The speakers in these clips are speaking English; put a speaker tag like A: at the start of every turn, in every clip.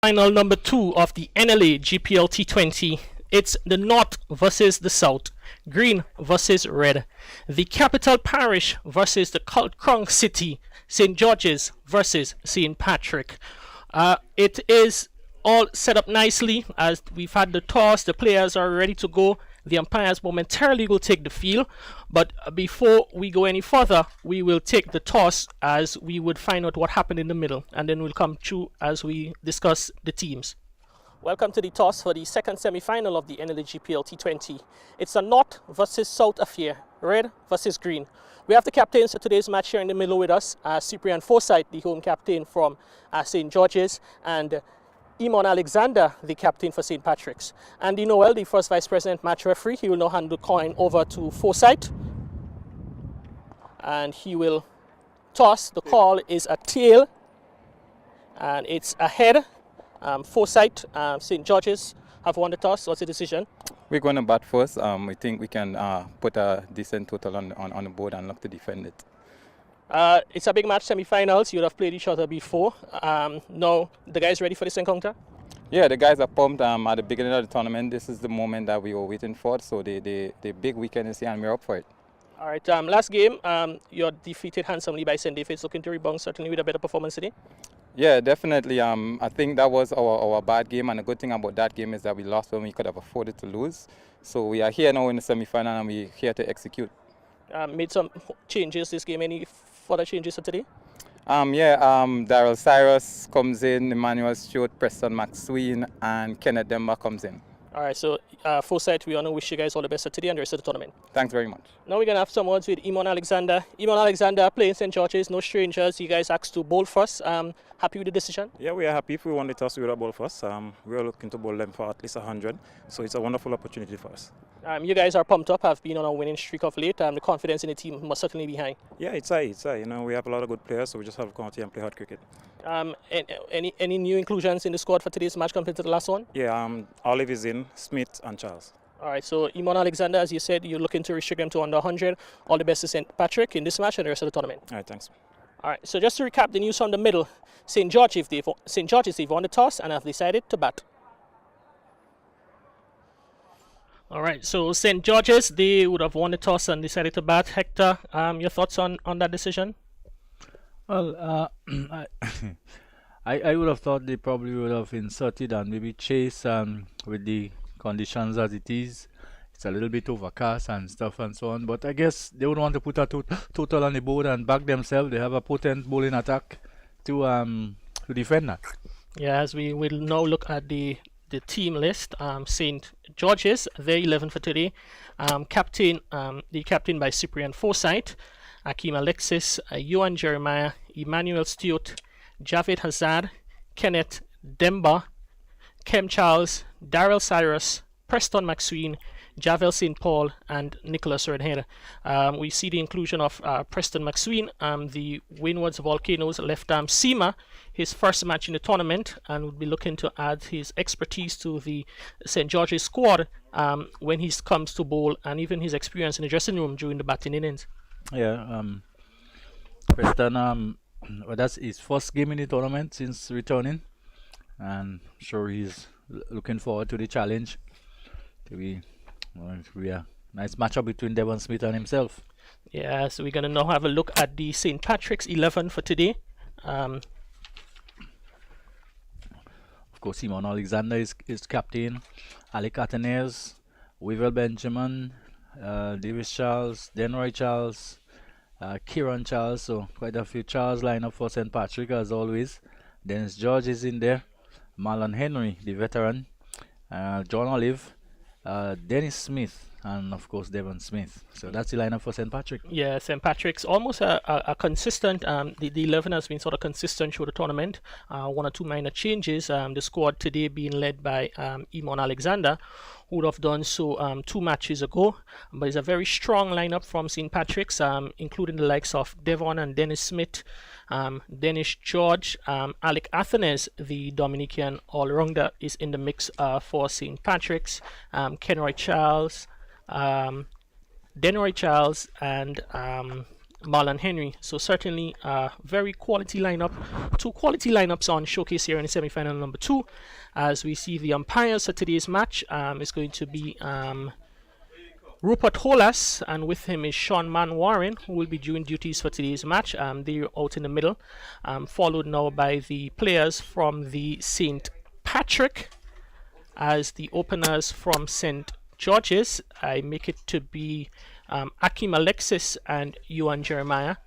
A: Final number 2 of the NLA GPL T20. It's the North versus the South, Green versus Red, the Capital Parish versus the Crown City, St. George's versus St. Patrick. It is all set up nicely as we've had the toss, the players are ready to go. The umpires momentarily will take the field, but before we go any further, we will take the toss as we would find out what happened in the middle, and then we'll come through as we discuss the teams. Welcome to the toss for the second semi-final of the NLA GPL T20. It's a North versus South affair, Red versus Green. We have the captains of today's match here in the middle with us, Cyprian Forsyth, the home captain from St. George's, and Imon Alexander, the captain for St. Patrick's. Andy Noel, the first vice president match referee, he will now hand the coin over to Forsyth. And he will toss. The call is a tail. And it's a head. Forsyth, St. George's have won the toss. What's the decision?
B: We're going to bat first. We think we can put a decent total on the board and look to defend it.
A: It's a big match, semi-finals. You'd have played each other before. Now, the guys ready for this encounter?
B: Yeah, the guys are pumped at the beginning of the tournament. This is the moment that we were waiting for. So the big weekend is here and we're up for it.
A: All right, last game, you're defeated handsomely by St. David's. Looking to rebound certainly with a better performance today?
B: Yeah, definitely. I think that was our bad game, and the good thing about that game is that we lost when we could have afforded to lose. So we are here now in the semi-final and we're here to execute.
A: Made some changes this game. Any further changes for today?
B: Daryl Cyrus comes in, Emmanuel Stewart, Preston McSween, and Kenneth Demba comes in.
A: All right, so Forsyth, we want to wish you guys all the best for today and the rest of the tournament.
B: Thanks very much.
A: Now we're going to have some words with Imon Alexander. Imon Alexander playing St. George's, no strangers. You guys asked to bowl first. Happy with the decision?
C: Yeah, we are happy. If we won the toss, we would have bowled first. We are looking to bowl them for at least 100. So it's a wonderful opportunity for us.
A: You guys are pumped up, have been on a winning streak of late. The confidence in the team must certainly be high.
C: Yeah, it's high. You know, we have a lot of good players, so we just have to come out here and play hard cricket.
A: Any new inclusions in the squad for today's match compared to the last one?
C: Yeah, Olive is in, Smith and Charles.
A: All right, so Imon Alexander, as you said, you're looking to restrict them to under 100. All the best to St. Patrick in this match and the rest of the tournament.
C: All right, thanks.
A: All right, so just to recap the news from the middle, St. George's, they've won the toss and have decided to bat. All right, so St. George's, they would have won the toss and decided to bat. Hector, your thoughts on that decision?
D: Well, I would have thought they probably would have inserted and maybe chase with the conditions as it is. It's a little bit overcast and stuff and so on, but I guess they would want to put a total on the board and back themselves. They have a potent bowling attack to defend that. Yeah,
A: as we will now look at the team list. St. George's, they're 11 for today. The captain by Cyprian Forsyth, Akeem Alexis, Johan Jeremiah, Emmanuel Stewart, Javed Hazard, Kenneth Demba, Kem Charles, Daryl Cyrus, Preston McSween, Javel St. Paul, and Nicholas Redhead. We see the inclusion of Preston McSween, the Windwards Volcanoes left-arm seamer, his first match in the tournament, and would be looking to add his expertise to the St. George's squad when he comes to bowl, and even his experience in the dressing room during the batting innings.
D: Yeah, Preston, well, that's his first game in the tournament since returning, and I'm sure he's looking forward to the challenge. To be a nice matchup between Devon Smith and himself.
A: Yeah, so we're going to now have a look at the St. Patrick's 11 for today. Of
D: course, Imon Alexander is captain. Alec Athenaeus, Weaver Benjamin, Davis Charles, Denroy Charles, Kieran Charles. So quite a few Charles line up for St. Patrick as always. Dennis George is in there. Marlon Henry, the veteran. John Olive. Dennis Smith and of course Devon Smith. So that's the lineup for St. Patrick.
A: Yeah, St. Patrick's almost a consistent, the 11 has been sort of consistent through the tournament. One or two minor changes. The squad today being led by Imon Alexander, who would have done so 2 matches ago. But it's a very strong lineup from St. Patrick's, including the likes of Devon and Dennis Smith, Dennis George, Alec Athenaeus, the Dominican all-rounder, is in the mix for St. Patrick's, Kenroy Charles, Denroy Charles, and Marlon Henry. So certainly a very quality lineup. 2 quality lineups on showcase here in the semi-final number 2. As we see the umpires for today's match is going to be Rupert Holas, and with him is Sean Manwaring, who will be doing duties for today's match. They're out in the middle, followed now by the players from the St. Patrick as the openers from St. George's. I make it to be Akim Alexis and Yuan Jeremiah.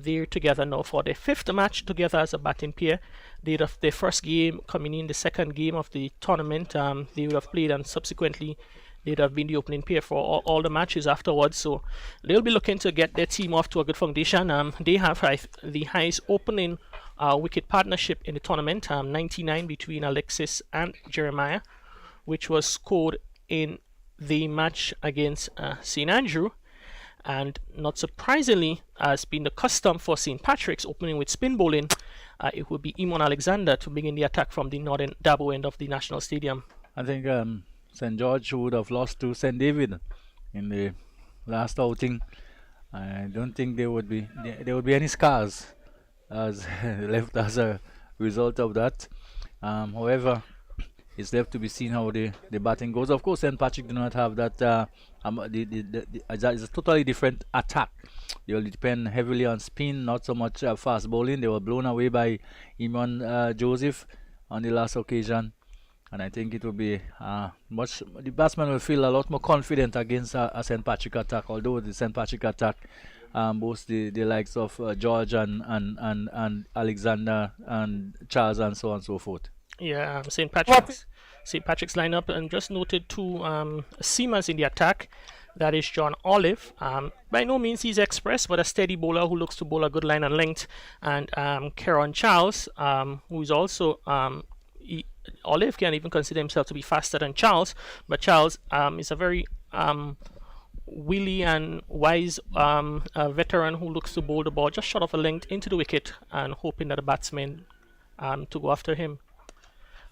A: They're together now for their 5th match together as a batting pair. They had their first game coming in the second game of the tournament. They would have played, and subsequently they'd have been the opening pair for all the matches afterwards. So they'll be looking to get their team off to a good foundation. They have the highest opening wicket partnership in the tournament, 99 between Alexis and Jeremiah, which was scored in the match against St. Andrew. And not surprisingly, as being the custom for St. Patrick's opening with spin bowling, it would be Imon Alexander to begin the attack from the northern Dabo end of the National Stadium.
D: I think St. George would have lost to St. David in the last outing. I don't think there would be any scars as left as a result of that. However, it's left to be seen how the batting goes. Of course, St. Patrick do not have that. It's a totally different attack. They will depend heavily on spin, not so much fast bowling. They were blown away by Iman Joseph on the last occasion, and I think it will be the batsman will feel a lot more confident against a St. Patrick attack. Although the St. Patrick attack boasts the likes of George and Alexander and Charles and so on and so forth.
A: Yeah, St. Patrick's lineup, and just noted 2 seamers in the attack. That is John Olive. By no means he's express, but a steady bowler who looks to bowl a good line and length. And Kieran Charles, who is also Olive can even consider himself to be faster than Charles, but Charles is a very wily and wise veteran who looks to bowl the ball just short of a length into the wicket and hoping that the batsman to go after him.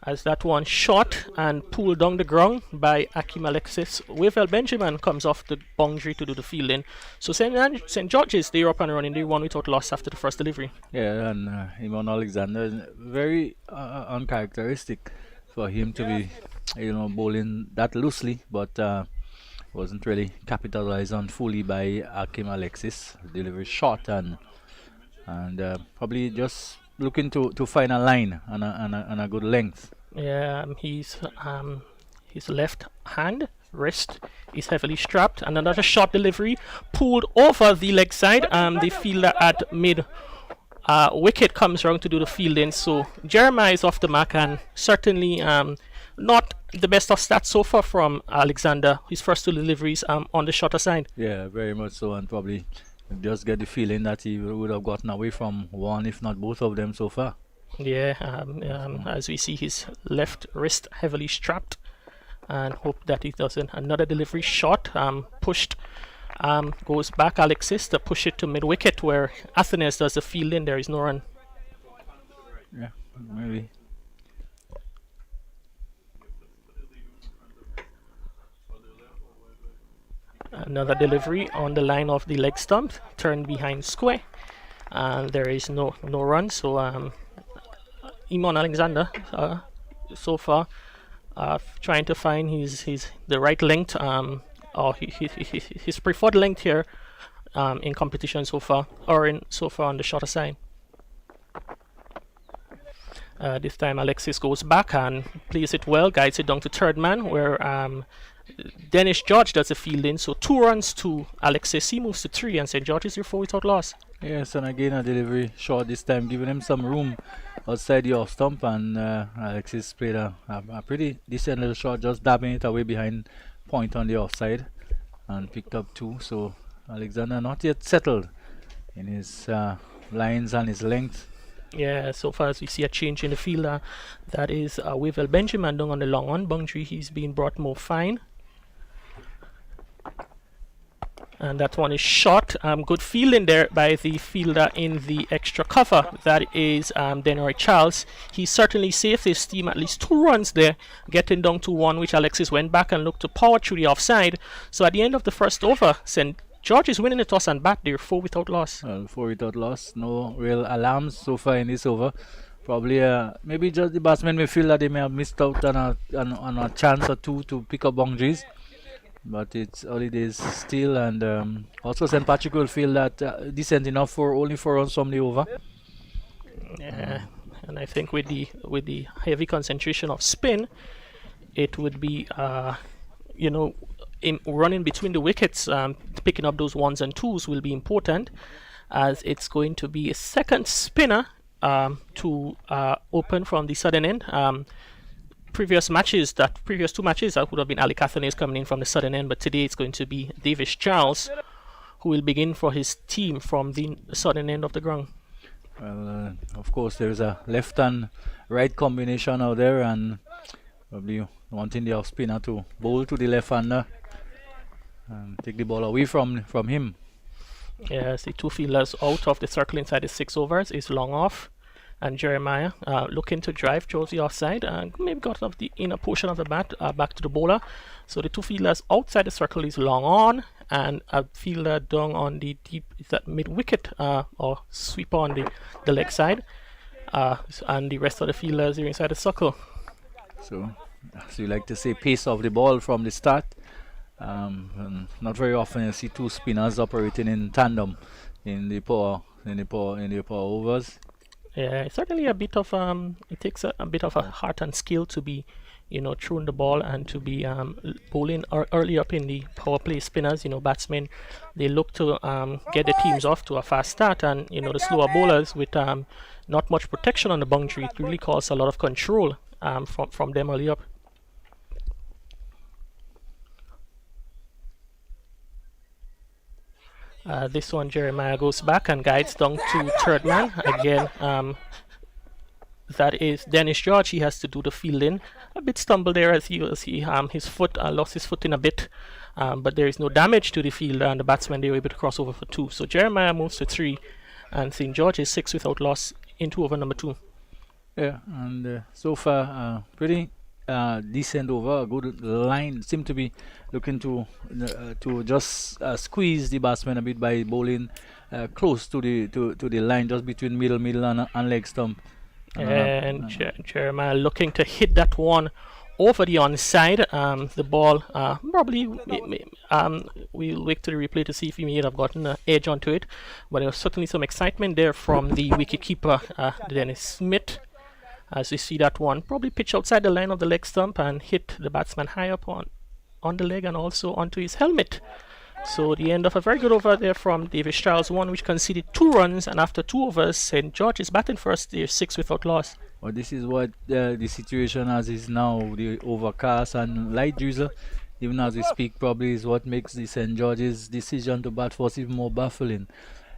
A: As that one shot and pulled down the ground by Akim Alexis. Wavell Benjamin comes off the boundary to do the fielding. So St. George's, they're up and running. They won without loss after the first delivery.
D: Yeah, and Imon Alexander, very uncharacteristic for him to be, bowling that loosely, but wasn't really capitalized on fully by Akim Alexis. Delivery short and probably just looking to find a line and a good length.
A: Yeah, his left hand wrist is heavily strapped, and another short delivery pulled over the leg side. The fielder at mid wicket comes around to do the fielding. So Jeremiah is off the mark, and certainly not the best of stats so far from Alexander. His first 2 deliveries on the shorter side.
D: Yeah, very much so, and probably just get the feeling that he would have gotten away from one, if not both of them so far.
A: Yeah, as we see his left wrist heavily strapped, and hope that he doesn't. Another delivery shot pushed, goes back Alexis to push it to mid wicket where Athenes does the fielding. There is no run.
D: Yeah, maybe.
A: Another delivery on the line of the leg stump, turned behind square, and there is no run. So Imon Alexander so far trying to find the right length or his preferred length here in competition so far, or so far on the shorter side. This time Alexis goes back and plays it well, guides it down to third man where Dennis George does the fielding. So 2 runs to Alexis. He moves to 3, and St. George is here 4 without loss.
D: Yes, and again a delivery short this time, giving him some room outside the off stump, and Alexis played a pretty decent little shot, just dabbing it away behind point on the offside, and picked up 2. So Alexander not yet settled in his lines and his length.
A: Yeah, so far as we see a change in the fielder, that is Wavell Benjamin down on the long on boundary. He's being brought more fine. And that one is short. Good fielding there by the fielder in the extra cover. That is Denroy Charles. He's certainly saved his team at least 2 runs there, getting down to 1, which Alexis went back and looked to power through the offside. So at the end of the first over, St. George is winning the toss and bat. They're 4 without loss.
D: Well, 4 without loss. No real alarms so far in this over. Probably maybe just the batsmen may feel that they may have missed out on a chance or two to pick up boundaries. But it's early days still, and also St. Patrick will feel that decent enough for only 4 runs from the over.
A: Yeah, and I think with the heavy concentration of spin, it would be in running between the wickets, picking up those 1s and 2s will be important, as it's going to be a second spinner to open from the southern end. Previous 2 matches that would have been Ali Cathanes coming in from the southern end, but today it's going to be Davis Charles who will begin for his team from the southern end of the ground.
D: Well, of course, there's a left and right combination out there, and probably wanting the off spinner to bowl to the left-hander and take the ball away from him.
A: Yes, the 2 fielders out of the circle inside the 6 overs is long off, and Jeremiah looking to drive towards the offside and maybe got off the inner portion of the bat back to the bowler. So the 2 fielders outside the circle is long on, and a fielder down on the deep, is that mid wicket or sweeper on the leg side, and the rest of the fielders are inside the circle.
D: So, as you like to say, pace of the ball from the start. And not very often you see 2 spinners operating in tandem in the power overs.
A: Yeah, it's certainly a bit of it takes a bit of a heart and skill to be, throwing the ball and to be bowling early up in the power play. Spinners, batsmen, they look to get the teams off to a fast start, and the slower bowlers with not much protection on the boundary, it really causes a lot of control from them early up. This one, Jeremiah goes back and guides down to third man. Again, that is Dennis George. He has to do the fielding. A bit stumbled there as he his foot lost his foot in a bit, but there is no damage to the field, and the batsmen, they were able to cross over for 2. So Jeremiah moves to 3, and St. George is 6 without loss into over number 2.
D: Yeah, and so far pretty decent over. A good line. Seem to be looking to just squeeze the batsman a bit by bowling close to the line, just between middle and leg stump.
A: And Jeremiah looking to hit that one over the onside. The ball probably we'll wait to the replay to see if he may have gotten an edge onto it, but there was certainly some excitement there from the wicketkeeper Dennis Smith. As we see that one probably pitch outside the line of the leg stump and hit the batsman high up on the leg and also onto his helmet. So the end of a very good over there from Davis Charles, one which conceded 2 runs, and after 2 overs, St. George is batting first. They're 6 without loss.
D: Well, this is what the situation as is now. The overcast and light drizzle, even as we speak, probably is what makes the St. George's decision to bat first even more baffling.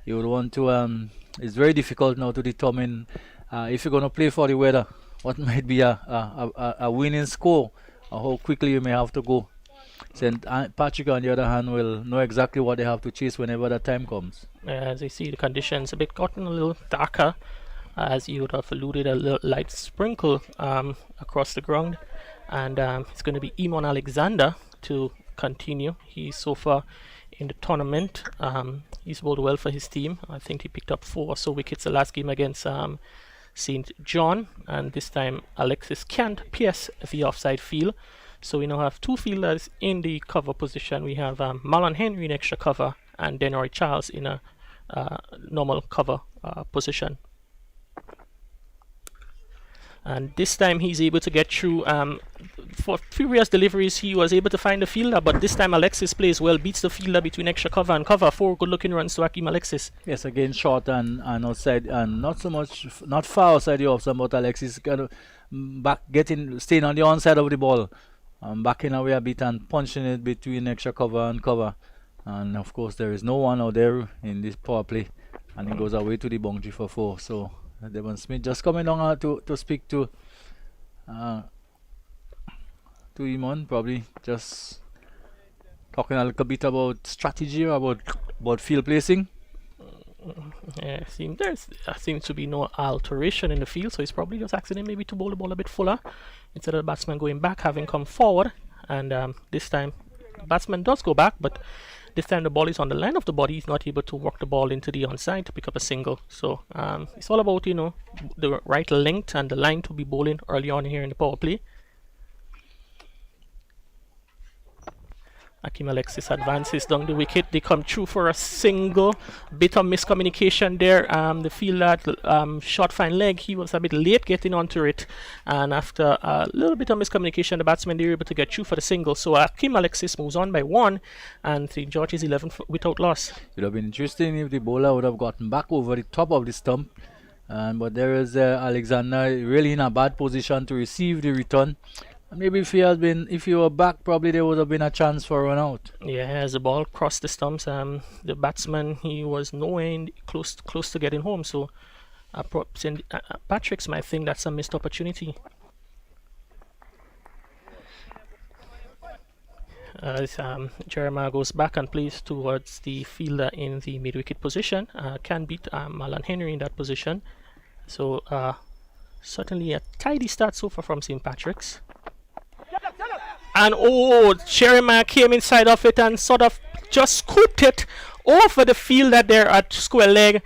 D: You would want to. It's very difficult now to determine if you're going to play for the weather, what might be a winning score, or how quickly you may have to go. St. Patrick, on the other hand, will know exactly what they have to chase whenever that time comes.
A: As you see, the conditions a bit gotten a little darker, as you would have alluded, a little light sprinkle across the ground, and it's going to be Eamon Alexander to continue. He's so far in the tournament. He's bowled well for his team. I think he picked up 4 or so wickets the last game against St. John, and this time Alexis can't pierce the offside field. So we now have 2 fielders in the cover position. We have Marlon Henry in extra cover and Denroy Charles in a normal cover position. And this time he's able to get through. For previous deliveries he was able to find the fielder, but this time Alexis plays well, beats the fielder between extra cover and cover. 4 good looking runs to Akeem Alexis.
D: Yes, again short and outside, and not far outside the off stump, but Alexis kind of staying on the onside of the ball, backing away a bit and punching it between extra cover and cover. And of course there is no one out there in this power play, and it goes away to the boundary for 4. So Devon Smith just coming down to speak to Eamon, probably just talking a little bit about strategy, about field placing.
A: Yeah, there seems to be no alteration in the field, so he's probably just asking him maybe to bowl the ball a bit fuller instead of the batsman going back, having come forward. And this time the batsman does go back, but This time the ball is on the line of the body. He's not able to work the ball into the onside to pick up a single. So it's all about, the right length and the line to be bowling early on here in the power play. Akim Alexis advances down the wicket. They come through for a single. Bit of miscommunication there. The fielder shot fine leg. He was a bit late getting onto it, and after a little bit of miscommunication, the batsmen, they were able to get through for the single. So Akim Alexis moves on by 1, and St. George is 11 without loss.
D: It would have been interesting if the bowler would have gotten back over the top of the stump, but there is Alexander really in a bad position to receive the return. Maybe if he were back, probably there would have been a chance for a run out.
A: Yeah, as the ball crossed the stumps, the batsman, he was nowhere close to getting home. So Patrick's might think that's a missed opportunity. As Jeremiah goes back and plays towards the fielder in the mid-wicket position, can beat Marlon Henry in that position. So certainly a tidy start so far from St. Patrick's. And Jeremiah came inside of it and sort of just scooped it over the fielder there at square leg.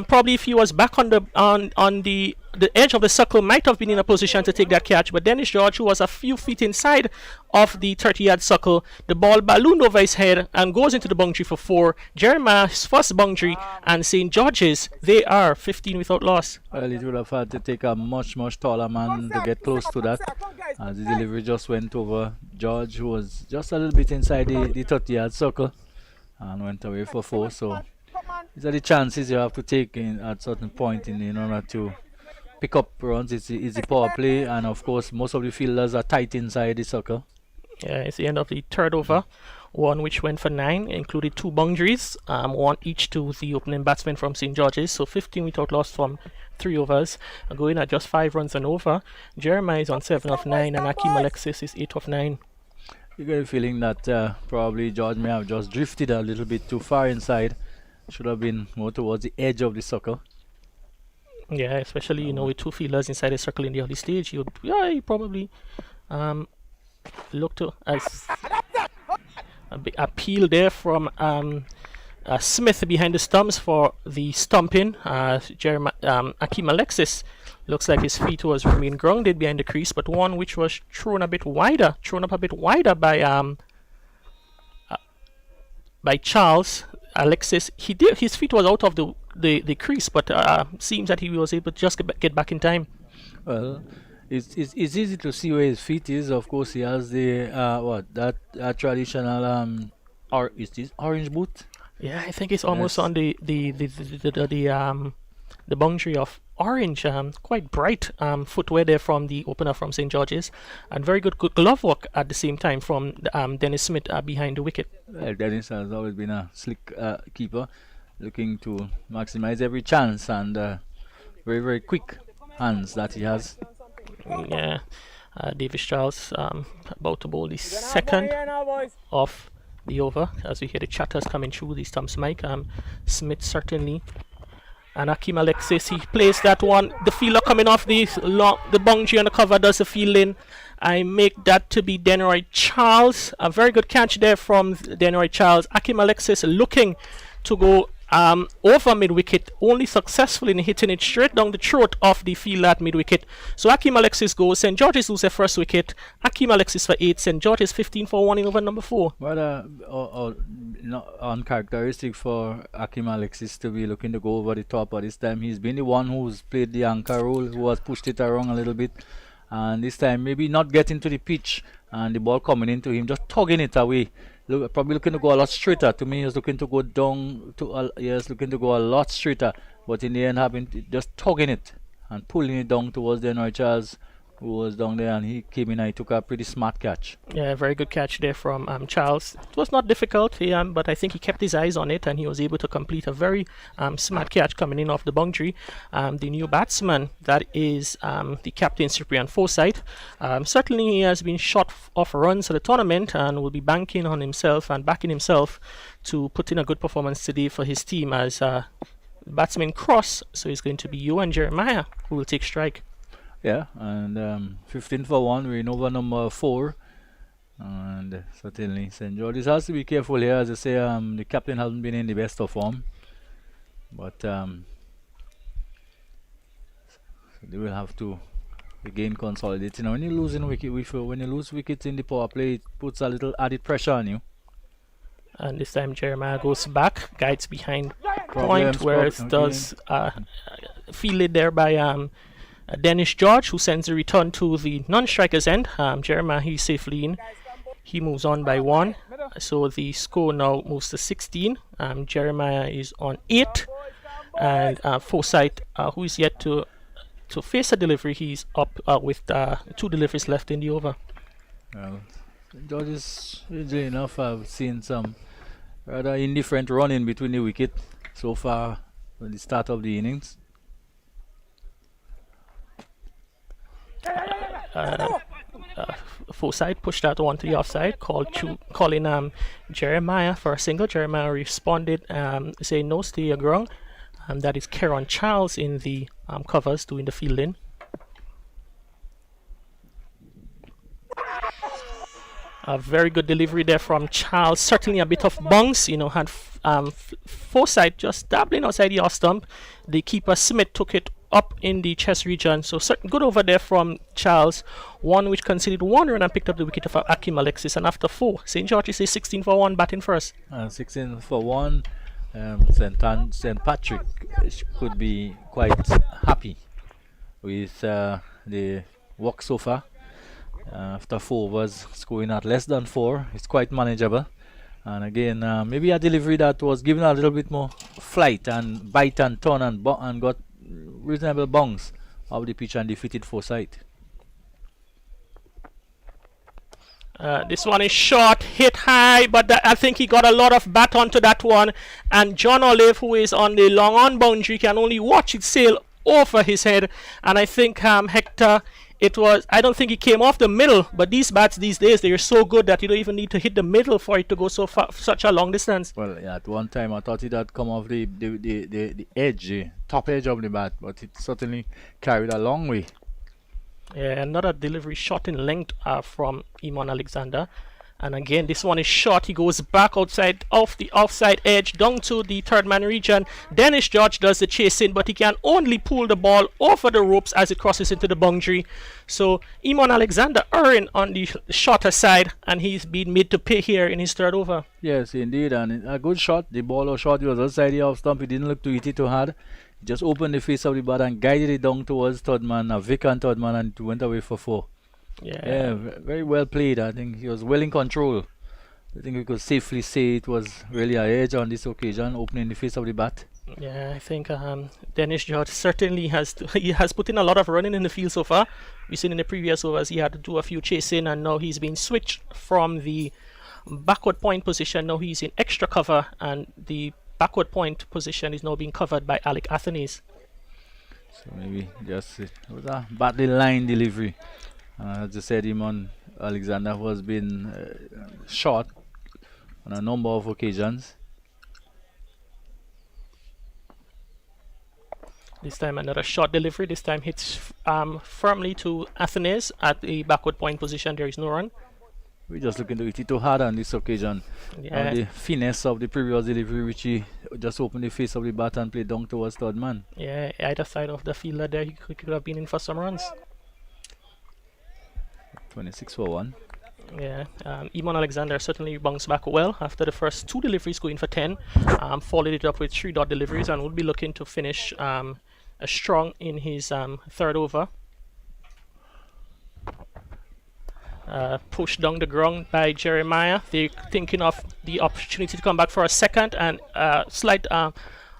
A: Probably if he was back on the edge of the circle, might have been in a position to take that catch. But Dennis George, who was a few feet inside of the 30-yard circle, the ball ballooned over his head and goes into the boundary for 4. Jeremiah's first boundary, and St. George's, they are 15 without loss.
D: Well, it would have had to take a much taller man to get close to that. The delivery just went over George, who was just a little bit inside the 30-yard circle, and went away for 4. So these are the chances you have to take at certain point in order to pick up runs. It's the power play, and of course most of the fielders are tight inside the circle.
A: Yeah, it's the end of the third over. One which went for 9, included 2 boundaries, 1 each to the opening batsman from St. George's. So 15 without loss from 3 overs, going at just 5 runs and over. Jeremiah is on 7 of 9, and Akim Alexis is 8 of 9.
D: You get a feeling that probably George may have just drifted a little bit too far inside. Should have been more towards the edge of the circle.
A: Yeah, especially with 2 fielders inside the circle in the early stage, he probably look to as a big appeal there from Smith behind the stumps for the stumping. Akim Alexis looks like his feet was remain grounded behind the crease, but one which was thrown up a bit wider by Charles. Alexis, his feet was out of the crease, but seems that he was able to just get back in time.
D: Well, it's easy to see where his feet is. Of course, he has the traditional or is this orange boot?
A: Yeah, I think it's almost on the boundary of orange. Quite bright footwear there from the opener from St. George's, and very good glove work at the same time from Dennis Smith behind the wicket.
D: Well, Dennis has always been a slick keeper, looking to maximize every chance, and very quick hands that he has.
A: Yeah, Davis Charles about to bowl the second of the over as we hear the chatters coming through the stumps mic. Smith certainly, and Akim Alexis, he plays that one. The fielder coming off the boundary on the cover does the fielding. I make that to be Denroy Charles. A very good catch there from Denroy Charles. Akim Alexis looking to go over mid-wicket, only successful in hitting it straight down the throat of the fielder at mid-wicket. So Akim Alexis goes. St. George's lose their first wicket. Akim Alexis for 8. St. George's 15 for 1 in over number 4.
D: Well, not uncharacteristic for Akim Alexis to be looking to go over the top. But this time he's been the one who's played the anchor role, who has pushed it around a little bit. And this time maybe not getting to the pitch and the ball coming into him, just tugging it away. Probably looking to go a lot straighter. To me, he was looking to go down looking to go a lot straighter, but in the end, having just tugging it and pulling it down towards Denroy Charles, who was down there, and he came in and he took a pretty smart catch. Yeah,
A: very good catch there from Charles. It was not difficult, but I think he kept his eyes on it and he was able to complete a very smart catch coming in off the boundary. The new batsman, that is the captain Cyprian Forsyth. Certainly he has been shot off runs at the tournament and will be banking on himself and backing himself to put in a good performance today for his team as batsmen cross. So it's going to be you and Jeremiah who will take strike.
D: Yeah, and 15 for 1, we're in over number 4. And certainly St. George's has to be careful here. As I say, the captain hasn't been in the best of form, but so they will have to again consolidate. You know, when you when you lose wickets in the power play, it puts a little added pressure on you.
A: And this time Jeremiah goes back, guides behind point, where it does fielded there by Dennis George, who sends a return to the non-striker's end. Jeremiah, he's safely in. He moves on by 1. So the score now moves to 16. Jeremiah is on 8. And Forsyth, who is yet to face a delivery, he's up with 2 deliveries left in the over.
D: Well, St. George's, strangely enough, I've seen some rather indifferent running between the wicket so far at the start of the innings.
A: Forsyth pushed that one to the offside, calling Jeremiah for a single. Jeremiah responded saying no, stay your ground. That is Kieran Charles in the covers doing the fielding. A very good delivery there from Charles. Certainly a bit of bounce, you know, had Forsyth just dabbling outside the off stump. The keeper Smith took it up in the chest region. So good over there from Charles. One which conceded 1 run and picked up the wicket of Akim Alexis. And after 4, St. George's is 16 for 1 batting first.
D: 16 for 1. St. Patrick could be quite happy with the work so far. After 4 overs, scoring at less than 4, it's quite manageable. And again, maybe a delivery that was given a little bit more flight and bite and turn and got reasonable bounce of the pitch and defeated Forsyth.
A: This one is short, hit high, but I think he got a lot of bat onto that one. And John Olive, who is on the long on boundary, can only watch it sail over his head. And I think Hector, I don't think he came off the middle, but these bats these days, they are so good that you don't even need to hit the middle for it to go so far, such a long distance.
D: Well, yeah, at one time I thought it had come off the edge, the top edge of the bat, but it certainly carried a long way.
A: Yeah, another delivery shot in length from Iman Alexander. And again, this one is short. He goes back outside off the offside edge down to the third man region. Dennis George does the chasing, but he can only pull the ball over the ropes as it crosses into the boundary. So Iman Alexander erring on the shorter side, and he's been made to pay here in his third over.
D: Yes, indeed, and a good shot. The ball was short. He was outside the off stump. He didn't look to hit it too hard. He just opened the face of the bat and guided it down towards third man, Vic and third man, and it went away for 4. Yeah, very well played. I think he was well in control. I think we could safely say it was really a edge on this occasion, opening the face of the bat.
A: Yeah, I think Dennis George certainly has put in a lot of running in the field so far. We've seen in the previous overs he had to do a few chasing, and now he's been switched from the backward point position. Now he's in extra cover, and the backward point position is now being covered by Alec Athenes.
D: So maybe just it was a badly line delivery. As I said, Iman Alexander has been short on a number of occasions.
A: This time another short delivery. This time hits firmly to Athenes at the backward point position. There is no run.
D: We're just looking to hit it too hard on this occasion.
A: Yeah.
D: The finesse of the previous delivery, which he just opened the face of the bat and played down towards third man.
A: Yeah, either side of the fielder there, he could have been in for some runs.
D: 26 for 1.
A: Yeah, Iman Alexander certainly bounced back well after the first 2 deliveries going for 10. Followed it up with 3 dot deliveries and would be looking to finish strong in his third over. Pushed down the ground by Jeremiah. They're thinking of the opportunity to come back for a second, and slight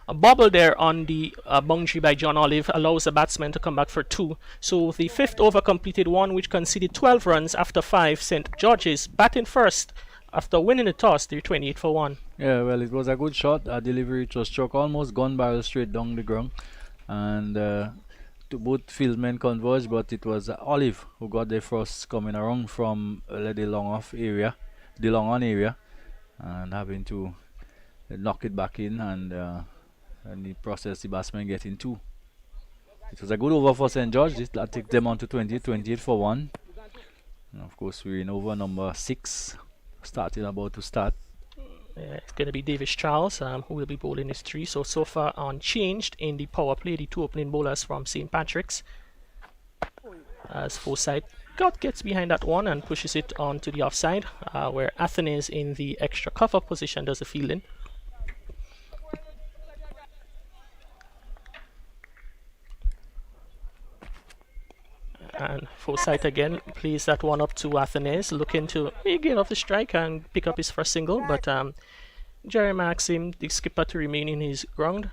A: a bobble there on the boundary by John Olive allows the batsman to come back for 2. So the 5th over completed, one which conceded 12 runs after 5. St. George's batting first after winning the toss. They're 28 for 1.
D: Yeah, well, it was a good shot. A delivery, it was struck almost gun barrel straight down the ground, and both fieldmen converged, but it was Olive who got there first, coming around from the long on area, and having to knock it back in, and the process the batsman getting 2. It was a good over for St. George. That takes them on to 28 for 1. And of course, we're in over number 6, about to start.
A: It's going to be Davis Charles who will be bowling his 3. So far unchanged in the power play, the 2 opening bowlers from St. Patrick's. As Forsyth gets behind that one and pushes it on to the offside, where Athens in the extra cover position does the fielding. And Forsyth again plays that one up to Athens, looking to get off the strike and pick up his first single, but Jerry Maxim, the skipper, to remain in his ground.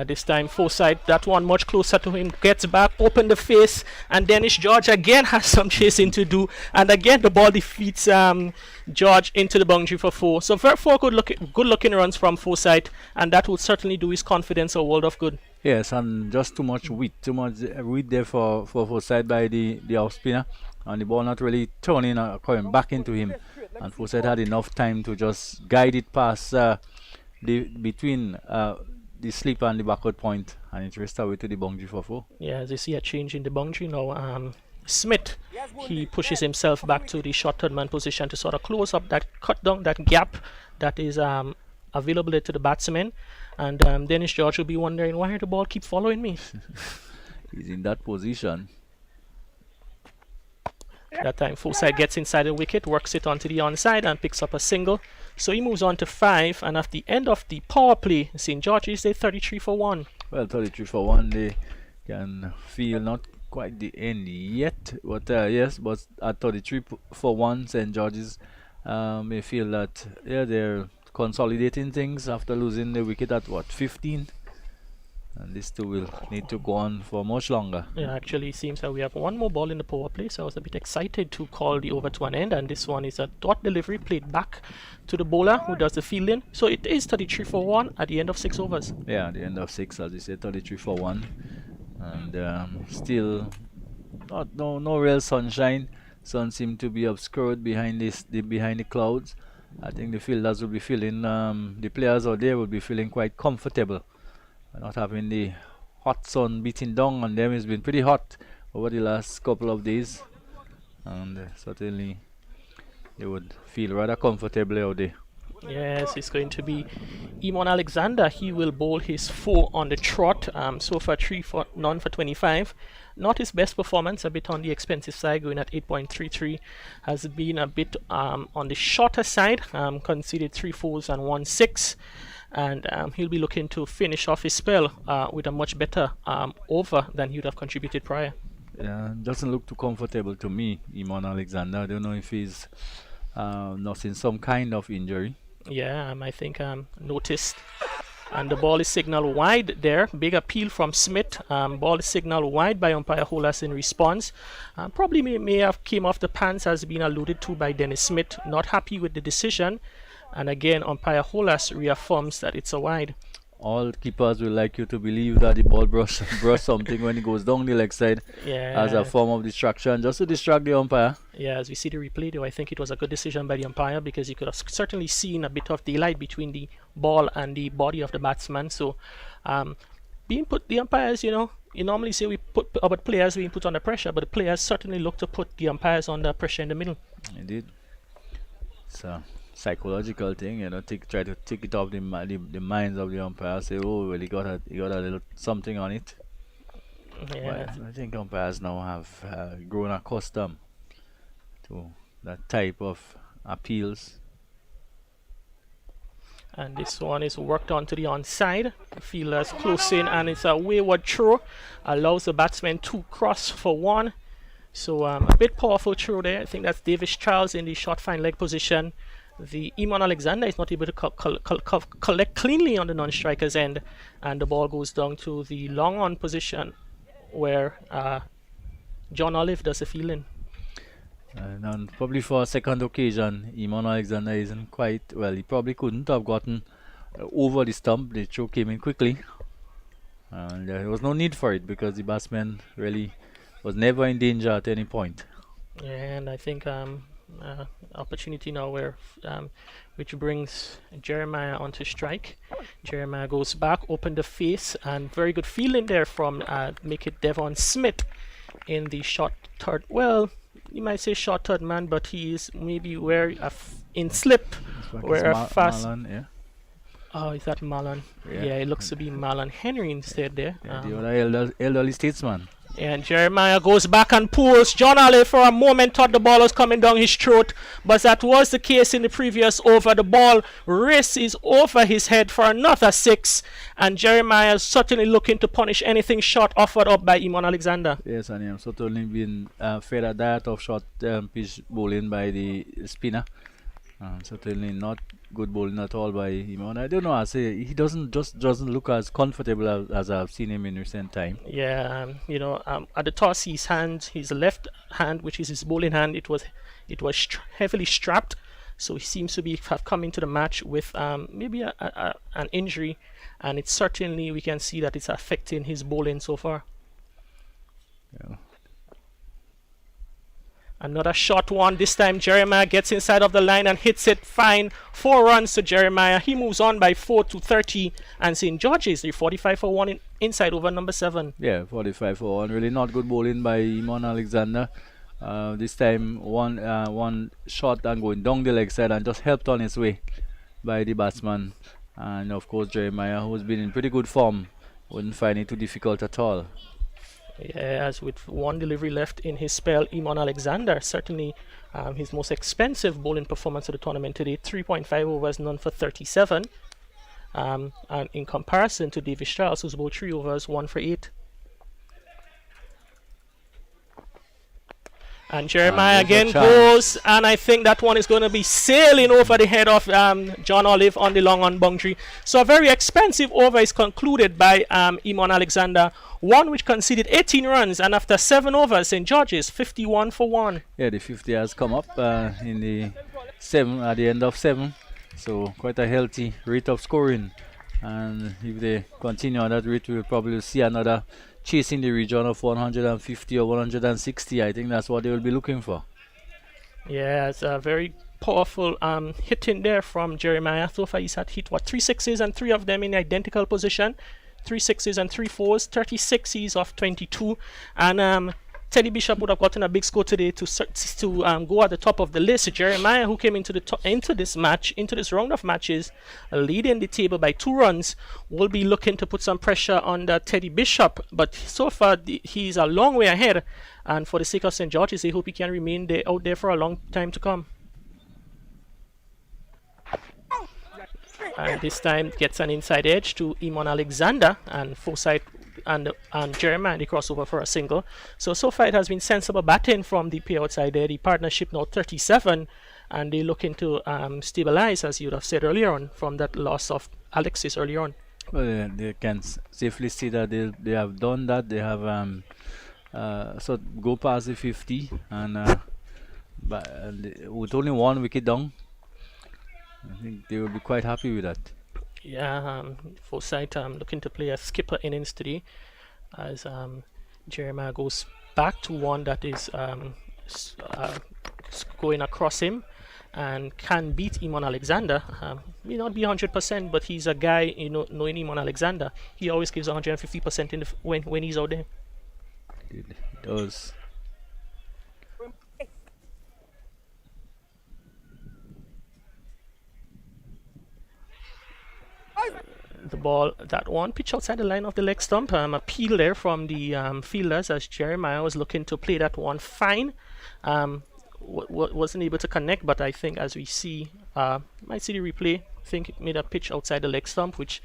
A: This time Forsyth, that one much closer to him, gets back, open the face, and Dennis George again has some chasing to do, and again the ball defeats George into the boundary for 4. So 4 good looking runs from Forsyth, and that would certainly do his confidence a world of good.
D: Yes, and just too much width there for Forsyth by the off spinner, and the ball not really turning or coming back into him, and Forsyth had enough time to just guide it past between the slip and the backward point, and it raced away to the boundary for 4.
A: Yeah, as you see a change in the boundary now. Smith, he pushes himself back to the short third man position to sort of close up that, cut down that gap that is available to the batsman. And Dennis George will be wondering, why the ball keep following me?
D: He's in that position.
A: That time Forsyth gets inside the wicket, works it onto the onside and picks up a single. So he moves on to 5, and at the end of the power play, St. George's, they 33 for 1.
D: Well, 33 for 1, they can feel not quite the end yet, but yes, but at 33 for 1, St. George's may feel that they're consolidating things after losing the wicket at 15, and this too will need to go on for much longer.
A: Yeah, actually it seems that we have one more ball in the power play, so I was a bit excited to call the over to an end, and this one is a dot delivery played back to the bowler who does the fielding. So it is 33 for 1 at the end of 6 overs.
D: Yeah, at the end of 6, as you said, 33 for 1, and still no real sunshine. Sun seemed to be obscured behind the clouds. I think the fielders will be feeling, the players out there will be feeling quite comfortable, not having the hot sun beating down on them. It's been pretty hot over the last couple of days, and certainly they would feel rather comfortably out there.
A: Yes, it's going to be Eamon Alexander. He will bowl his 4 on the trot. So far 3 for none for 25. Not his best performance, a bit on the expensive side, going at 8.33. Has been a bit on the shorter side, conceded 3 fours and 1 6. And he'll be looking to finish off his spell with a much better over than he would have contributed prior.
D: Doesn't look too comfortable to me, Eamon Alexander. I don't know if he's nursing some kind of injury.
A: Yeah, I think noticed. And the ball is signaled wide there. Big appeal from Smith. Ball is signaled wide by umpire Holas in response. Probably may have came off the pants, as been alluded to by Dennis Smith. Not happy with the decision. And again, umpire Holas reaffirms that it's a wide.
D: All keepers will like you to believe that the ball brush something when it goes down the leg side, as a form of distraction, just to distract the umpire.
A: Yeah, as we see the replay, though, I think it was a good decision by the umpire, because you could have certainly seen a bit of daylight between the ball and the body of the batsman. So, the umpires, you normally say we put our players being put under pressure, but the players certainly look to put the umpires under pressure in the middle.
D: Indeed. So. Psychological thing, try to take it off the minds of the umpire. Say, oh, well, he got a little something on it.
A: Yeah.
D: But I think umpires now have grown accustomed to that type of appeals.
A: And this one is worked onto the onside. Fielders close in, and it's a wayward throw. Allows the batsman to cross for 1. So a bit powerful throw there. I think that's Davis Charles in the short fine leg position. The Eamon Alexander is not able to collect cleanly on the non-striker's end, and the ball goes down to the long on position where John Olive does the fielding.
D: And probably for a second occasion, Eamon Alexander isn't quite well. He probably couldn't have gotten over the stump. The throw came in quickly, and there was no need for it, because the batsman really was never in danger at any point.
A: Yeah, and I think Opportunity now where which brings Jeremiah onto strike. Jeremiah goes back, open the face, and very good fielding there from make it Devon Smith in the short third. Well, you might say short third man, but he is maybe where in slip, where a fast.
D: Marlon, yeah.
A: Oh, is that Marlon? Yeah, it looks to be Marlon Henry instead there.
D: Yeah, the other elderly statesman.
A: And Jeremiah goes back and pulls. John Olive for a moment thought the ball was coming down his throat, but that was the case in the previous over. The ball races over his head for another 6, and Jeremiah is certainly looking to punish anything short offered up by Iman Alexander.
D: Yes, and I'm certainly been fed a diet of short pitch bowling by the spinner. Certainly not good bowling at all by him. And I don't know. I say he doesn't look as comfortable as I've seen him in recent time.
A: Yeah, at the toss, his left hand, which is his bowling hand, it was heavily strapped. So he seems to have come into the match with maybe an injury, and it's certainly we can see that it's affecting his bowling so far.
D: Yeah.
A: Another short one. This time Jeremiah gets inside of the line and hits it fine. 4 runs to Jeremiah. He moves on by 4 to 30. And St. George's, the 45 for 1 inside over number 7.
D: Yeah, 45 for 1. Really not good bowling by Iman Alexander. This time one shot and going down the leg side and just helped on his way by the batsman. And of course Jeremiah, who's been in pretty good form, wouldn't find it too difficult at all.
A: Yeah, as with 1 delivery left in his spell, Iman Alexander, certainly his most expensive bowling performance of the tournament today. 3.5 overs, none for 37. And in comparison to Davis Charles, who's bowled 3 overs, 1 for 8. And Jeremiah again goes, and I think that one is going to be sailing over the head of John Olive on the long on boundary. So a very expensive over is concluded by Iman Alexander. One which conceded 18 runs, and after 7 overs, St. George's 51 for 1.
D: Yeah, the 50 has come up in the 7 at the end of 7. So quite a healthy rate of scoring. And if they continue on that rate, we'll probably see another chase in the region of 150 or 160. I think that's what they will be looking for.
A: Yeah, it's a very powerful hitting there from Jeremiah. So far he's had hit 3 sixes and 3 of them in identical position. 3 sixes and 3 fours, 36s of 22. And Teddy Bishop would have gotten a big score today to go at the top of the list. Jeremiah, who came into this round of matches, leading the table by 2 runs, will be looking to put some pressure on Teddy Bishop. But so far, he's a long way ahead. And for the sake of St. George's, they hope he can remain out there for a long time to come. And this time gets an inside edge to Iman Alexander, and Forsyth and Jeremiah, the crossover for a single. So far it has been sensible batting from the pair outside there. The partnership now 37, and they're looking to stabilize, as you would have said earlier on, from that loss of Alexis earlier on.
D: Well, they can safely say that they have done that. They have so go past the 50, and with only 1 wicket down, I think they will be quite happy with that.
A: Yeah, Forsyth looking to play a skipper innings today, as Jeremiah goes back to one that is going across him and can beat Iman Alexander. May not be 100%, but he's a guy, knowing Iman Alexander, he always gives 150% when he's out there.
D: He does.
A: The ball, that one pitch outside the line of the leg stump. Appeal there from the fielders, as Jeremiah was looking to play that one fine. Wasn't able to connect, but I think as we see, might see the replay, I think it made a pitch outside the leg stump, which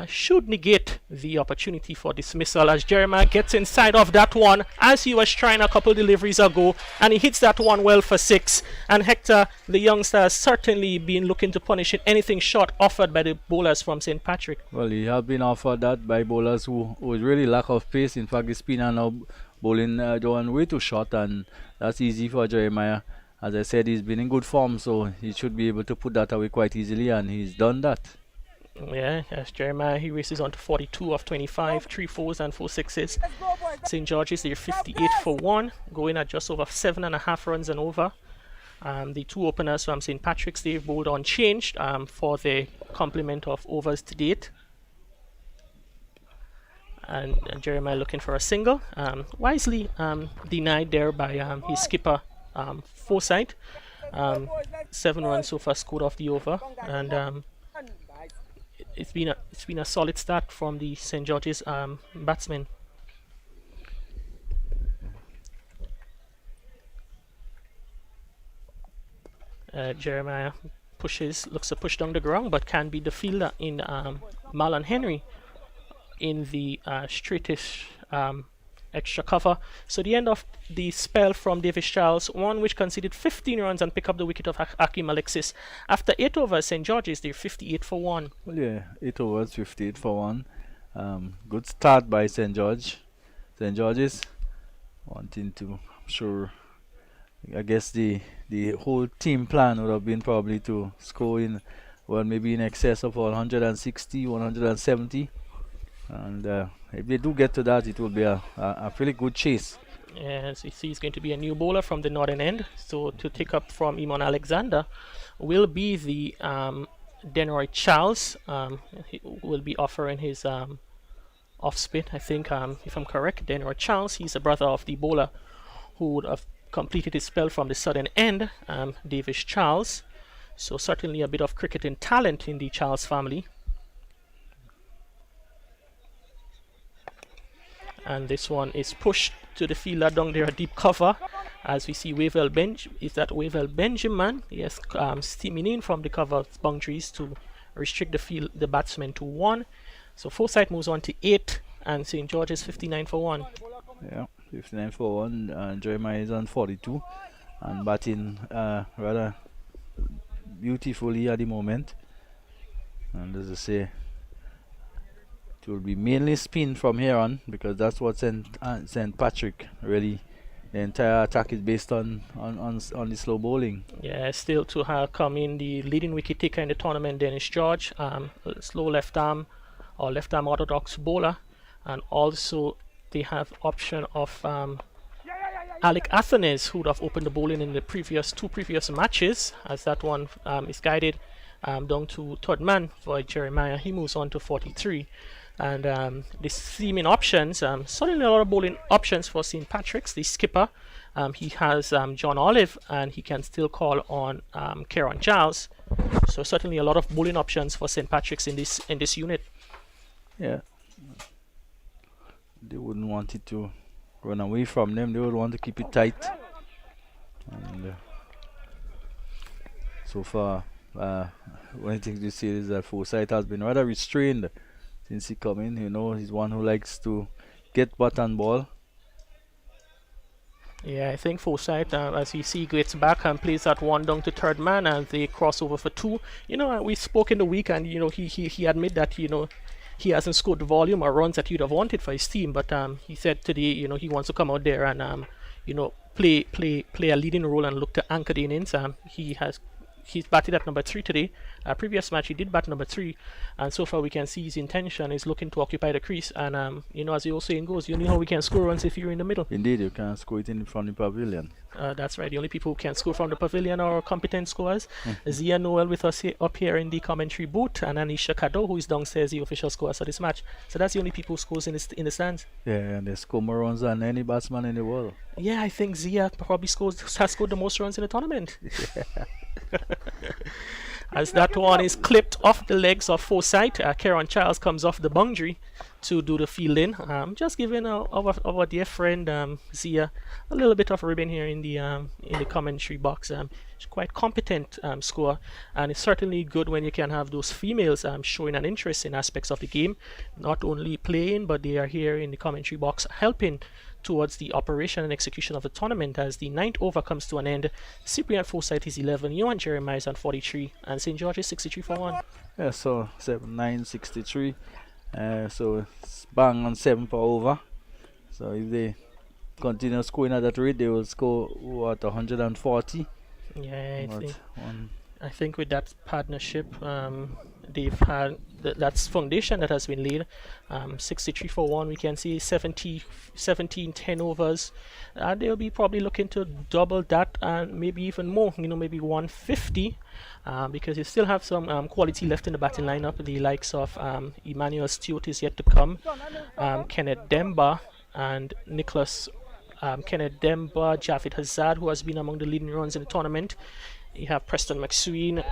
A: should negate the opportunity for dismissal, as Jeremiah gets inside of that one as he was trying a couple deliveries ago, and he hits that one well for 6. And Hector, the youngster, has certainly been looking to punish it, anything short offered by the bowlers from St. Patrick.
D: Well, he has been offered that by bowlers who really lack of pace. In fact, the spinner now bowling going way too short, and that's easy for Jeremiah. As I said, he's been in good form, so he should be able to put that away quite easily, and he's done that.
A: Yeah, as Jeremiah, he races on to 42 of 25, 3 fours and 4 sixes. St. George's, they're 58 for 1, going at just over 7.5 runs and over. The two openers from St. Patrick's, they've bowled unchanged for the complement of overs to date. And Jeremiah looking for a single, wisely denied there by his skipper Forsyth. 7 runs so far scored off the over, and it's been a solid start from the St. George's batsmen. Jeremiah looks to push down the ground, but can be the fielder in Marlon Henry in the straightish extra cover. So the end of the spell from Davis Charles, one which conceded 15 runs and picked up the wicket of Akim Alexis. After 8 overs, St. George's, they're 58 for 1.
D: Well, yeah, 8 overs, 58 for 1. Good start by St. George's. Wanting to, I'm sure, I guess the whole team plan would have been probably to score in, well, maybe in excess of 160, 170. And if they do get to that, it will be a pretty good chase.
A: Yes, you see, it's going to be a new bowler from the northern end. So to take up from Iman Alexander will be the Denroy Charles. He will be offering his off spin, I think, if I'm correct. Denroy Charles, he's a brother of the bowler who would have completed his spell from the southern end, Davis Charles. So certainly a bit of cricketing talent in the Charles family. And this one is pushed to the fielder down there, a deep cover, as we see Wavell Benjamin, yes, steaming in from the cover boundaries to restrict the batsman to 1. So Forsyth moves on to 8, and St. George's 59 for 1.
D: Yeah, 59 for 1. Jeremiah is on 42 and batting rather beautifully at the moment. And as I say, it will be mainly spin from here on, because that's what St. Patrick really, the entire attack is based on the slow bowling.
A: Yeah, still to come in the leading wicket taker in the tournament, Dennis George, slow left arm orthodox bowler, and also they have option of Alec Athenes, who would have opened the bowling in the two previous matches, as that one is guided down to third man for Jeremiah. He moves on to 43. And the seaming options, suddenly a lot of bowling options for St. Patrick's. The skipper, he has John Olive, and he can still call on Kieran Giles. So certainly a lot of bowling options for St. Patrick's in this unit.
D: Yeah, they wouldn't want it to run away from them. They would want to keep it tight. And so far, one thing to say is that Forsyth has been rather restrained since he come in. You know, he's one who likes to get button ball.
A: Yeah, I think Forsyth, as you see, gets back and plays that one down to third man, and they cross over for 2. You know, we spoke in the week, and you know, he admitted that, you know, he hasn't scored the volume or runs that he'd have wanted for his team, but he said today, you know, he wants to come out there and you know, play a leading role and look to anchor the innings. He's batted at number 3 today. Previous match he did bat number 3, and so far we can see his intention is looking to occupy the crease. And you know, as the old saying goes, you know how we can score runs if you're in the middle.
D: Indeed, you can score it in front of the pavilion.
A: That's right. The only people who can score from the pavilion are competent scorers. Zia Noel with us up here in the commentary booth, and Anisha Kado, who is downstairs, the official scorer for this match. So that's the only people who scores in the stands.
D: Yeah, and they score more runs than any batsman in the world.
A: Yeah, I think Zia probably has scored the most runs in the tournament. As that one is clipped off the legs of Forsyth, Kieran Charles comes off the boundary to do the fielding. Just giving our dear friend Zia a little bit of ribbon here in the commentary box. She's quite competent scorer, and it's certainly good when you can have those females showing an interest in aspects of the game, not only playing, but they are here in the commentary box helping towards the operation and execution of the tournament. As the 9th over comes to an end, Cyprian Forsyth is 11, Johan Jeremiah is on 43, and St. George is 63 for 1.
D: Yeah, so 7-9, 63. So it's bang on 7 for over. So if they continue scoring at that rate, they will score what, 140.
A: Yeah, I think with that partnership, they've had that's foundation that has been laid. 63 for 1. We can see 17 10 overs. They'll be probably looking to double that and maybe even more. Maybe 150. Because you still have some quality left in the batting lineup. The likes of Emmanuel Stewart is yet to come. Kenneth Demba and Nicholas Kenneth Demba, Javid Hazard, who has been among the leading runs in the tournament. You have Preston McSween,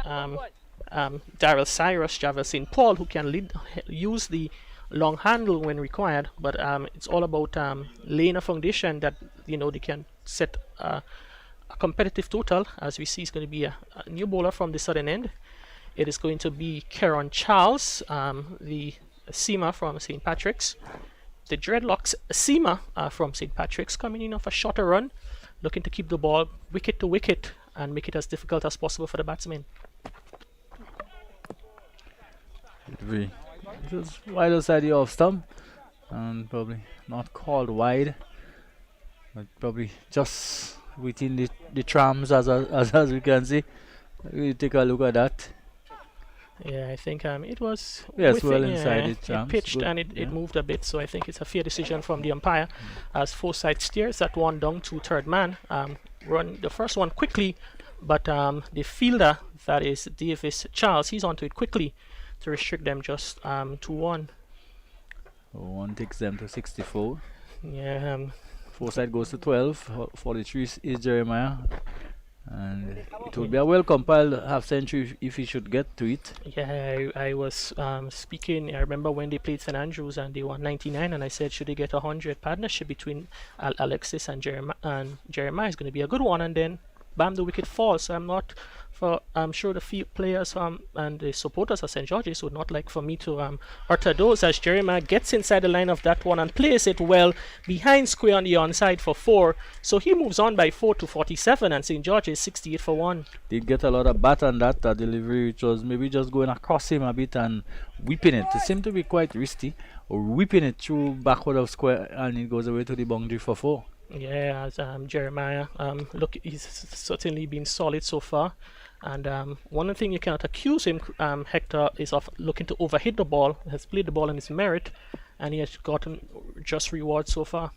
A: Daryl Cyrus, Javel St. Paul, who can use the long handle when required. But it's all about laying a foundation that they can set a competitive total. As we see, it's going to be a new bowler from the southern end. It is going to be Kieran Charles, the seamer from St. Patrick's. The Dreadlocks seamer from St. Patrick's, coming in off a shorter run, looking to keep the ball wicket to wicket and make it as difficult as possible for the batsmen.
D: Just wide side the off stump, and probably not called wide, but probably just within the trams as we can see. We take a look at that.
A: Yeah, I think it was
D: well inside the trams.
A: It pitched and it moved a bit, so I think it's a fair decision from the umpire as Forsyth steers that one down to third man. Run the first one quickly, but the fielder, that is Davis Charles, he's onto it quickly to restrict them just to 1.
D: One takes them to 64.
A: Yeah.
D: Forsyth goes to 12. 43 is Jeremiah. And it would be a well compiled half century if he should get to it.
A: Yeah, I was speaking. I remember when they played St Andrews and they won 99, and I said, should they get 100? Partnership between Alexis and Jeremiah is going to be a good one. And then, bam, the wicket falls. So I'm sure the field players and the supporters of St George's would not like for me to utter those, as Jeremiah gets inside the line of that one and plays it well behind square on the onside for 4. So he moves on by 4 to 47, and St George's 68 for 1.
D: Did get a lot of bat on that delivery, which was maybe just going across him a bit and whipping it. It seemed to be quite risky, or whipping it through backward of square, and it goes away to the boundary for 4.
A: Yeah, as Jeremiah, look, he's certainly been solid so far. And one thing you cannot accuse him, Hector, is of looking to overhit the ball. He has played the ball in his merit, and he has gotten just reward so far.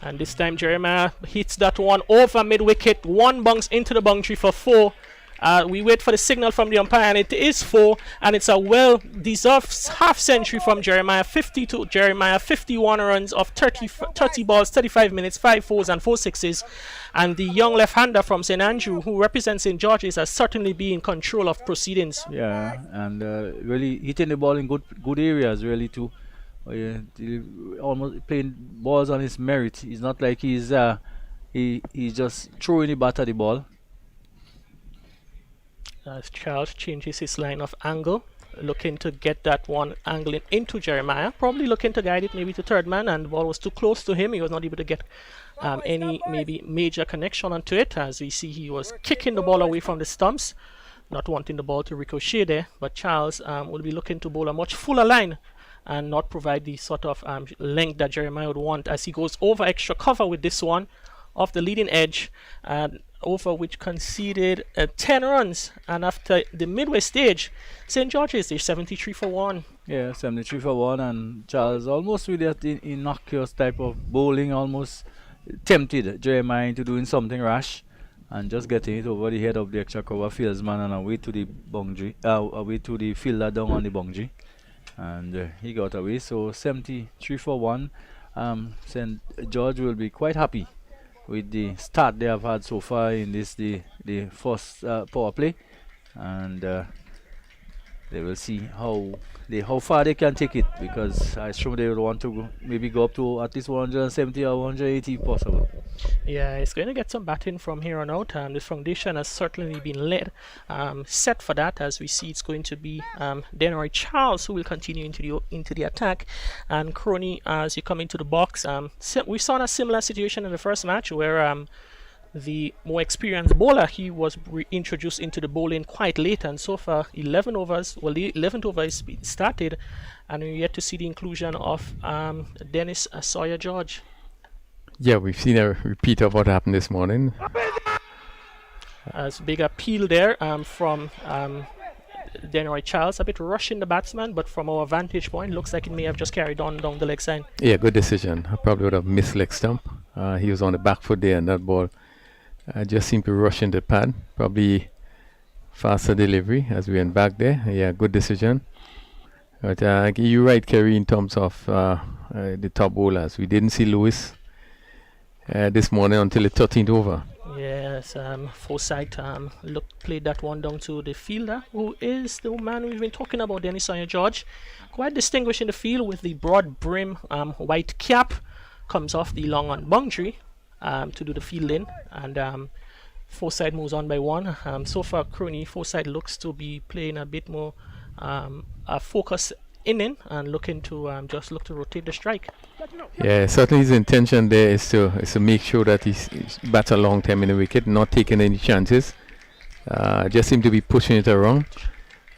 A: And this time Jeremiah hits that one over mid-wicket. One bounce into the boundary for 4. We wait for the signal from the umpire, and it is 4, and it's a well-deserved half century from Jeremiah. 52 Jeremiah, 51 runs of 30 balls, 35 minutes, 5 fours and 4 sixes. And the young left-hander from St Andrew, who represents St George's, has certainly been in control of proceedings.
D: Yeah, and really hitting the ball in good areas, really too. Almost playing balls on his merit. It's not like he's just throwing the bat at the ball.
A: As Charles changes his line of angle, looking to get that one angling into Jeremiah, probably looking to guide it maybe to third man, and the ball was too close to him. He was not able to get any maybe major connection onto it. As we see, he was kicking the ball away from the stumps, not wanting the ball to ricochet there. But Charles will be looking to bowl a much fuller line and not provide the sort of length that Jeremiah would want, as he goes over extra cover with this one off the leading edge, and over which conceded 10 runs. And after the midway stage, St George's is 73 for 1.
D: Yeah, 73 for 1, and Charles almost with that innocuous type of bowling almost tempted Jeremiah into doing something rash and just getting it over the head of the extra cover fieldsman and away to the boundary, away to the fielder down on the boundary, and he got away. So 73 for 1. St George will be quite happy with the start they have had so far in this the first power play, and they will see how far they can take it, because I assume they will want to maybe go up to at least 170 or 180 if possible.
A: Yeah, it's going to get some batting from here on out, and this foundation has certainly been set for that. As we see, it's going to be Denroy Charles who will continue into the attack, and Crony, as you come into the box, we saw a similar situation in the first match where the more experienced bowler, he was introduced into the bowling quite late, and so far 11 overs, well, the 11th over is started, and we're yet to see the inclusion of Dennis Sawyer George.
E: Yeah, we've seen a repeat of what happened this morning.
A: As big appeal there from Denroy Charles, a bit rushing the batsman, but from our vantage point, looks like it may have just carried on down the leg side.
E: Yeah, good decision. I probably would have missed leg stump. He was on the back foot there, and that ball just seemed to rush into the pad. Probably faster delivery as we went back there. Yeah, good decision. But you're right, Kerry, in terms of the top bowlers. We didn't see Lewis this morning until the 13th over.
A: Yes, Forsyth played that one down to the fielder, who is the man we've been talking about, Dennis Sawyer George. Quite distinguished in the field with the broad brim white cap. Comes off the long on boundary to do the fielding, and Forsyth moves on by one. So far, Crony, Forsyth looks to be playing a bit more a focus inning and looking to just look to rotate the strike.
E: Yeah, certainly his intention there is to make sure that he's bats a long time in the wicket, not taking any chances. Just seem to be pushing it around,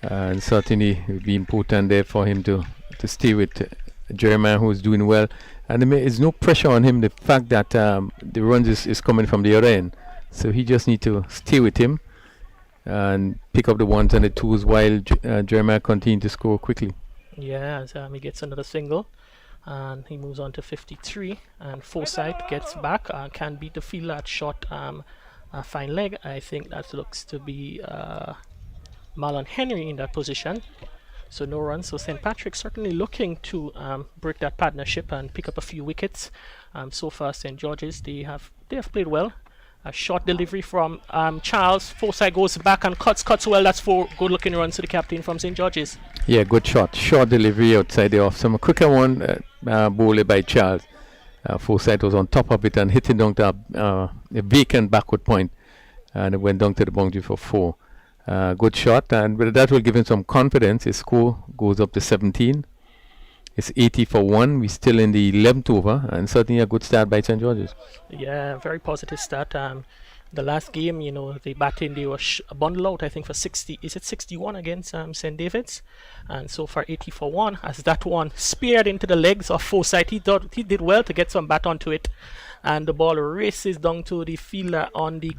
E: and certainly it would be important there for him to stay with Jeremiah, who is doing well. And there is no pressure on him. The fact that the runs is coming from the other end, so he just need to stay with him and pick up the ones and the twos while Jeremiah continue to score quickly.
A: Yeah, as he gets another single, and he moves on to 53, and Forsyth gets back, can beat the fielder at short fine leg. I think that looks to be Marlon Henry in that position. So no runs. So St. Patrick's certainly looking to break that partnership and pick up a few wickets. So far, St. George's, they have played well. A short delivery from Charles. Forsyth goes back and cuts well. That's 4 good-looking runs to the captain from St. George's.
E: Yeah, good shot. Short delivery outside the off. Some quicker one bowled by Charles. Forsyth was on top of it and hit it down to a vacant backward point, and it went down to the boundary for 4. Good shot, and that will give him some confidence. His score goes up to 17. It's 80 for 1. We're still in the 11th over, and certainly a good start by St. George's.
A: Yeah, very positive start. The last game, they batting, they were bundled out, I think, for 61 against St. David's, and so far 80 for 1. As that one speared into the legs of Forsyth, he did well to get some bat onto it, and the ball races down to the fielder on the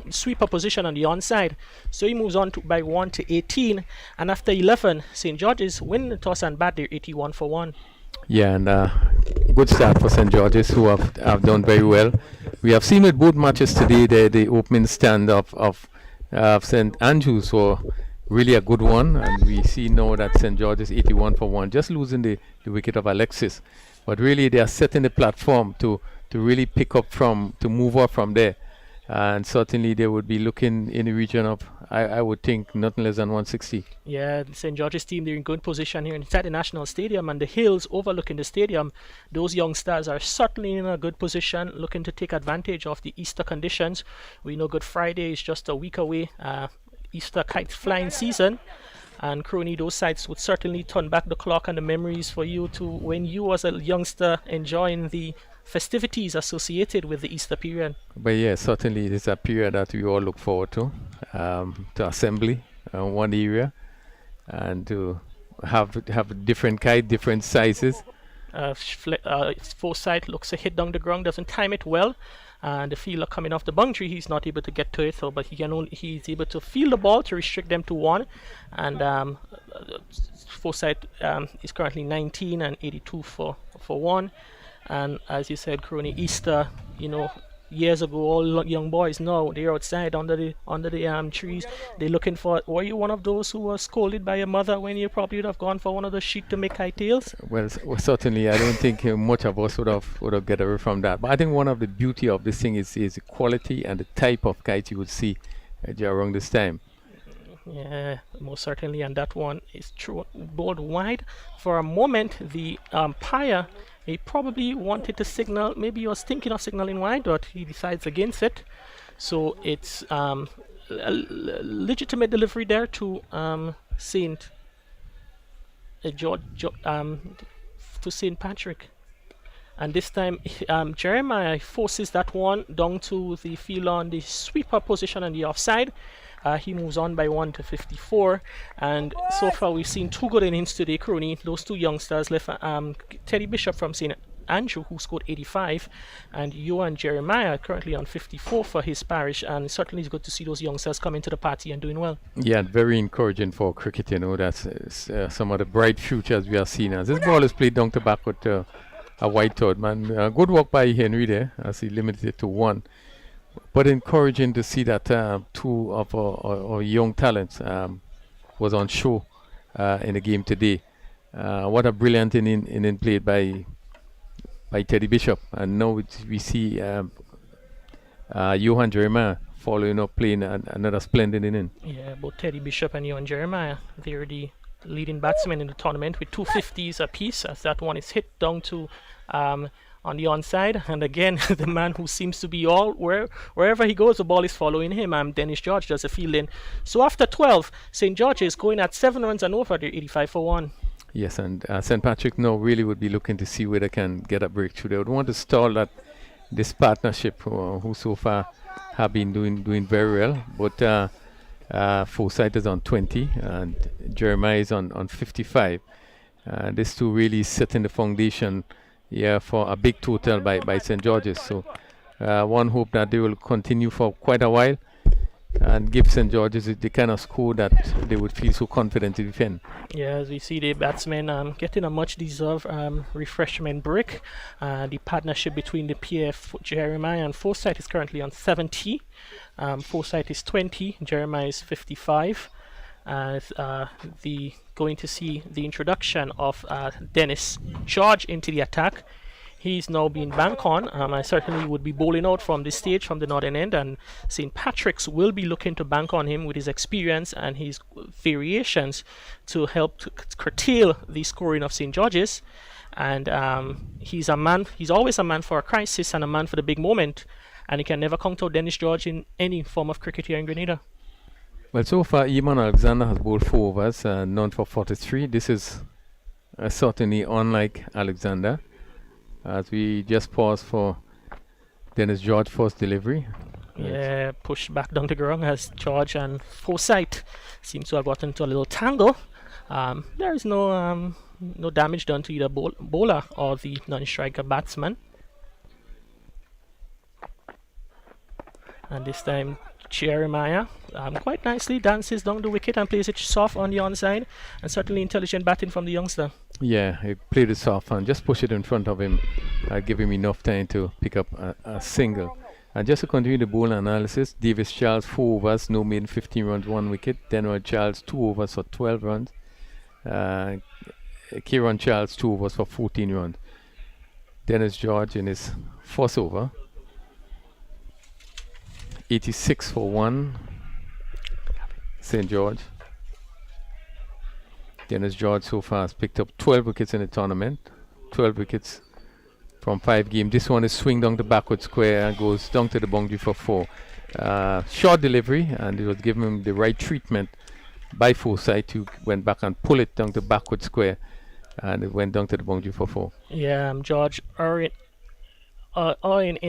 A: sweeper position on the onside. So he moves on by 1 to 18, and after 11, St. George's win the toss and bat. They're 81 for 1.
E: Yeah, and good start for St. George's, who have done very well. We have seen with both matches today the opening stand of St. Andrews were really a good one, and we see now that St. George's 81 for 1, just losing the wicket of Alexis. But really they are setting the platform to really pick up to move up from there. And certainly they would be looking in the region of, I would think, nothing less than 160.
A: Yeah, the St. George's team, they're in good position here inside the National Stadium, and the hills overlooking the stadium. Those young stars are certainly in a good position, looking to take advantage of the Easter conditions. We know Good Friday is just a week away, Easter kite flying season. And Crony, those sites would certainly turn back the clock and the memories for you to when you was a youngster enjoying the festivities associated with the Easter period.
E: But yeah, certainly it is a period that we all look forward to assembly one area, and to have different kite, different sizes.
A: Forsyth looks to hit down the ground, doesn't time it well, and the fielder coming off the boundary, he's not able to get to it, but he's able to field the ball to restrict them to 1, and Forsyth is currently 19 and 82 for 1. And as you said, Crony, Easter, years ago, all young boys now they're outside under the trees. They're looking for. Were you one of those who was scolded by your mother when you probably would have gone for one of the sheep to make kite tails?
E: Well, certainly, I don't think much of us would have get away from that. But I think one of the beauty of this thing is the quality and the type of kite you would see around this time.
A: Yeah, most certainly, and that one is bowled wide. For a moment, the umpire, he probably wanted to signal, maybe he was thinking of signaling wide, but he decides against it. So it's a legitimate delivery there to St. Patrick. And this time, Jeremiah forces that one down to the field on the sweeper position on the offside. He moves on by 1 to 54, and so far we've seen 2 good innings today, Crony. Those 2 youngsters left. Teddy Bishop from St. Andrew, who scored 85, and Johan Jeremiah currently on 54 for his parish. And certainly it's good to see those youngsters come into the party and doing well.
E: Yeah, very encouraging for cricket. That's some of the bright futures we are seeing. As this ball is played down to back with a wide third man. Good work by Henry there as he limited it to 1. But encouraging to see that 2 of our young talents was on show in the game today. What a brilliant inning played by Teddy Bishop. And now we see Johan Jeremiah following up, playing another splendid inning.
A: Yeah, both Teddy Bishop and Johan Jeremiah, they're the leading batsmen in the tournament with 250s apiece, as that one is hit down to on the onside. And again, the man who seems to be wherever he goes, the ball is following him. Dennis George does the fielding. So after 12, St. George's going at 7 runs and over. They're 85 for 1.
E: Yes, and St. Patrick now really would be looking to see where they can get a breakthrough. They would want to stall this partnership, who so far have been doing very well. But Forsyth is on 20 and Jeremiah is on 55. These two really setting the foundation for a big total by St. George's. So one hope that they will continue for quite a while and give St. George's the kind of score that they would feel so confident to defend.
A: Yeah, as we see the batsmen getting a much deserved refreshment break. The partnership between the PF Jeremiah and Forsyth is currently on 70. Forsyth is 20, Jeremiah is 55. Going to see the introduction of Dennis George into the attack. He's now being banked on. I certainly would be bowling out from this stage from the northern end, and St. Patrick's will be looking to bank on him with his experience and his variations to help to curtail the scoring of St. George's. And he's always a man for a crisis and a man for the big moment, and he can never count out Dennis George in any form of cricket here in Grenada.
E: Well, so far, Eamon Alexander has bowled 4 overs, none for 43. This is certainly unlike Alexander. As we just pause for Dennis George first delivery.
A: Yeah, pushed back down the ground as George and Forsyth seem to have gotten into a little tangle. There is no damage done to either bowler or the non-striker batsman. And this time Jeremiah quite nicely dances down the wicket and plays it soft on the onside, and certainly intelligent batting from the youngster.
E: Yeah, he played it soft and just push it in front of him, give him enough time to pick up a single. And just to continue the bowl analysis, Davis Charles 4 overs, no maiden, 15 runs, 1 wicket. Denroy Charles 2 overs for 12 runs. Kieran Charles 2 overs for 14 runs. Dennis George in his first over, 86 for 1, St. George. Dennis George so far has picked up 12 wickets in the tournament, 12 wickets from 5 games. This one is swing down the backward square and goes down to the boundary for 4. Short delivery, and it was given him the right treatment by Forsyth, who went back and pull it down the backward square, and it went down to the boundary for 4.
A: Yeah, George in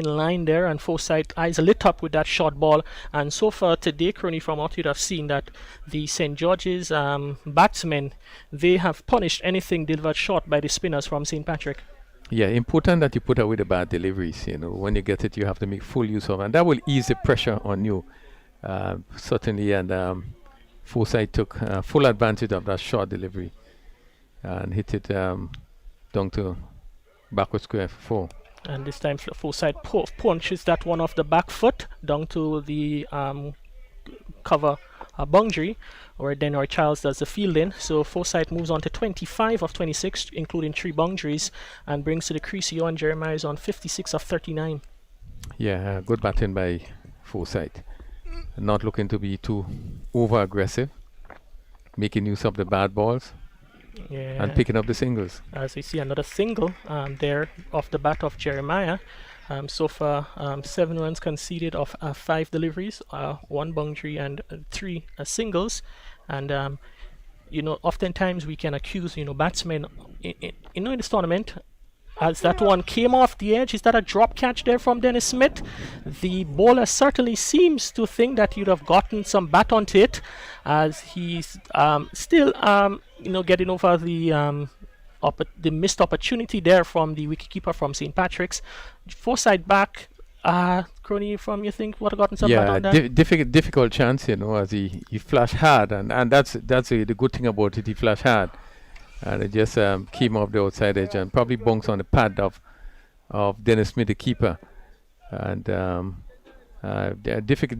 A: line there, and Forsyth eyes lit up with that short ball. And so far today, Crony, from what you'd have seen, that the St. George's batsmen, they have punished anything delivered short by the spinners from St. Patrick.
E: Yeah, important that you put away the bad deliveries. When you get it, you have to make full use of it, and that will ease the pressure on you, certainly. And Forsyth took full advantage of that short delivery and hit it down to backward square for 4. And
A: this time Forsyth punches that one off the back foot down to the cover boundary, where Denroy Charles does the fielding. So Forsyth moves on to 25 of 26, including 3 boundaries, and brings to the crease Johan Jeremiah is on 56 of 39.
E: Yeah, good batting by Forsyth. Not looking to be too over aggressive, making use of the bad balls. Yeah. And picking up the singles.
A: As we see another single there off the bat of Jeremiah. So far, 7 runs conceded of 5 deliveries, 1 boundary and 3 singles. And oftentimes we can accuse batsmen in this tournament. As that one came off the edge, is that a drop catch there from Dennis Smith? The bowler certainly seems to think that you'd have gotten some bat onto it, as he's still getting over the the missed opportunity there from the wicketkeeper from St. Patrick's. Forsyth back. Crony, from you think would have gotten some bat
E: Yeah,
A: on that?
E: difficult chance, as he flashed hard, and that's the good thing about it. He flashed hard, and it just came off the outside edge and probably bounced on the pad of Dennis Smith, the keeper, and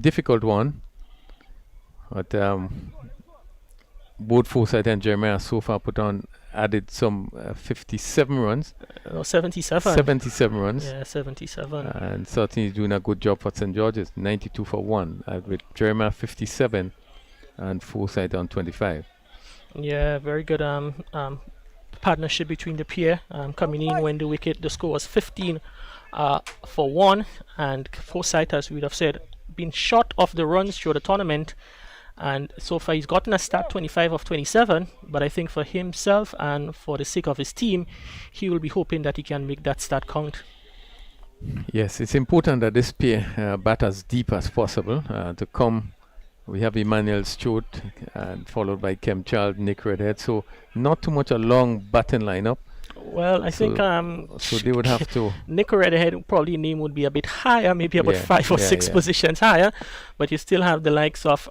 E: difficult one. But both Forsyth and Jeremiah so far added some 57 runs.
A: 77.
E: 77 runs.
A: Yeah, 77.
E: And certainly doing a good job for St. George's, 92 for 1, with Jeremiah 57 and Forsyth on 25.
A: Yeah, very good partnership between the pair, coming in when the score was 15 for 1, and Forsyth, as we would have said, been short of the runs through the tournament, and so far he's gotten a start 25 of 27, but I think for himself and for the sake of his team, he will be hoping that he can make that start count.
E: Yes, it's important that this pair bat as deep as possible to come. We have Emmanuel Stewart and followed by Kem Child, Nick Redhead, so not too much a long batting lineup.
A: Well, I think
E: so they would have to.
A: Nick Redhead probably name would be a bit higher, maybe about 5 or 6
E: yeah.
A: positions higher, but you still have the likes of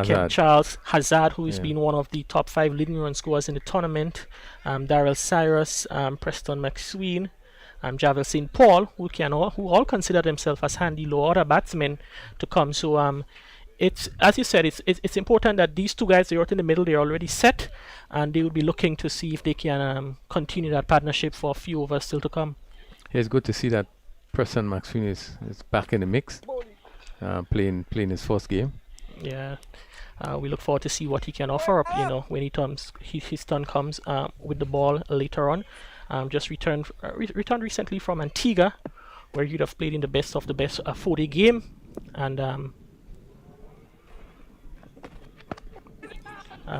A: Ken Charles, Hazard, who has been one of the top 5 leading run scorers in the tournament, Darrell Cyrus, Preston McSween, Javel St. Paul, who all consider themselves as handy low order batsmen to come. So it's, as you said, it's important that these two guys, they're out in the middle, they're already set, and they will be looking to see if they can continue that partnership for a few overs still to come.
E: Yeah, it's good to see that Preston McSween is back in the mix, playing his first game.
A: Yeah, we look forward to see what he can offer up, when his turn comes with the ball later on. Just returned recently from Antigua, where you'd have played in the best of the best 4-day game, and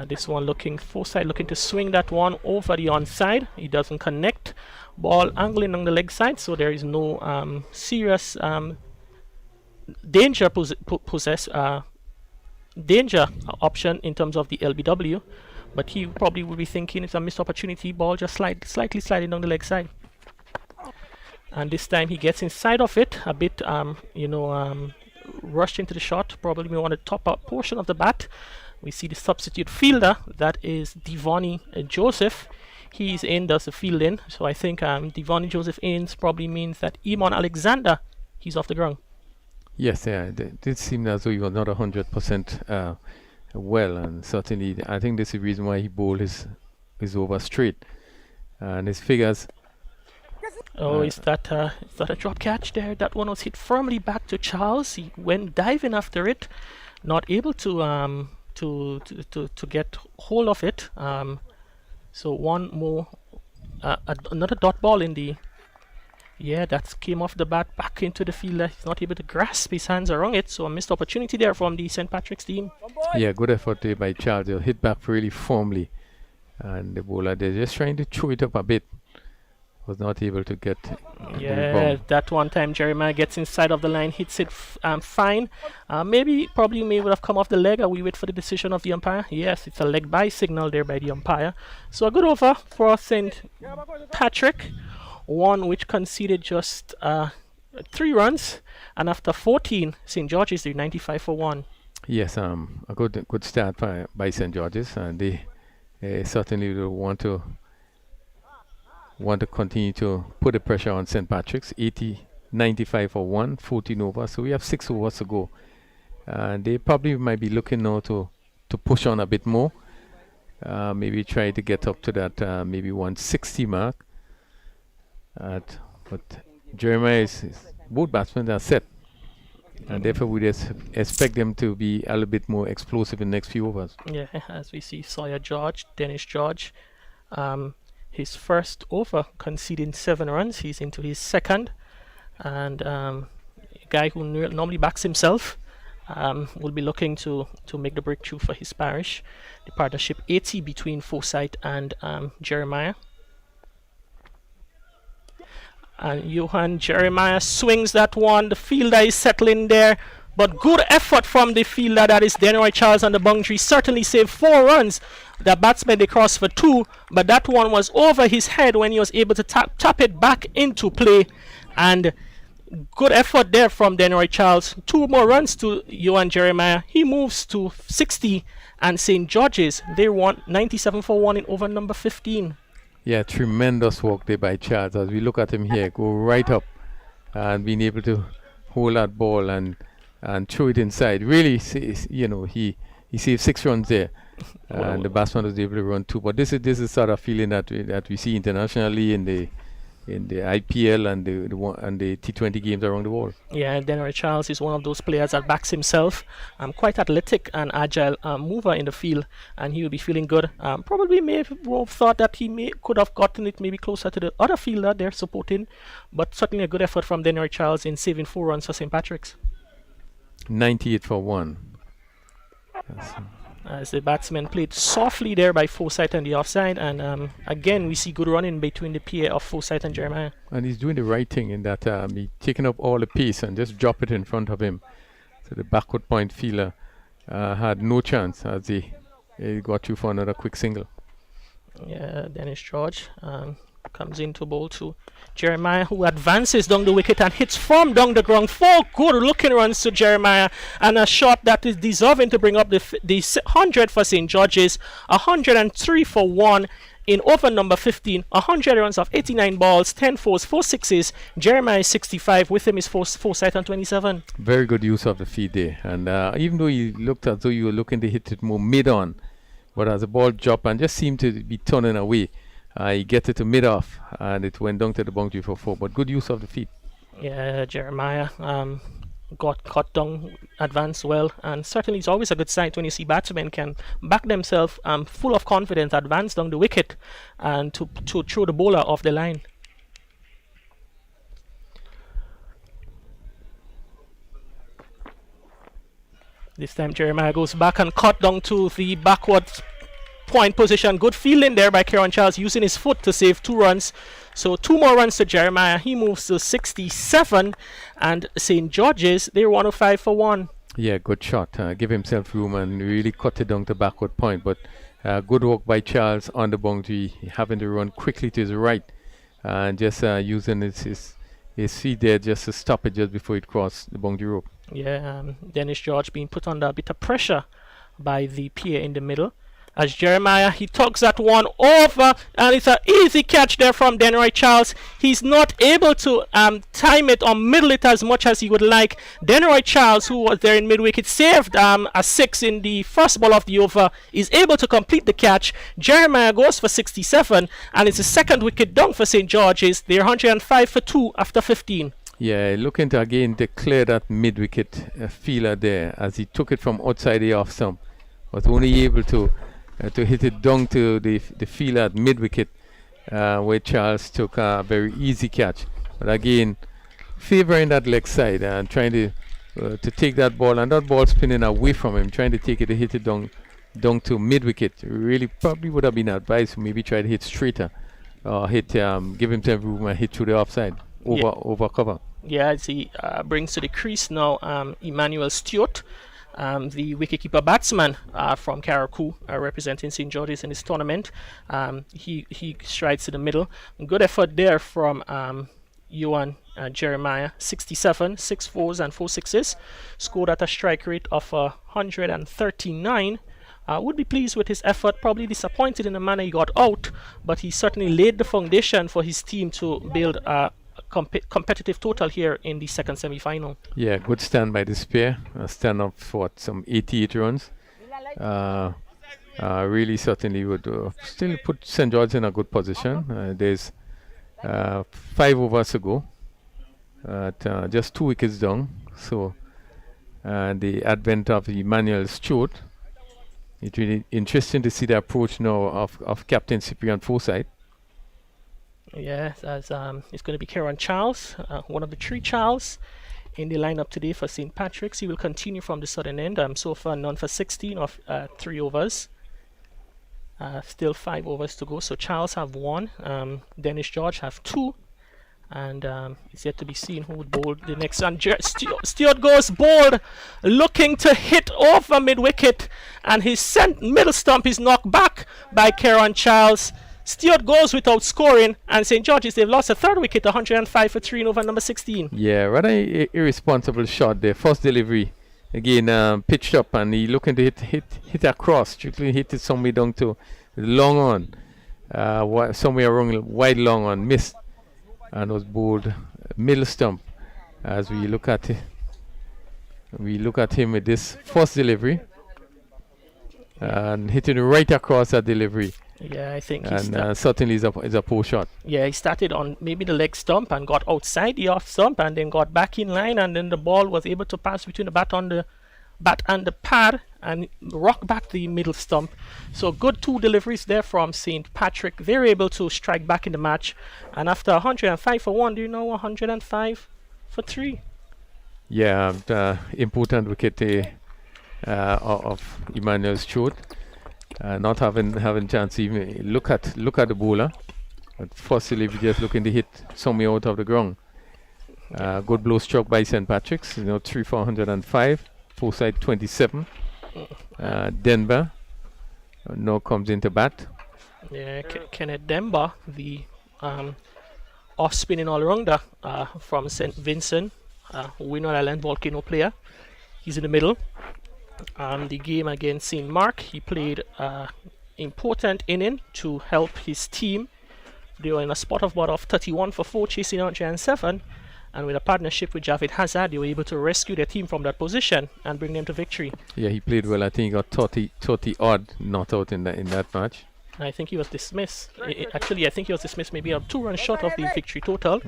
A: this one Forsyth looking to swing that one over the onside. He doesn't connect. Ball angling on the leg side, so there is no serious danger danger option in terms of the LBW, but he probably will be thinking it's a missed opportunity. Ball just slightly sliding down the leg side, and this time he gets inside of it a bit, rushed into the shot, probably may want to top up portion of the bat. We see the substitute fielder, that is Devonny Joseph. He's in, does the fielding, so I think Devonny Joseph ins probably means that Iman Alexander, he's off the ground.
E: Yes, it did seem as though he was not 100% well, and certainly I think this is the reason why he bowled his over straight, and his figures.
A: Oh, is that a drop catch there? That one was hit firmly back to Charles. He went diving after it, not able to get hold of it. So one more, another dot ball in the. Yeah, that came off the bat back into the fielder. He's not able to grasp his hands around it, so a missed opportunity there from the St. Patrick's team.
E: Yeah, good effort there by Charles. They hit back really firmly, and the bowler, they're just trying to throw it up a bit. Was not able to get.
A: Yeah, that one time Jeremiah gets inside of the line, hits it fine. Probably may would have come off the leg. We wait for the decision of the umpire. Yes, it's a leg by signal there by the umpire. So a good over for St. Patrick. One which conceded just 3 runs, and after 14, St. George's did 95 for 1.
E: Yes, a good start by St. George's, and they certainly will want to continue to put the pressure on St. Patrick's. 95 for 1, 14 over, so we have 6 overs to go, and they probably might be looking now to push on a bit more, maybe try to get up to that maybe 160 mark. But Jeremiah both batsmen are set, and therefore we just expect them to be a little bit more explosive in the next few overs.
A: Yeah, as we see Dennis George, his first over conceding 7 runs. He's into his second, and a guy who normally backs himself will be looking to make the breakthrough for his parish. The partnership 80 between Forsyth and Jeremiah. And Johan Jeremiah swings that one. The fielder is settling there. But good effort from the fielder, that is Denroy Charles, on the boundary. Certainly saved 4 runs. The batsman, they crossed for 2, but that one was over his head when he was able to tap it back into play. And good effort there from Denroy Charles. 2 more runs to Johan Jeremiah. He moves to 60, and St. George's, they won 97 for 1 in over number 15.
E: Yeah, tremendous work there by Charles. As we look at him here, go right up and being able to hold that ball and throw it inside. Really, you know, he saved 6 runs there, and the batsman was able to run 2. But this is sort of feeling that we see internationally in the IPL and the T20 games around the world.
A: Yeah, Denroy Charles is one of those players that backs himself. Quite athletic and agile mover in the field, and he will be feeling good. Probably may have thought that he could have gotten it maybe closer to the other fielder they're supporting, but certainly a good effort from Denroy Charles in saving 4 runs for St. Patrick's.
E: 98 for 1.
A: As the batsman played softly there by Forsyth on the offside, and again we see good running between the pair of Forsyth and Jeremiah.
E: And he's doing the right thing in that he taking up all the pace and just drop it in front of him. So the backward point fielder had no chance as he got you for another quick single.
A: Yeah, Dennis George comes into bowl to Jeremiah, who advances down the wicket and hits from down the ground. 4 good looking runs to Jeremiah, and a shot that is deserving to bring up the 100 for St. George's. 103 for 1 in over number 15. 100 runs of 89 balls, 10 fours, 4 sixes. Jeremiah is 65. With him is Forsyth on 27.
E: Very good use of the feet there, and even though you looked as though you were looking to hit it more mid-on, but as the ball dropped and just seemed to be turning away, he get it to mid-off, and it went down to the boundary for 4. But good use of the feet.
A: Yeah, Jeremiah got cut down, advanced well, and certainly it's always a good sight when you see batsmen can back themselves full of confidence, advance down the wicket, and to throw the bowler off the line. This time Jeremiah goes back and cut down to the backward point position. Good fielding there by Kieran Charles, using his foot to save 2 runs. So 2 more runs to Jeremiah. He moves to 67, and St. George's, they're 105 for 1.
E: Yeah, good shot. Give himself room and really cut it down to backward point. But good work by Charles on the boundary, having to run quickly to his right and just using his feet there just to stop it just before it crossed the boundary rope.
A: Yeah, Dennis George being put under a bit of pressure by the pair in the middle. As Jeremiah, he tugs that one over, and it's an easy catch there from Denroy Charles. He's not able to time it or middle it as much as he would like. Denroy Charles, who was there in mid-wicket, saved a 6 in the first ball of the over, is able to complete the catch. Jeremiah goes for 67, and it's a 2nd wicket down for St. George's. They're 105 for 2 after 15.
E: Yeah, looking to again declare that mid-wicket fielder there as he took it from outside the off stump. Was only able to hit it down to the fielder at mid-wicket, where Charles took a very easy catch. But again, favouring that leg side and trying to take that ball, and that ball spinning away from him, trying to take it to hit it down to mid-wicket. Really probably would have been advised to maybe try to hit straighter, or give himself room and hit through the offside, over cover.
A: Yeah, as he brings to the crease now Emmanuel Stewart, the wicketkeeper batsman from Karakou, representing St. George's in this tournament. He strides to the middle. Good effort there from Johan Jeremiah. 67, 6 fours and 4 sixes. Scored at a strike rate of 139. Would be pleased with his effort. Probably disappointed in the manner he got out, but he certainly laid the foundation for his team to build a competitive total here in the 2nd semi-final.
E: Yeah, good stand by this pair. Stand up for some 88 runs. Really certainly would still put St. George in a good position. There's 5 overs to go. Just 2 wickets down. So the advent of Emmanuel Stewart. It's really interesting to see the approach now of Captain Cyprian Forsyth.
A: Yes, as it's going to be Kieran Charles, one of the 3 Charles in the lineup today for St. Patrick's. He will continue from the southern end. So far none for 16 of 3 overs. Still 5 overs to go. So Charles have 1, Dennis George have 2, And it's yet to be seen who would bowl the next one. Stewart goes bowled, looking to hit over mid-wicket, and his middle stump is knocked back by Kieran Charles. Stewart goes without scoring, and St. George's, they've lost a third wicket, 105 for 3 in over number 16.
E: Yeah, rather irresponsible shot there. First delivery, again pitched up, and he looking to hit across, strictly hit it somewhere down to long on, somewhere wrong, wide long on, missed, and was bowled middle stump. As we look at him with this first delivery, and hitting right across that delivery.
A: Yeah, I think
E: and certainly is a poor shot.
A: Yeah, he started on maybe the leg stump and got outside the off stump and then got back in line, and then the ball was able to pass between the bat and the pad and rock back the middle stump. So good 2 deliveries there from St. Patrick. They're able to strike back in the match, and after 105 for 1, do you know 105 for 3?
E: Yeah, the important wicket of Emmanuel Stewart. Not having chance to even look at the bowler. But firstly, we just looking to hit somewhere out of the ground. Good blow struck by St. Patrick's. 3 for 105. Forsyth 27. Denver now comes into bat.
A: Yeah, Kenneth Denver, the off-spinning all-rounder from St. Vincent, Winner Island Volcano player. He's in the middle. The game against St. Mark, he played important inning to help his team. They were in a spot of about 31 for 4, chasing 107, and with a partnership with Javid Hazard, they were able to rescue their team from that position and bring them to victory.
E: Yeah, he played well. I think he got 30 odd not out in that match.
A: I think he was dismissed. Actually, I think he was dismissed maybe a 2 run short of the victory total,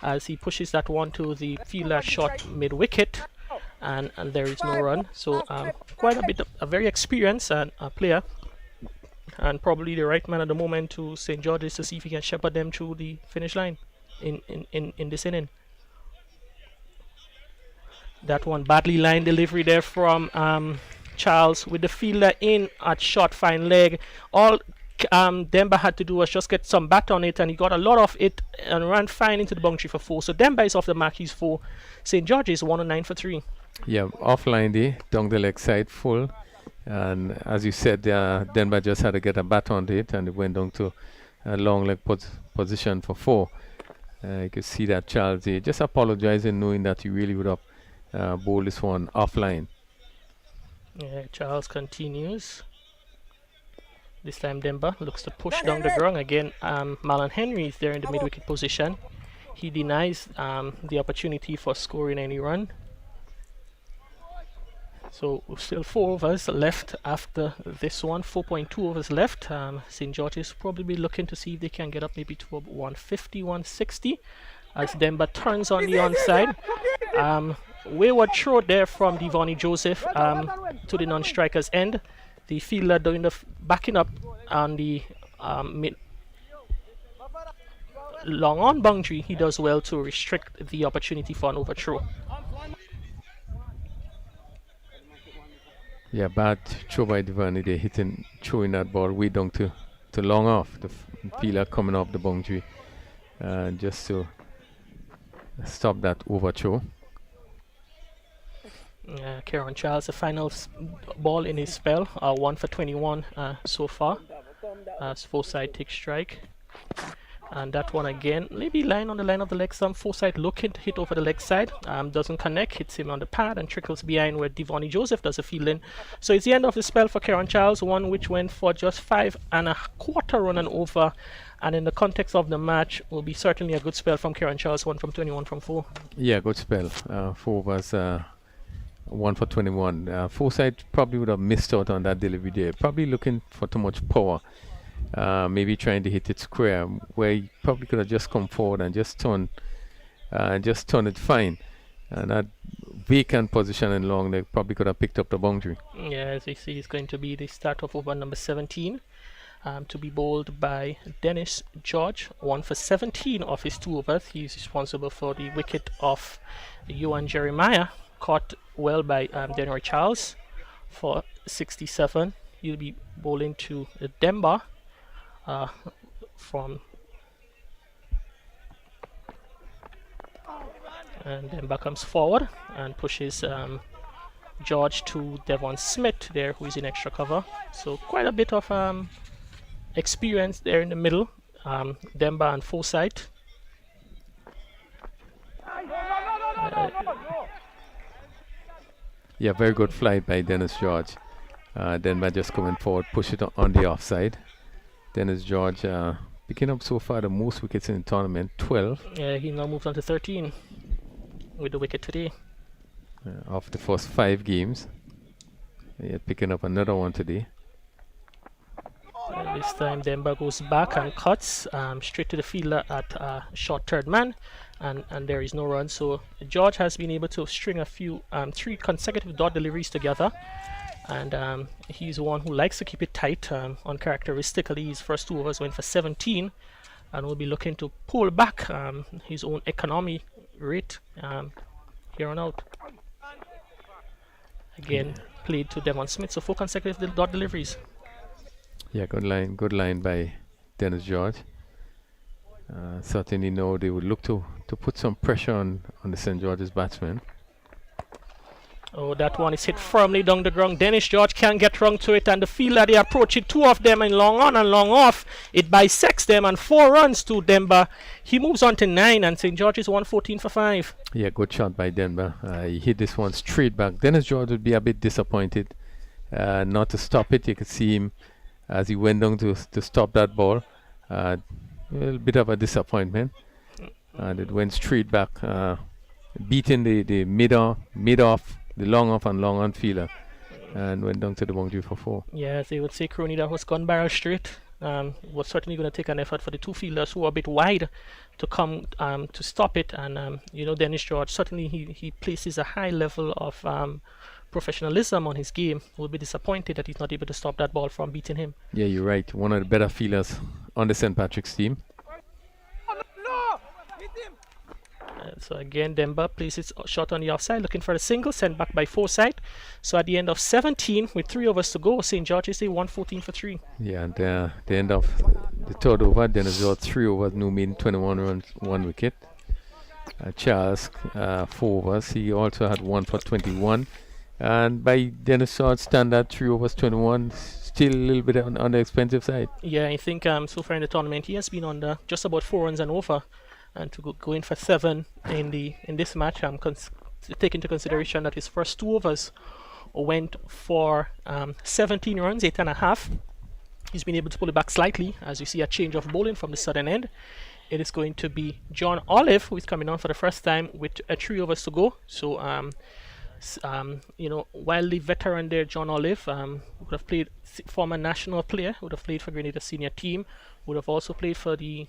A: as he pushes that one to the fielder shot mid-wicket. And there is no run, so quite a very experienced player, and probably the right man at the moment to St. George's to see if he can shepherd them through the finish line in this inning. That one badly lined delivery there from Charles with the fielder in at short fine leg. All Demba had to do was just get some bat on it, and he got a lot of it and ran fine into the boundary for 4. So Demba is off the mark, he's 4. St. George's 109 for 3.
E: Yeah, offline there, down the leg side full, and as you said, Denver just had to get a bat on it, and it went down to a long leg position for 4. You could see that Charles just apologizing, knowing that he really would have bowled this one offline.
A: Yeah, Charles continues. This time Denver looks to push down the ground again. Marlon Henry is there in the mid-wicket position. He denies the opportunity for scoring any run. So still 4 overs left after this one. 4.2 overs left. St. George's probably be looking to see if they can get up maybe to 150, 160 as Denver turns on the onside. Wayward throw there from Devonnie Joseph to the non-striker's end. The fielder doing the backing up on the mid long on boundary. He does well to restrict the opportunity for an overthrow.
E: Yeah, bad throw by Devani. They're throwing that ball way down to long off. The fielder coming off the boundary, just to stop that overthrow.
A: Kieran Charles, the final ball in his spell, 1 for 21 so far, as Forsyth takes strike. And that one again, maybe line on the line of the leg stump. Forsyth looking to hit over the leg side, doesn't connect, hits him on the pad and trickles behind where Devonnie Joseph does a fielding. So it's the end of the spell for Kieran Charles, one which went for just 5 1/4 run and over. And in the context of the match, will be certainly a good spell from Kieran Charles, 1 from 21 from 4.
E: Yeah, good spell. 4 overs, 1 for 21. Forsyth probably would have missed out on that delivery there. Probably looking for too much power. Maybe trying to hit it square, where he probably could have just come forward and just turn it fine. And that vacant position in long leg probably could have picked up the boundary.
A: Yeah, as we see, it's going to be the start of over number 17, to be bowled by Dennis George. 1 for 17 of his 2 overs. He's responsible for the wicket of Johan Jeremiah, caught well by Denroy Charles for 67. He'll be bowling to Demba from And Demba comes forward and pushes George to Devon Smith there, who is in extra cover. So quite a bit of experience there in the middle. Demba and Forsyth.
E: Yeah, very good flight by Dennis George. Demba just coming forward, push it on the offside. Dennis George picking up so far the most wickets in the tournament, 12.
A: Yeah, he now moves on to 13 with the wicket today.
E: Of the first 5 games. Yeah, picking up another one today.
A: This time Demba goes back and cuts straight to the fielder at short third man, and there is no run. So George has been able to string a few 3 consecutive dot deliveries together, and he's one who likes to keep it tight. Uncharacteristically, his first 2 overs went for 17, and will be looking to pull back his own economy rate here on out. Again, played to Devon Smith, so 4 consecutive dot deliveries.
E: Yeah, good line by Dennis George. Certainly know they would look to put some pressure on the St. George's batsmen.
A: Oh, that one is hit firmly down the ground. Dennis George can't get wrong to it, and the fielder they approach it, 2 of them and long on and long off. It bisects them and 4 runs to Demba. He moves on to 9, and St. George is 114 for 5.
E: Yeah, good shot by Demba. He hit this one straight back. Dennis George would be a bit disappointed not to stop it. You could see him as he went down to stop that ball. A little bit of a disappointment. And it went straight back, beating the mid-off, the long off and long on fielder, and went down to the boundary for 4.
A: Yeah, they would say Crony that was gun barrel straight. Was certainly going to take an effort for the 2 fielders who were a bit wide to come to stop it. And Dennis George, certainly he places a high level of professionalism on his game. Will be disappointed that he's not able to stop that ball from beating him.
E: Yeah, you're right. One of the better fielders on the St. Patrick's team.
A: So again, Demba places a shot on the offside, looking for a single, sent back by Forsyth. So at the end of 17, with 3 overs to go, St. George's is 114 for 3.
E: Yeah, and the end of the 3rd over, Dennis George 3 overs, no mean 21 runs, 1 wicket. Charles 4 overs, he also had 1 for 21. And by Dennis George standard, 3 overs, 21, still a little bit on the expensive side.
A: Yeah, I think so far in the tournament he has been under just about 4 runs and over. And to go in for 7 in this match, take into consideration that his first 2 overs went for 17 runs, 8.5. He's been able to pull it back slightly, as you see a change of bowling from the southern end. It is going to be John Olive who is coming on for the first time with 3 overs to go. So while the veteran there, John Olive, would have played, former national player, would have played for Grenada senior team, would have also played for the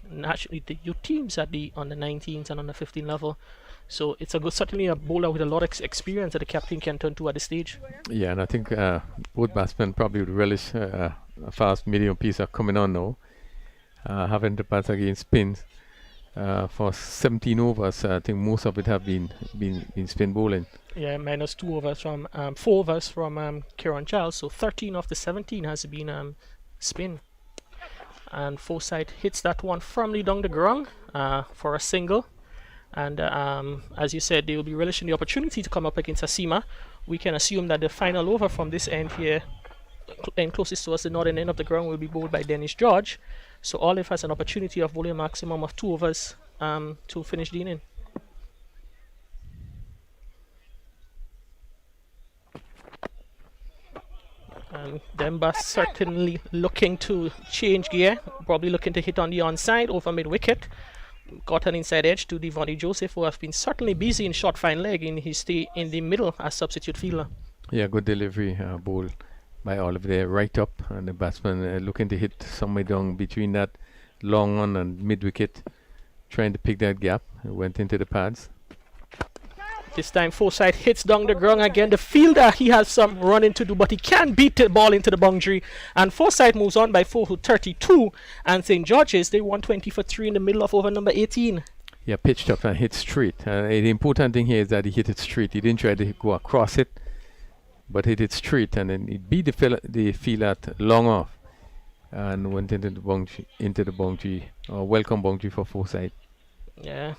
A: youth teams at the under 19s and under 15 level. So it's certainly a bowler with a lot of experience that the captain can turn to at this stage.
E: Yeah, and I think both batsmen probably would relish a fast medium piece are coming on now, having to bat against spins. For 17 overs, I think most of it have been spin bowling.
A: Yeah, minus 2 overs from 4 overs from Kieran Charles, so 13 of the 17 has been spin. And Forsyth hits that one firmly down the ground for a single. And as you said, they will be relishing the opportunity to come up against Asima. We can assume that the final over from this end here, and closest to us, the northern end of the ground, will be bowled by Dennis George. So Olive has an opportunity of bowling a maximum of 2 overs to finish the inning. Demba certainly looking to change gear, probably looking to hit on the onside over mid-wicket. Got an inside edge to Devonny Joseph, who has been certainly busy in short fine leg in his stay in the middle as substitute fielder.
E: Yeah, good delivery ball by Olive there, right up, and the batsman looking to hit somewhere down between that long on and mid-wicket, trying to pick that gap. It went into the pads.
A: This time Forsyth hits down the ground again. The fielder, he has some running to do, but he can't beat the ball into the boundary. And Forsyth moves on by 4 to 32. And St. George's, they 120 for 3 in the middle of over number 18.
E: Yeah, pitched up and hit straight. The important thing here is that he hit it straight. He didn't try to go across it, but hit it straight. And then he beat the fielder at long off and went into the boundary, welcome boundary for Forsyth.
A: Yeah.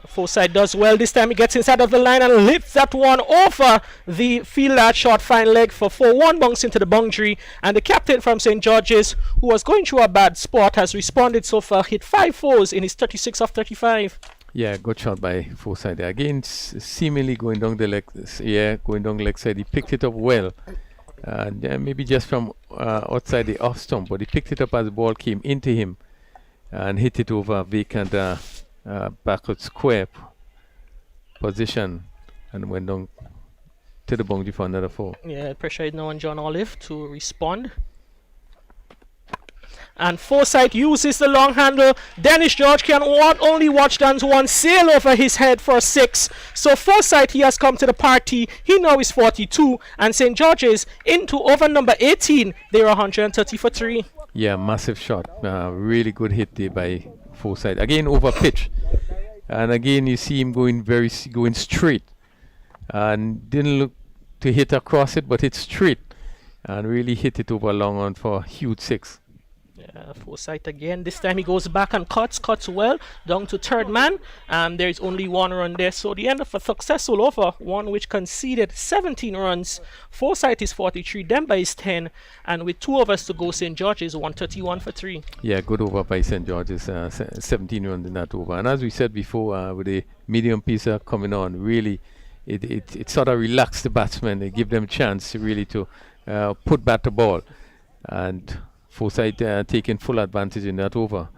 A: Forsyth does well this time. He gets inside of the line and lifts that one over the fielder. Short fine leg for 4-1 bounce into the boundary. And the captain from St. George's, who was going through a bad spot, has responded so far. Hit 5 fours in his 36 of 35.
E: Yeah, good shot by Forsyth there. Again, seemingly going down the leg side. He picked it up well. Maybe just from outside the off stump, but he picked it up as the ball came into him and hit it over vacant backward square position and went down to the boundary for another 4.
A: Yeah, pressure is now on John Olive to respond. And Forsyth uses the long handle. Dennis George can only watch Dan's one sail over his head for 6. So Forsyth, he has come to the party. He now is 42. And St. George's into over number 18. They're 130 for 3.
E: Yeah, massive shot. Really good hit there by Forsyth. Again, over pitch. And again, you see him going straight. And didn't look to hit across it, but it's straight. And really hit it over long on for a huge 6.
A: Yeah, Forsyth again. This time he goes back and cuts well down to third man. There is only 1 run there. So the end of a successful over, one which conceded 17 runs. Forsyth is 43, Demba is 10, and with 2 overs to go, St. George's 131 for 3.
E: Yeah, good over by St. George's. 17 runs in that over. And as we said before, with the medium piecer coming on, really, it sort of relaxed the batsmen. It give them a chance really to put back the ball. And Forsyth taking full advantage in that over,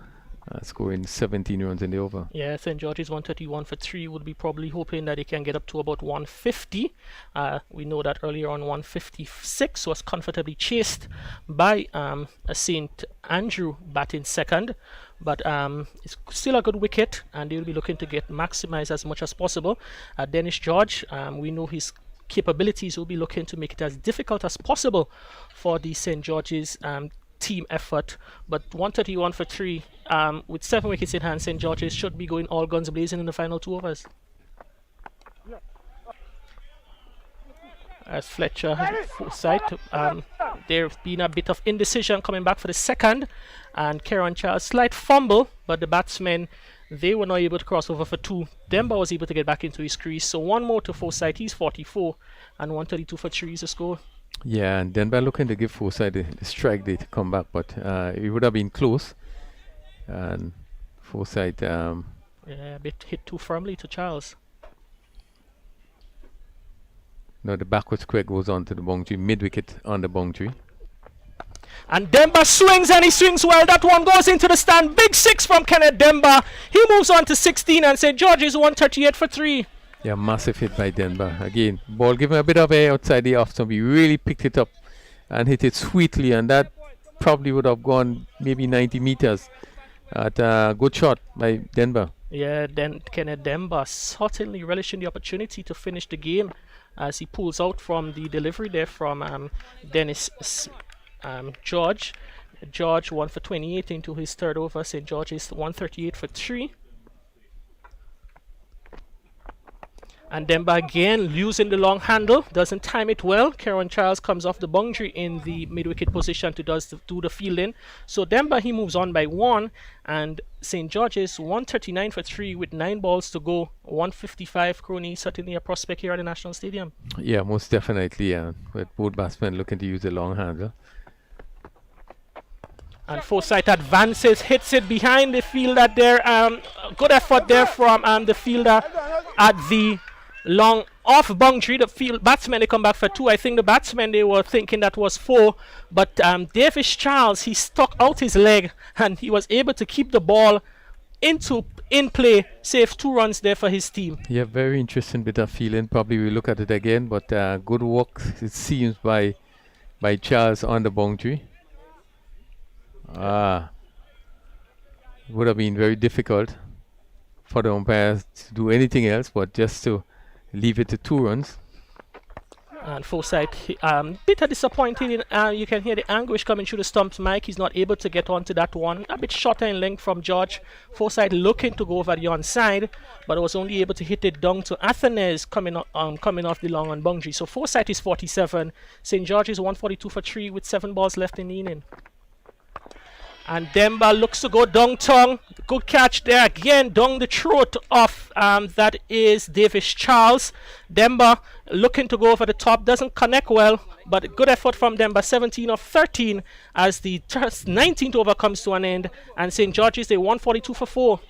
E: scoring 17 runs in the over.
A: Yeah, St. George's 131 for 3 would be probably hoping that they can get up to about 150. We know that earlier on 156 was comfortably chased by a St. Andrew batting second. But it's still a good wicket, and they will be looking to get maximized as much as possible. Dennis George, we know his capabilities, will be looking to make it as difficult as possible for the St. George's team effort. But 131 for 3, with 7 wickets in hand, St. George's should be going all guns blazing in the final 2 overs. As Fletcher Forsyth, there's been a bit of indecision coming back for the second, and Kieran Charles slight fumble, but the batsmen, they were not able to cross over for 2. Demba was able to get back into his crease, so 1 more to Forsyth. He's 44, and 132 for 3 is the score.
E: Yeah, and Denver looking to give Forsyth the strike day to come back, but it would have been close. And Forsyth,
A: yeah, a bit hit too firmly to Charles.
E: No, the backward square goes on to the boundary, mid-wicket on the boundary.
A: And Demba swings, and he swings well. That one goes into the stand. Big 6 from Kenneth Demba. He moves on to 16, and St. George's 138 for 3.
E: Yeah, massive hit by Denver. Again, ball giving a bit of air outside the off stump. He really picked it up and hit it sweetly, and that probably would have gone maybe 90 meters. At a good shot by Denver.
A: Yeah, then Kenneth Demba certainly relishing the opportunity to finish the game as he pulls out from the delivery there from Dennis George. George 1 for 28 into his third over. St. George's 138 for 3. And Demba again using the long handle, doesn't time it well. Kieran Charles comes off the boundary in the mid-wicket position to do the fielding. So Demba, he moves on by 1, and St. George's 139 for 3 with 9 balls to go. 155. Crony certainly a prospect here at the National Stadium.
E: Yeah, most definitely. With both batsmen looking to use the long handle.
A: And Forsyth advances, hits it behind the fielder there. Good effort there from the fielder at the long off boundary. The batsmen, they come back for 2. I think the batsmen, they were thinking that was 4, but Davis Charles, he stuck out his leg and he was able to keep the ball in play, save 2 runs there for his team.
E: Yeah, very interesting bit of feeling. Probably we'll look at it again, but good work, it seems, by Charles on the boundary. Would have been very difficult for the umpires to do anything else but just to leave it to 2 runs.
A: And Forsyth, bit disappointed. You can hear the anguish coming through the stumps mic. He's not able to get onto that one. A bit shorter in length from George. Forsyth looking to go over the onside, but was only able to hit it down to Athenes coming off the long on boundary. So Forsyth is 47. St. George is 142 for 3 with 7 balls left in the inning. And Demba looks to go downtown. Good catch there again, down the throat of that is Davis Charles. Demba looking to go over the top, doesn't connect well, but good effort from Demba. 17 of 13 as the 19th over comes to an end, and St. George's they 142 for 4.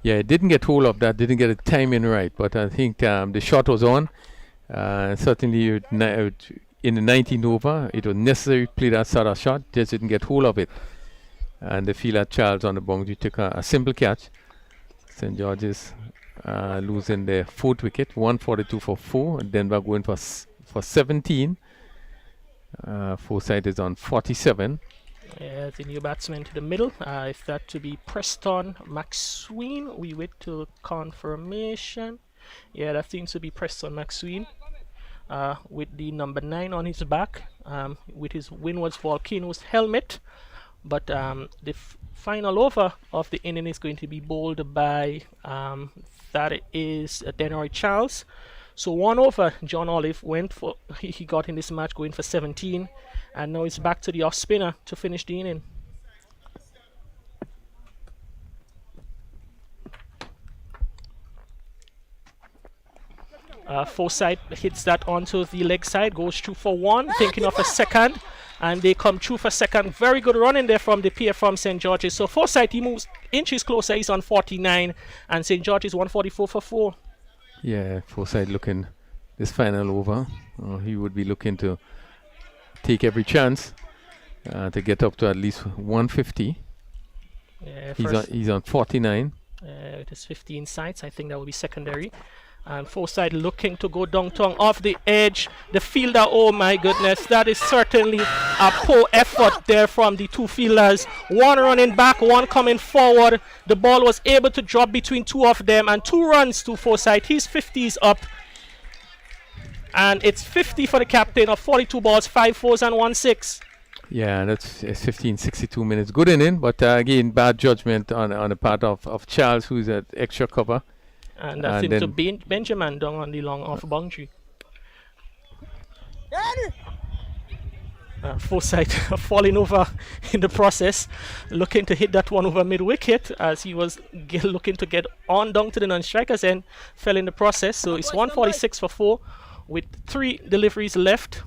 E: Yeah, it didn't get hold of that, didn't get the timing right, but I think the shot was on. Certainly in the 19th over, it was necessary to play that sort of shot, just didn't get hold of it. And the fielder Charles on the boundary took a simple catch. St. George's losing their 4th wicket, 142 for 4. And Denver going for 17. Forsyth is on 47.
A: Yeah, the new batsman to the middle. If that to be Preston McSween, we wait till confirmation. Yeah, that seems to be Preston McSween. With the number 9 on his back, with his Windward's Volcanoes helmet. But the final over of the inning is going to be bowled by that is Denroy Charles. So 1 over, John Olive went for he got in this match going for 17, and now it's back to the off spinner to finish the inning. Forsyth hits that onto the leg side, goes through for 1, thinking of a second. And they come through for second. Very good run in there from the pair from St. George's. So Forsyth, he moves inches closer. He's on 49. And St. George's 144 for 4.
E: Yeah, Forsyth looking this final over. He would be looking to take every chance to get up to at least 150.
A: Yeah,
E: he's on 49.
A: It is 15 sides. I think that will be secondary. And Forsyth looking to go downtown off the edge. The fielder, oh my goodness, that is certainly a poor effort there from the 2 fielders. 1 running back, 1 coming forward. The ball was able to drop between 2 of them, and 2 runs to Forsyth. His 50 is up. And it's 50 for the captain of 42 balls, 5 fours and 1 6.
E: Yeah, that's 15, 62 minutes. Good inning, but again, bad judgment on the part of Charles, who's at extra cover.
A: And that seems to be Benjamin down on the long off boundary. Forsyth falling over in the process, looking to hit that one over mid-wicket as he was looking to get on down to the non-strikers end, fell in the process. So it's 146 for 4 with 3 deliveries left.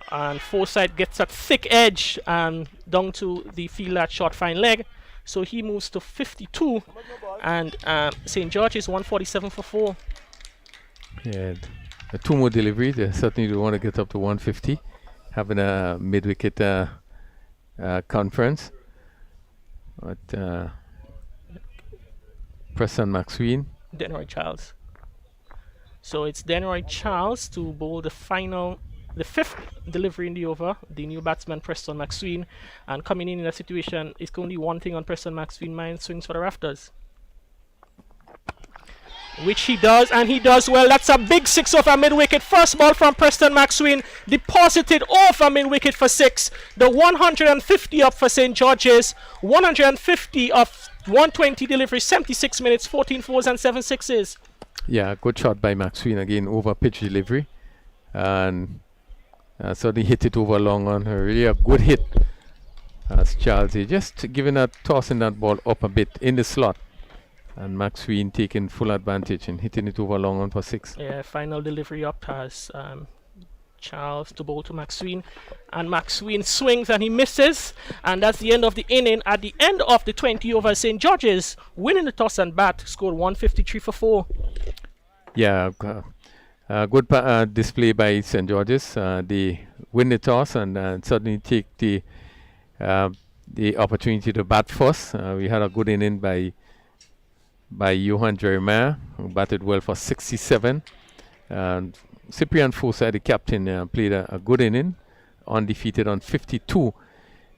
A: And Forsyth gets a thick edge down to the fielder short fine leg. So he moves to 52, and St. George's 147 for 4.
E: Yeah, 2 more deliveries. They certainly do want to get up to 150, having a mid-wicket conference. But Preston McSween.
A: Denroy Charles. So it's Denroy Charles to bowl the 5th delivery in the over, the new batsman Preston McSween, and coming in a situation, it's only one thing on Preston McSween mind: swings for the rafters, which he does, and he does well. That's a big 6 off a mid-wicket. First ball from Preston McSween, deposited off a mid-wicket for 6. The 150 up for St. George's, 150 of 120 delivery, 76 minutes, 14 fours and 7 sixes.
E: Yeah, good shot by McSween again, over pitch delivery, and so they hit it over long on. Really a good hit as Charles just giving that, tossing that ball up a bit in the slot, and McSween taking full advantage and hitting it over long on for 6.
A: Yeah, final delivery up as Charles to bowl to McSween, and McSween swings and he misses, and that's the end of the inning. At the end of the 20 over, St. George's winning the toss and bat, scored 153 for 4.
E: Yeah, good display by St. George's. They win the toss and suddenly take the opportunity to bat first. We had a good inning by Johan Jeremiah, who batted well for 67. And Cyprian Forsyth, the captain, played a good inning, undefeated on 52.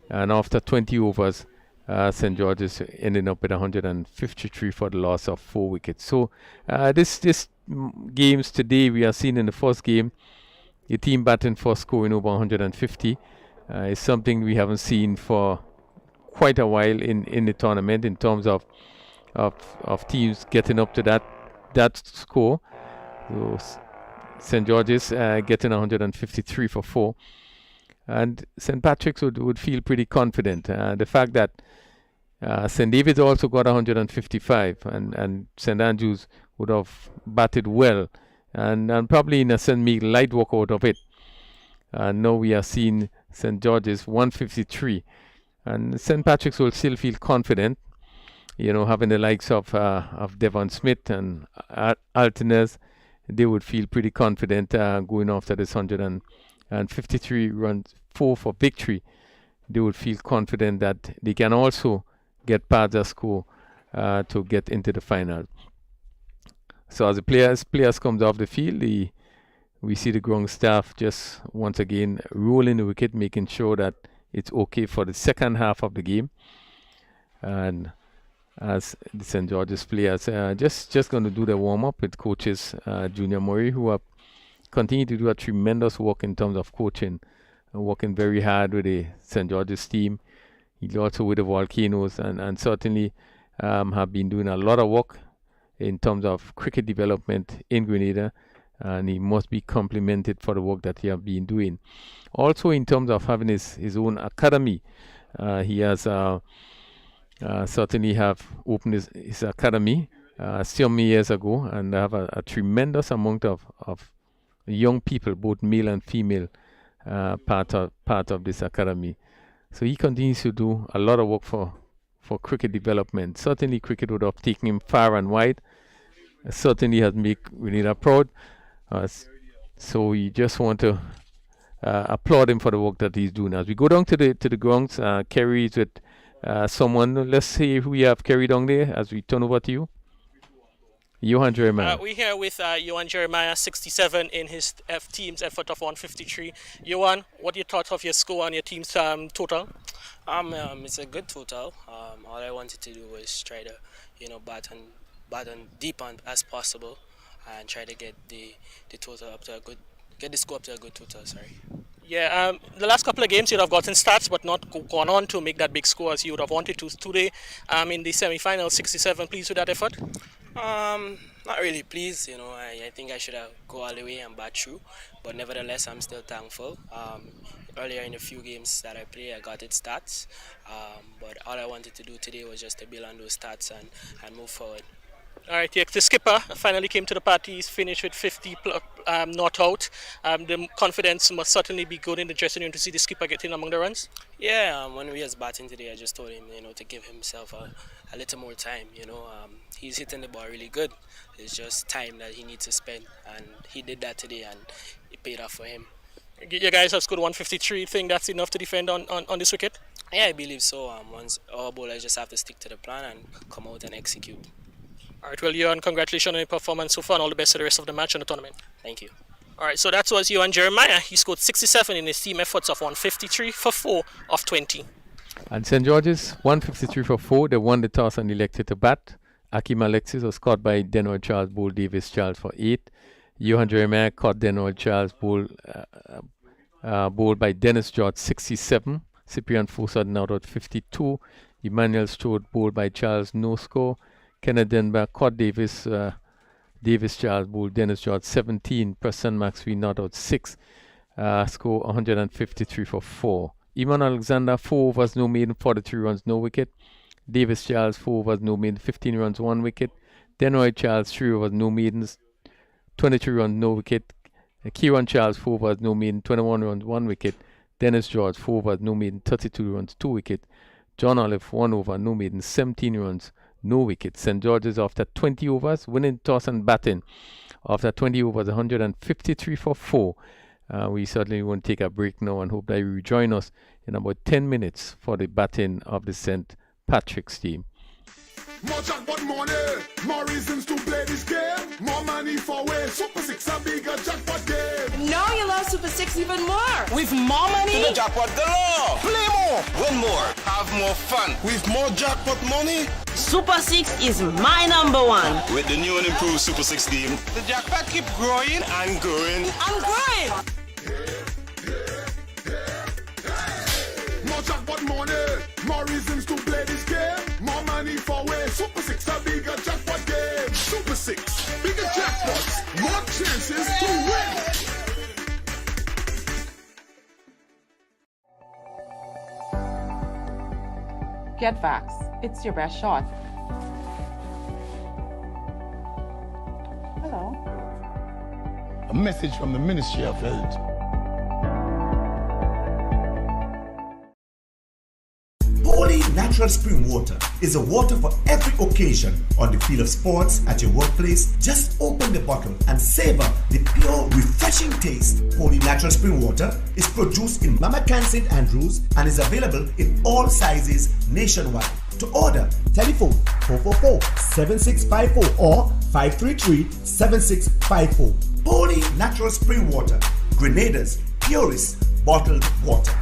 E: And after 20 overs, St. George's ended up with 153 for the loss of 4 wickets. So this games today, we are seeing in the first game, the team batting first, scoring over 150 is something we haven't seen for quite a while in the tournament in terms of teams getting up to that score. So St. George's getting 153 for 4. and St. Patrick's would feel pretty confident. The fact that St. David's also got 155, and St. Andrews would have batted well, and probably in a sense make light work out of it. Now we are seeing St. George's 153, and St. Patrick's will still feel confident, having the likes of Devon Smith and Altinez. They would feel pretty confident going after this 153 runs, 4 for victory. They would feel confident that they can also get past the score to get into the final. So as the players comes off the field, we see the ground staff just once again rolling the wicket, making sure that it's okay for the second half of the game. And as the St. George's players just going to do the warm-up with coaches Junior Murray, who are continue to do a tremendous work in terms of coaching, working very hard with the St. George's team. He's also with the Volcanoes, and certainly have been doing a lot of work in terms of cricket development in Grenada, and he must be complimented for the work that he has been doing. Also in terms of having his own academy, he has certainly have opened his academy some years ago, and have a tremendous amount of young people, both male and female, part of this academy. So he continues to do a lot of work for cricket development. Certainly cricket would have taken him far and wide. Certainly has made Grenada proud. So we just want to applaud him for the work that he's doing. As we go down to the grounds, Kerry is with someone. Let's see who we have Kerry down there as we turn over to you. Johan Jeremiah.
A: We're here with Johan Jeremiah, 67 in his team's effort of 153. Johan, what are your thoughts of your score and your team's total?
F: It's a good total. All I wanted to do was try to, bat on deep on as possible, and try to get the total up to the score up to a good total. Sorry.
A: Yeah, the last couple of games you'd have gotten stats, but not gone on to make that big score as you would have wanted to. Today, in the semi-final, 67. Pleased with that effort?
F: Not really pleased. I think I should have go all the way and bat through, but nevertheless, I'm still thankful. Earlier in a few games that I played, I got its stats, but all I wanted to do today was just to build on those stats and move forward.
A: All right, yeah, the skipper finally came to the party. He's finished with 50 not out. The confidence must certainly be good in the dressing room to see the skipper get in among the runs.
F: Yeah, when we was batting today, I just told him, to give himself a little more time. He's hitting the ball really good. It's just time that he needs to spend, and he did that today, and it paid off for him.
A: You guys have scored 153. Think that's enough to defend on this wicket?
F: Yeah, I believe so. Once our bowlers just have to stick to the plan and come out and execute.
A: All right, well, Johan, congratulations on your performance so far, and all the best for the rest of the match and the tournament.
F: Thank you.
A: All right, so that was Johan Jeremiah. He scored 67 in his team efforts of 153 for 4 of 20.
E: And St. George's 153 for 4. They won the toss and elected to bat. Akim Alexis was caught by Denoy Charles, bowled Davis Charles for 8. Johan Jeremiah caught Denoy Charles, bowled by Dennis George, 67. Cyprian Fossard now at 52. Emmanuel Strode, bowled by Charles, no score. Kenneth Denbach caught Davis Charles, bowled Dennis George, 17. Preston Maxwell not out, 6. Score 153 for 4. Iman Alexander, 4 overs, no maiden, 43 runs, no wicket. Davis Charles, 4 overs, no maiden, 15 runs, 1 wicket. Denoy Charles, 3 overs, no maidens, 23 runs, no wicket. Kieran Charles, 4 overs, no maiden, 21 runs, 1 wicket. Dennis George, 4 overs, no maiden, 32 runs, 2 wicket. John Olive, 1 over, no maiden, 17 runs, no wicket. St. George's after 20 overs, winning toss and batting. After 20 overs, 153 for 4. We certainly want to take a break now and hope that you will join us in about 10 minutes for the batting of the St. Patrick's team.
G: More jackpot money, more reasons to play this game. More money for way. Super 6 a bigger jackpot game.
H: Now you love Super 6 even more.
I: With more money,
J: to the jackpot galore.
I: Play more,
J: win more, have more fun.
G: With more jackpot money,
H: Super 6 is my number one.
J: With the new and improved Super 6 team, the jackpot keep growing and growing.
H: I'm growing.
G: More jackpot money, more reasons to play this game. More money for way. Super 6 a bigger jackpot game. Super 6, bigger jackpots, more chances to win.
I: Get Vax. It's your best shot. Hello.
G: A message from the Ministry of Health.
K: Holy Natural Spring Water is a water for every occasion. On the field of sports, at your workplace, just open the bottle and savor the pure, refreshing taste. Holy Natural Spring Water is produced in Mama Can St. Andrews and is available in all sizes nationwide. To order, telephone 444-7654 or 533-7654. Holy Natural Spring Water, Grenada's purest bottled water.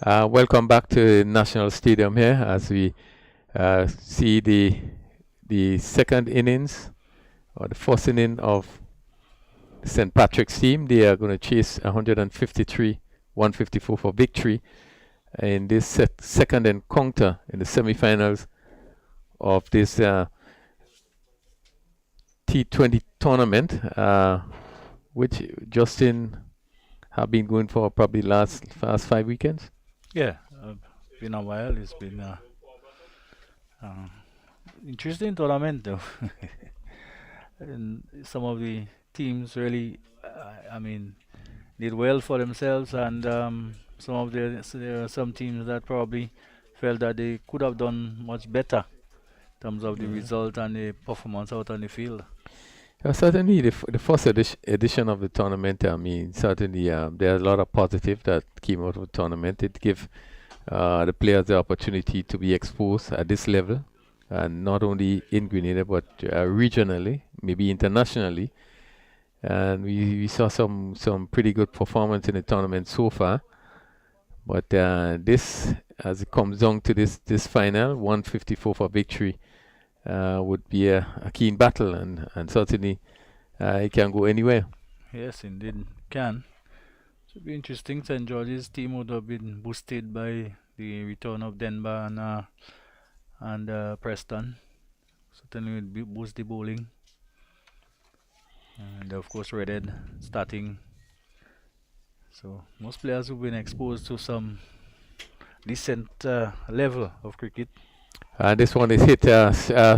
E: Welcome back to National Stadium here as we see the second innings or the first inning of St. Patrick's team. They are going to chase 153, 154 for victory in this second encounter in the semi-finals of this T20 tournament, which Justin have been going for probably last 5 weekends.
D: Yeah, been a while. It's been interesting tournament though. And some of the teams really, I mean, did well for themselves, and some of there are some teams that probably felt that they could have done much better in terms of the result and the performance out on the field.
E: Certainly, the first edition of the tournament, I mean, certainly there's a lot of positive that came out of the tournament. It gave the players the opportunity to be exposed at this level, and not only in Grenada, but regionally, maybe internationally. And we saw some pretty good performance in the tournament so far. But this, as it comes down to this final, 154 for victory, would be a keen battle, and certainly it can go anywhere.
D: Yes, indeed, can. It should be interesting. St. George's team would have been boosted by the return of Denver and Preston. Certainly would boost the bowling. And of course Redhead starting. So most players who've been exposed to some decent level of cricket.
E: This one is hit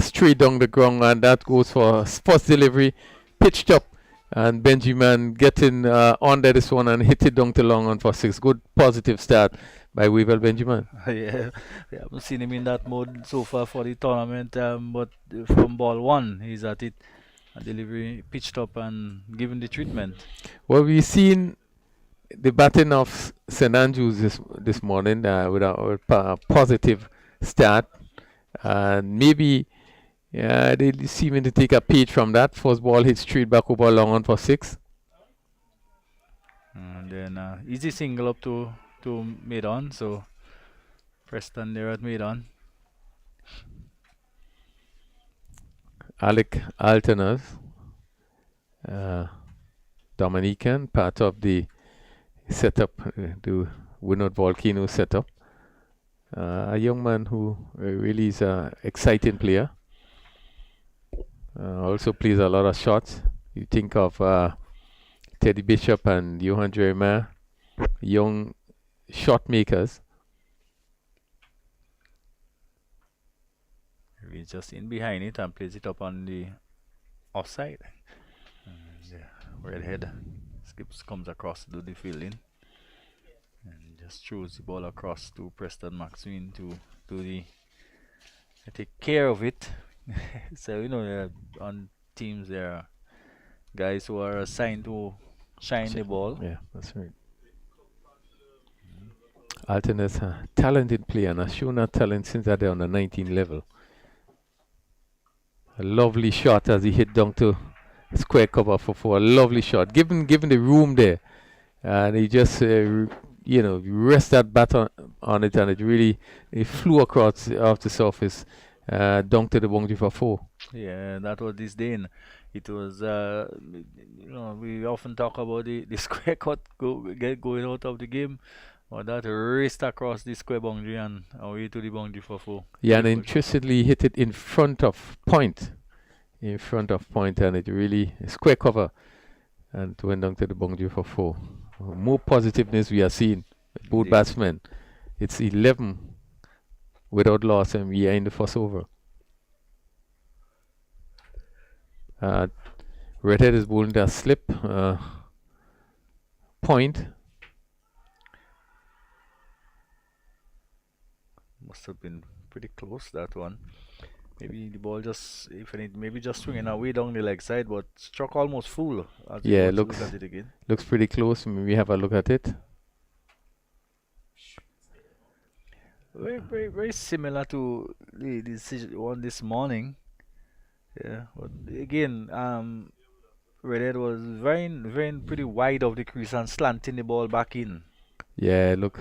E: straight down the ground, and that goes for first delivery, pitched up, and Benjamin getting under this one and hit it down to long on for 6. Good positive start by Weevil Benjamin.
D: Yeah, we haven't seen him in that mode so far for the tournament, but from ball 1 he's at it. A delivery pitched up and given the treatment.
E: Well, we've seen the batting of St. Andrews this morning with a positive start. And maybe they seeming to take a page from that. First ball hit straight back over long on for 6.
D: And then easy single up to mid-on. So Preston there at mid-on.
E: Alec Alternas, Dominican, part of the setup, the Winnow Volcano setup. A young man who really is an exciting player. Also plays a lot of shots. You think of Teddy Bishop and Johan Jeremiah, young shot makers.
D: He's just in behind it and plays it up on the offside. And Redhead comes across to do the fielding. And just throws the ball across to Preston Maxwin to take care of it. So on teams there are guys who are assigned to shine the ball.
E: Yeah, that's right. Alton is a talented player and has shown that talent since that they're on the 19 level. A lovely shot as he hit down to square cover for 4. A lovely shot, given the room there, and he just rest that bat on it, and it flew across off the surface, down to the boundary for 4.
D: Yeah, that was this day. It was we often talk about the square cut going out of the game, or that raced across the square boundary and away to the boundary for 4.
E: Yeah, and interestingly hit it in front of point, and it really square cover, and it went down to the boundary for 4. More positiveness we are seeing with both batsmen. It's 11 without loss, and we are in the first over. Redhead is bowling that slip point.
D: Must have been pretty close, that one. Maybe the ball just, maybe just swinging away down the leg side, but struck almost full.
E: Yeah,
D: look at it again.
E: Looks pretty close. Maybe have a look at it.
D: Very, very, very similar to the decision one this morning. Yeah, but again, Redhead was very pretty wide of the crease and slanting the ball back in.
E: Yeah, look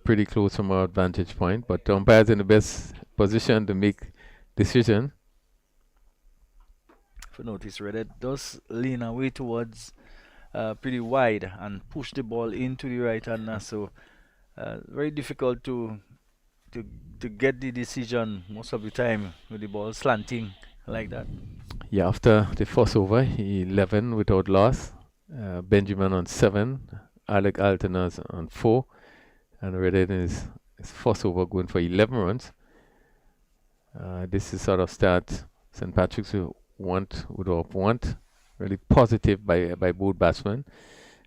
E: pretty close from our vantage point, but the umpire's in the best position to make decision.
D: If you notice, Red does lean away towards pretty wide and push the ball into the right hander, so very difficult to get the decision most of the time with the ball slanting like that.
E: Yeah, after the first over, 11 without loss. Benjamin on 7, Alec Altenas on 4, and Redhead is first over going for 11 runs. This is sort of start St. Patrick's would want. Really positive by both batsmen.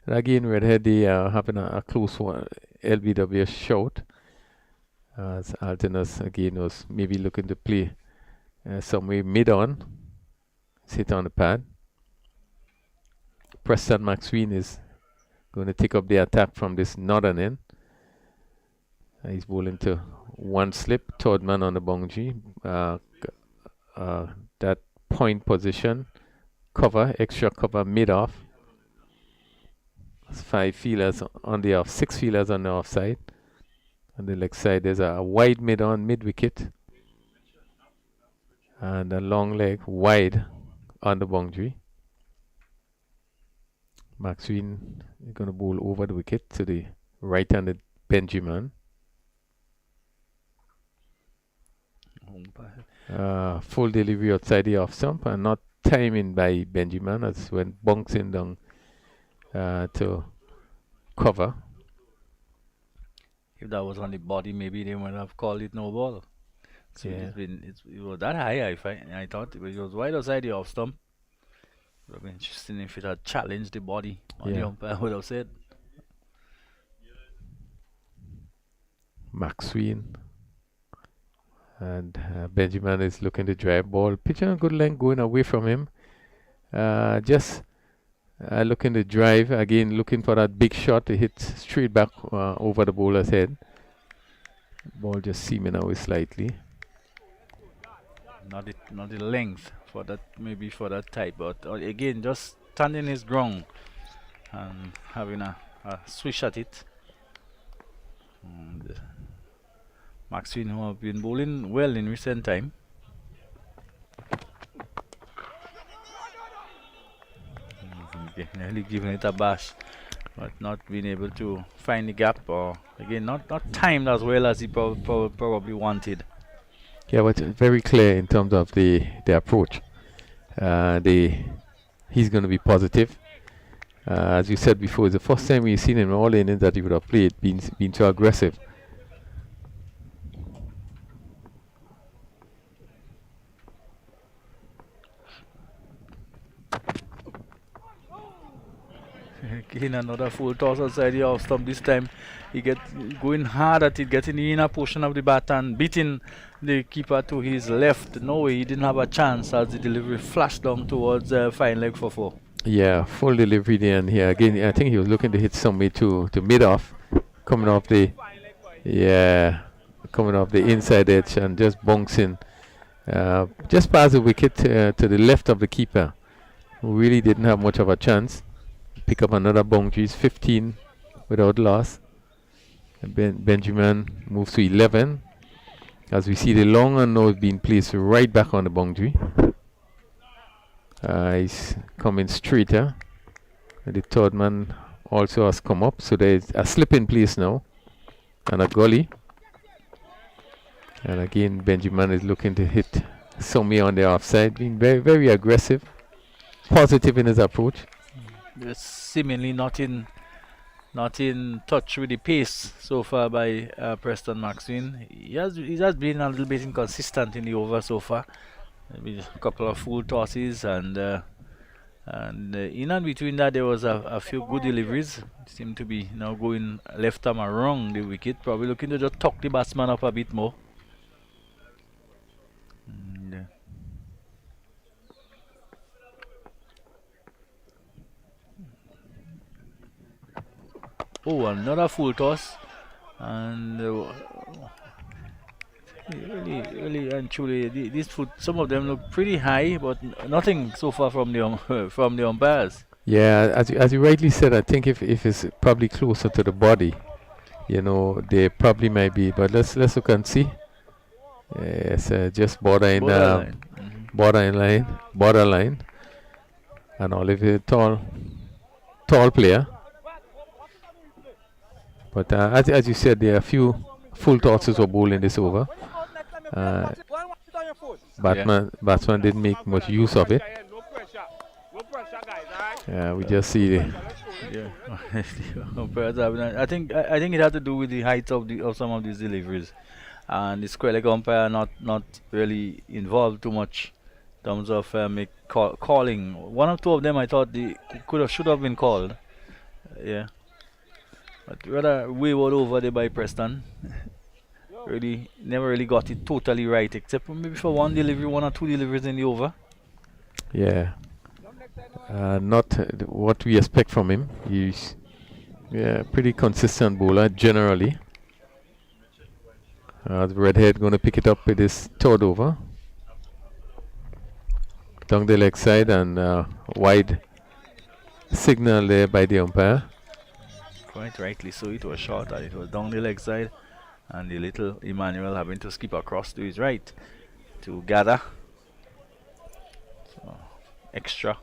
E: And again, Redhead they are having a close one, LBW shot. As Altenas again was maybe looking to play somewhere mid-on. Hit on the pad. Preston McSween is going to take up the attack from this northern end. He's bowling to one slip, third man on the boundary. That point position, cover, extra cover mid-off. 5 fielders on the off, 6 fielders on the offside. On the leg side, there's a wide mid-on, mid-wicket. And a long leg wide on the boundary. McSween is going to bowl over the wicket to the right-handed Benjamin. Full delivery outside the off stump and not timing by Benjamin as when bouncing down to cover.
D: If that was on the body, maybe they would have called it no ball. So
E: Yeah.
D: it was that high. I thought it was wide outside the off stump. It would have been interesting if it had challenged the body. On the umpire would have said.
E: McSween and Benjamin is looking to drive ball. Pitching a good length going away from him. Just looking to drive again, looking for that big shot to hit straight back over the bowler's head. Ball just seaming away slightly.
D: Not the length for that, maybe for that type, but again, just standing his ground and having a swish at it. And McSween, who have been bowling well in recent time. Nearly giving it a bash, but not being able to find the gap, or again, not timed as well as he probably wanted.
E: Yeah, but very clear in terms of the approach. He's going to be positive. As you said before, it's the first time we've seen him all innings that he would have played, been so aggressive.
D: Again, another full toss outside the off stump. This time he going hard at it, getting the inner portion of the bat and beating the keeper to his left. No way, he didn't have a chance as the delivery flashed down towards fine leg for 4.
E: Yeah, full delivery there, and here again I think he was looking to hit somewhere to mid off, coming off the inside edge and just bouncing just past the wicket to the left of the keeper, who really didn't have much of a chance. Pick up another boundaries, 15 without loss. And Benjamin moves to 11 as we see the long one now being placed right back on the boundary. He's coming straighter. And the third man also has come up, so there's a slip in place now and a gully. And again, Benjamin is looking to hit somewhere on the offside, being very, very aggressive, positive in his approach.
D: Seemingly not in touch with the pace so far by Preston McSween. He has been a little bit inconsistent in the over so far. Maybe a couple of full tosses and in and between that there was a few good deliveries. Seem to be now going left arm around the wicket, probably looking to just tuck the batsman up a bit more. Oh, another full toss, and really and truly, these some of them look pretty high, but nothing so far from the from the umpires.
E: Yeah, as you rightly said, I think if it's probably closer to the body, you know, they probably might be. But let's look and see. Yes, just borderline, and Oliver tall player. But as you said, there are a few full tosses were bowling this over. Batsman didn't make much use of it. We just see the
D: I think it had to do with the height of some of these deliveries, and the square leg umpire not really involved too much in terms of calling. One or two of them I thought they should have been called. Yeah, but rather wayward over there by Preston. Really never really got it totally right, except maybe for one or two deliveries in the over.
E: Yeah. Not what we expect from him. He's pretty consistent bowler generally. The redhead going to pick it up with his third over. Down the leg side and wide signal there by the umpire.
D: Quite rightly so, it was short and it was down the leg side, and the little Emmanuel having to skip across to his right to gather. So, extra.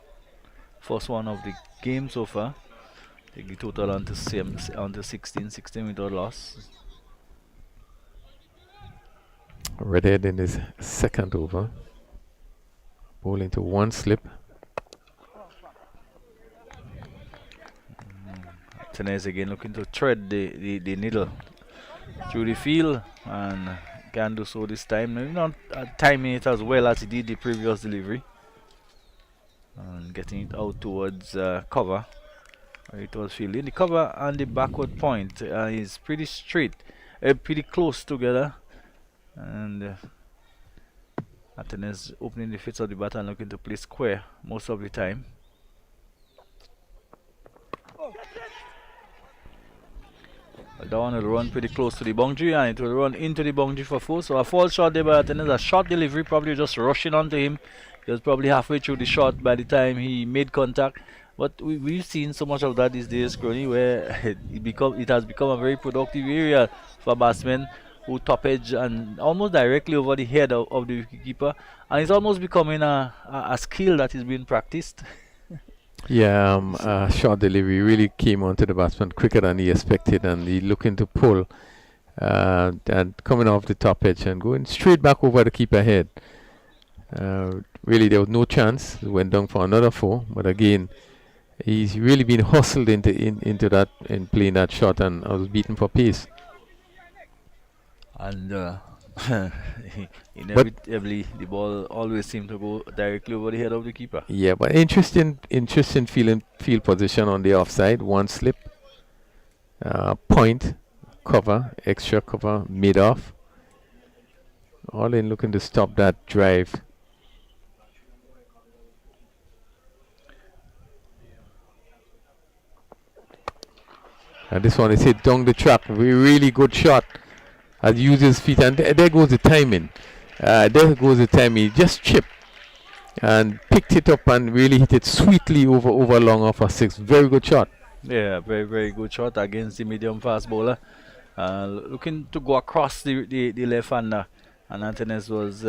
D: First one of the game so far. Take the total onto 16 without loss.
E: Redhead in his second over. Bowling to one slip.
D: Tenez again looking to thread the needle through the field, and can do so this time. Maybe not timing it as well as he did the previous delivery. And getting it out towards cover. It was fielding the cover and the backward point is pretty straight, pretty close together, and Athens opening the fits of the bat and looking to play square most of the time. That one will run pretty close to the boundary, and it will run into the boundary for 4. So a false shot there by Athens, a short delivery, probably just rushing onto him. He was probably halfway through the shot by the time he made contact. But we've seen so much of that these days, Crony, where it has become a very productive area for batsmen who top edge and almost directly over the head of the wicketkeeper. And it's almost becoming a skill that is being practiced.
E: Yeah, short delivery really came onto the batsman quicker than he expected, and he looking to pull and coming off the top edge and going straight back over the keeper head. Really, there was no chance. He went down for another 4, but again, he's really been hustled into that and playing that shot, and I was beaten for pace.
D: And inevitably, the ball always seemed to go directly over the head of the keeper.
E: Yeah, but interesting field position on the offside. One slip, point, cover, extra cover, mid off. All in looking to stop that drive. And this one is hit down the track. Really good shot. As uses his feet, and there goes the timing. He just chipped and picked it up and really hit it sweetly over long off a 6. Very good shot.
D: Yeah, very, very good shot against the medium fast bowler. Looking to go across the left hander, and Antanes was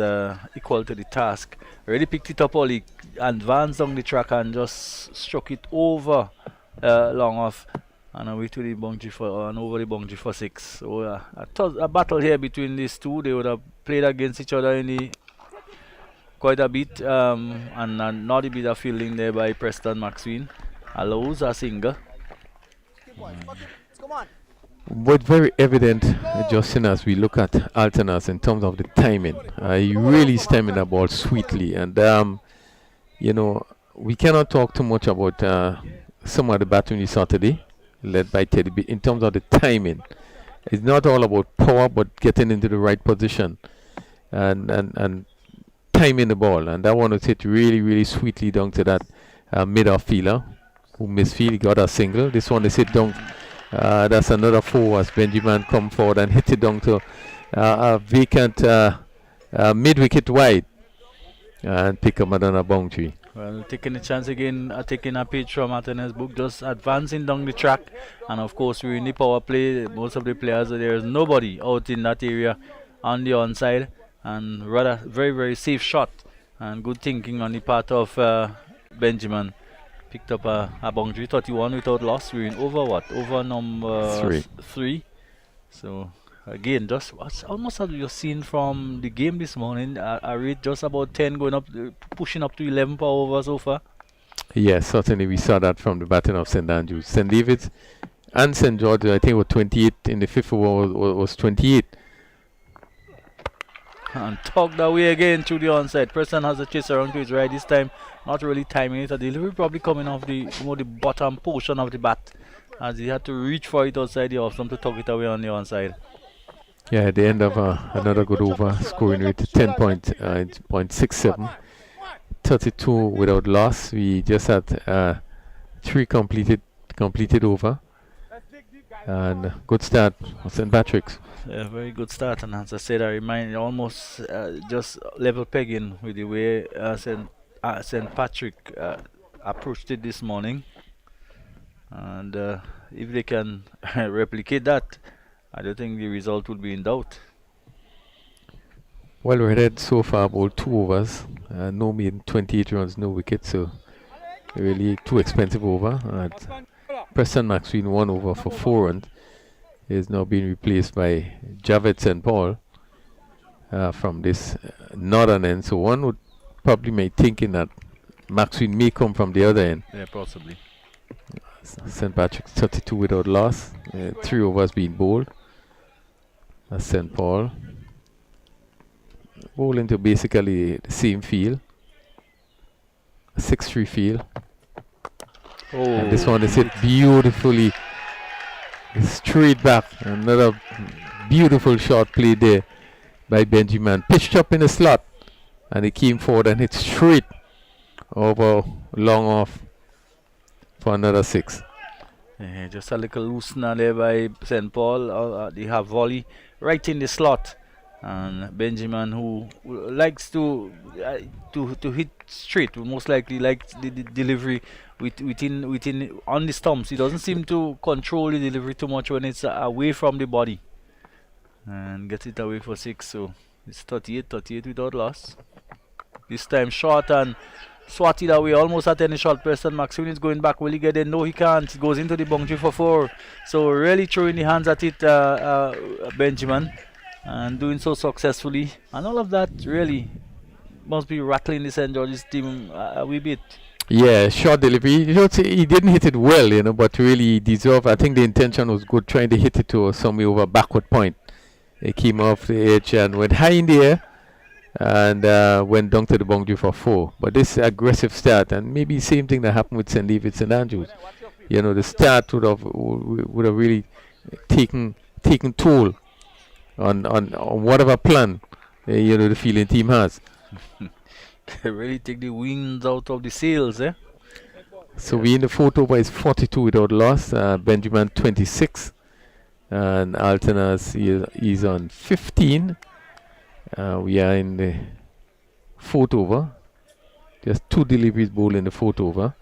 D: equal to the task. Already picked it up, Oli advanced on the track and just struck it over long off. And away to the boundary and over the boundary for 6. So a battle here between these two. They would have played against each other in quite a bit, and not a bit of fielding there by Preston Maxwell. Allows a single.
E: But very evident, Justin, as we look at Alternas in terms of the timing. He really stemming the ball sweetly, and you know, we cannot talk too much about some of the battling we saw today, led by Teddy B. In terms of the timing, it's not all about power, but getting into the right position and timing the ball. And that one was hit really, really sweetly down to that mid-off fielder who misfield. He got a single. This one is hit down. That's another 4 as Benjamin come forward and hit it down to a vacant mid-wicket wide and pick up another boundary.
D: Well, taking a chance again, taking a page from Atena's book, just advancing down the track. And of course, we're in the power play. Most of the players, there's nobody out in that area on the onside. And rather, very, very safe shot. And good thinking on the part of Benjamin. Picked up a boundary 31 without loss. We're in over what? Over number 3. So again, just almost as you've seen from the game this morning, a rate just about 10 going up, pushing up to 11 per over so far.
E: Yes, certainly we saw that from the batting of St. Andrews. St. David's and St. George, I think, were 28 in the fifth over, was 28.
D: And tugged away again through the onside. Preston has a chase around to his right this time, not really timing it. A delivery probably coming off the bottom portion of the bat, as he had to reach for it outside the off stump to tug it away on the onside.
E: Yeah, at the end of another good over, scoring rate 10.67, 32 without loss. We just had 3 completed over, and good start for St. Patrick's.
D: Yeah, very good start, and as I said, I remind almost just level pegging with the way St. Patrick approached it this morning, and if they can replicate that, I don't think the result will be in doubt.
E: Well, we're ahead so far about 2 overs, no made 28 runs, no wickets, so really too expensive over. Preston Maxwell 1 over for 4 runs is now being replaced by Javed St. Paul from this northern end, so one would probably be thinking that Maxwell may come from the other end.
D: Yeah, possibly.
E: St. Patrick's 32 without loss, 3 overs being bowled. St. Paul bowling to basically the same field, a 6-3 field. And this one is hit beautifully straight back. Another beautiful shot played there by Benjamin, pitched up in the slot, and he came forward and hit straight over long off for another 6.
D: Yeah, just a little loosener there by St. Paul. They have volley right in the slot, and Benjamin, who likes to hit straight, will most likely like the delivery within on the stumps. He doesn't seem to control the delivery too much when it's away from the body, and gets it away for 6. So it's 38 without loss. This time short and swatted away almost at any shot. Preston Maxwell is going back. Will he get in? No, he can't. He goes into the boundary for 4. So really throwing the hands at it, Benjamin, and doing so successfully. And all of that really must be rattling the St. George's team a wee bit.
E: Yeah, short delivery. You know, he didn't hit it well, you know, but really he deserved. I think the intention was good, trying to hit it to somewhere over backward point. It came off the edge and went high in the air, and went down to the boundary for 4. But this aggressive start, and maybe same thing that happened with St. David's St. Andrews. You know, the start would have really taken toll on whatever plan you know, the fielding team has.
D: They really take the winds out of the sails, eh?
E: So we in the 4th over is 42 without loss. Benjamin 26, and Altenas is on 15. We are in the 4th over. Just 2 deliveries bowled in the 4th over.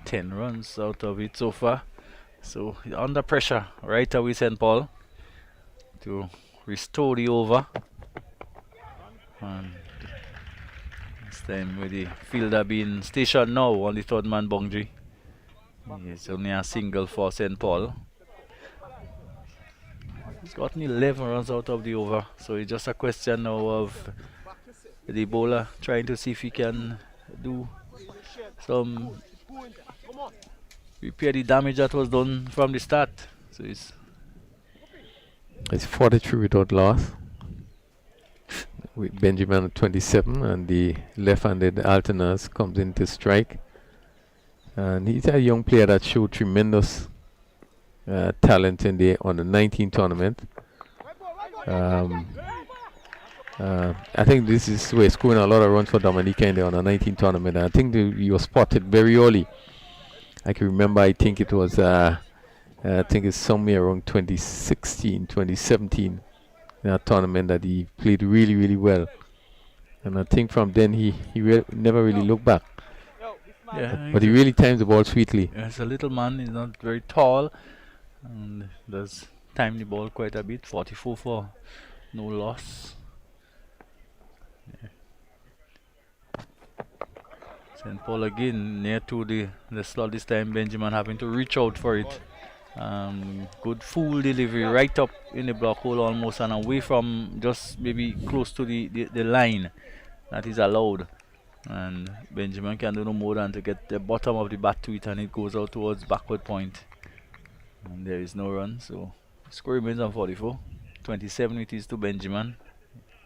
D: 10 runs out of it so far. So under pressure right away, St. Paul, to restore the over. And this time with the fielder being stationed now on the 3rd man boundary. It's only a single for St. Paul. He's gotten 11 runs out of the over, so it's just a question now of the bowler trying to see if he can do some repair the damage that was done from the start. So it's
E: 43 without loss, with Benjamin at 27, and the left-handed Altenas comes in to strike. And he's a young player that showed tremendous talent in the on the 19 tournament. I think this is where he's scoring a lot of runs for Dominica in the under 19 tournament. I think he was spotted very early. I can remember, I think it was I think it's somewhere around 2016, 2017, in that tournament, that he played really, really well. And I think from then he never really looked back.
D: Yeah,
E: But he really timed the ball sweetly.
D: He's a little man, he's not very tall, and does time the ball quite a bit. 44 for no loss. St. Paul again near to the slot this time. Benjamin having to reach out for it. Good full delivery right up in the block hole almost and away from just maybe close to the line that is allowed. And Benjamin can do no more than to get the bottom of the bat to it, and it goes out towards backward point. And there is no run, so score remains on 44. 27 it is to Benjamin.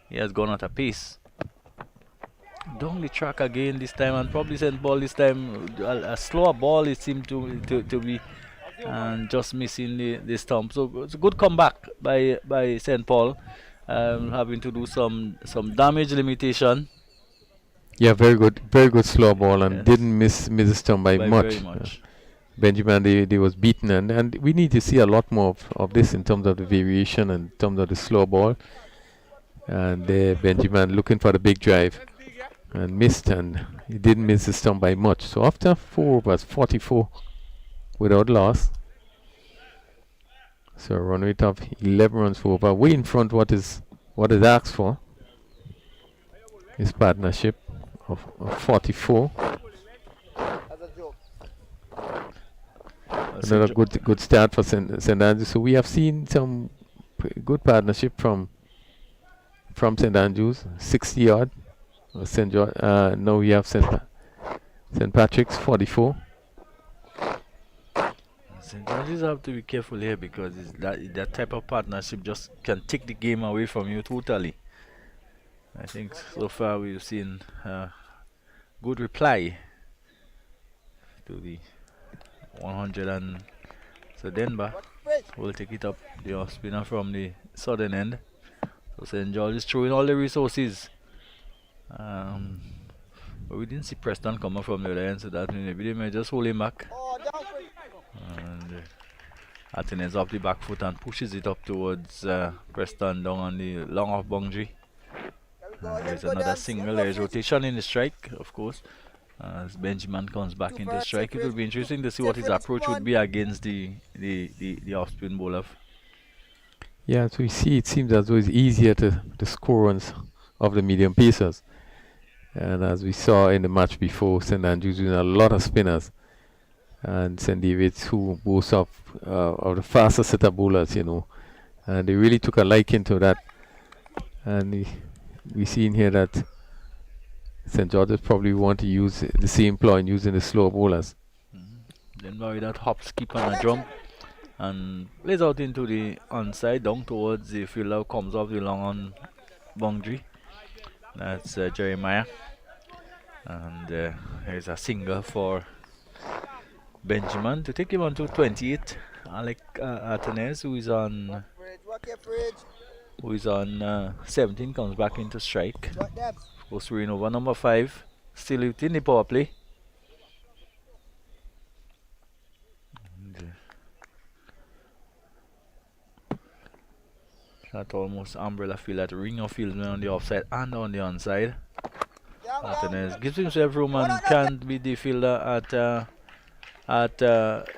D: He has gone at a pace. Down the track again this time, and probably St. Paul this time a slower ball it seemed to be, and just missing the stump. So it's a good comeback by St. Paul, having to do some damage limitation.
E: Yeah, very good slow ball, and didn't miss the stump by much.
D: Very much.
E: Benjamin, they was beaten, and we need to see a lot more of this in terms of the variation and in terms of the slow ball. And Benjamin looking for the big drive and missed, and he didn't miss the stump by much. So after 4 overs, 44 without loss. So a run rate of 11 runs for over, way in front what is asked for. His partnership of 44. Another good start for St. Andrews. So we have seen some good partnership from St. Andrews, 60 odd. St. George. Now we have St. Patrick's 44.
D: St. George's have to be careful here because that type of partnership just can take the game away from you totally. I think so far we've seen good reply to the 100, and so Denver will take it up the off spinner from the southern end. So St. George is throwing all the resources. But we didn't see Preston coming from the other end, so that maybe they may just hold him back. And Athens off the back foot and pushes it up towards Preston down on the long off boundary. There's another single. There's rotation in the strike, of course. As Benjamin comes back into strike, it will be interesting to see what his approach would be against the off-spin bowler.
E: Yeah, so you see, it seems as though it's easier to score runs of the medium pacers. And as we saw in the match before, St. Andrews using a lot of spinners, and St. David's who boasts of the faster setter bowlers, and they really took a liking to that. And we see in here that St. George's probably want to use the same ploy in using the slow bowlers.
D: Then by that hop, skip and a jump, and plays out into the onside down towards the fielder who comes off the long on boundary. That's Jeremiah, and here's a single for Benjamin to take him on to 28. Alec Atenes, who is on 17, comes back into strike. Of course, we're in over number 5, still within the power play. That almost umbrella field, that ring of fieldsmen on the offside and on the onside. Atenes gives himself room and can't be the fielder at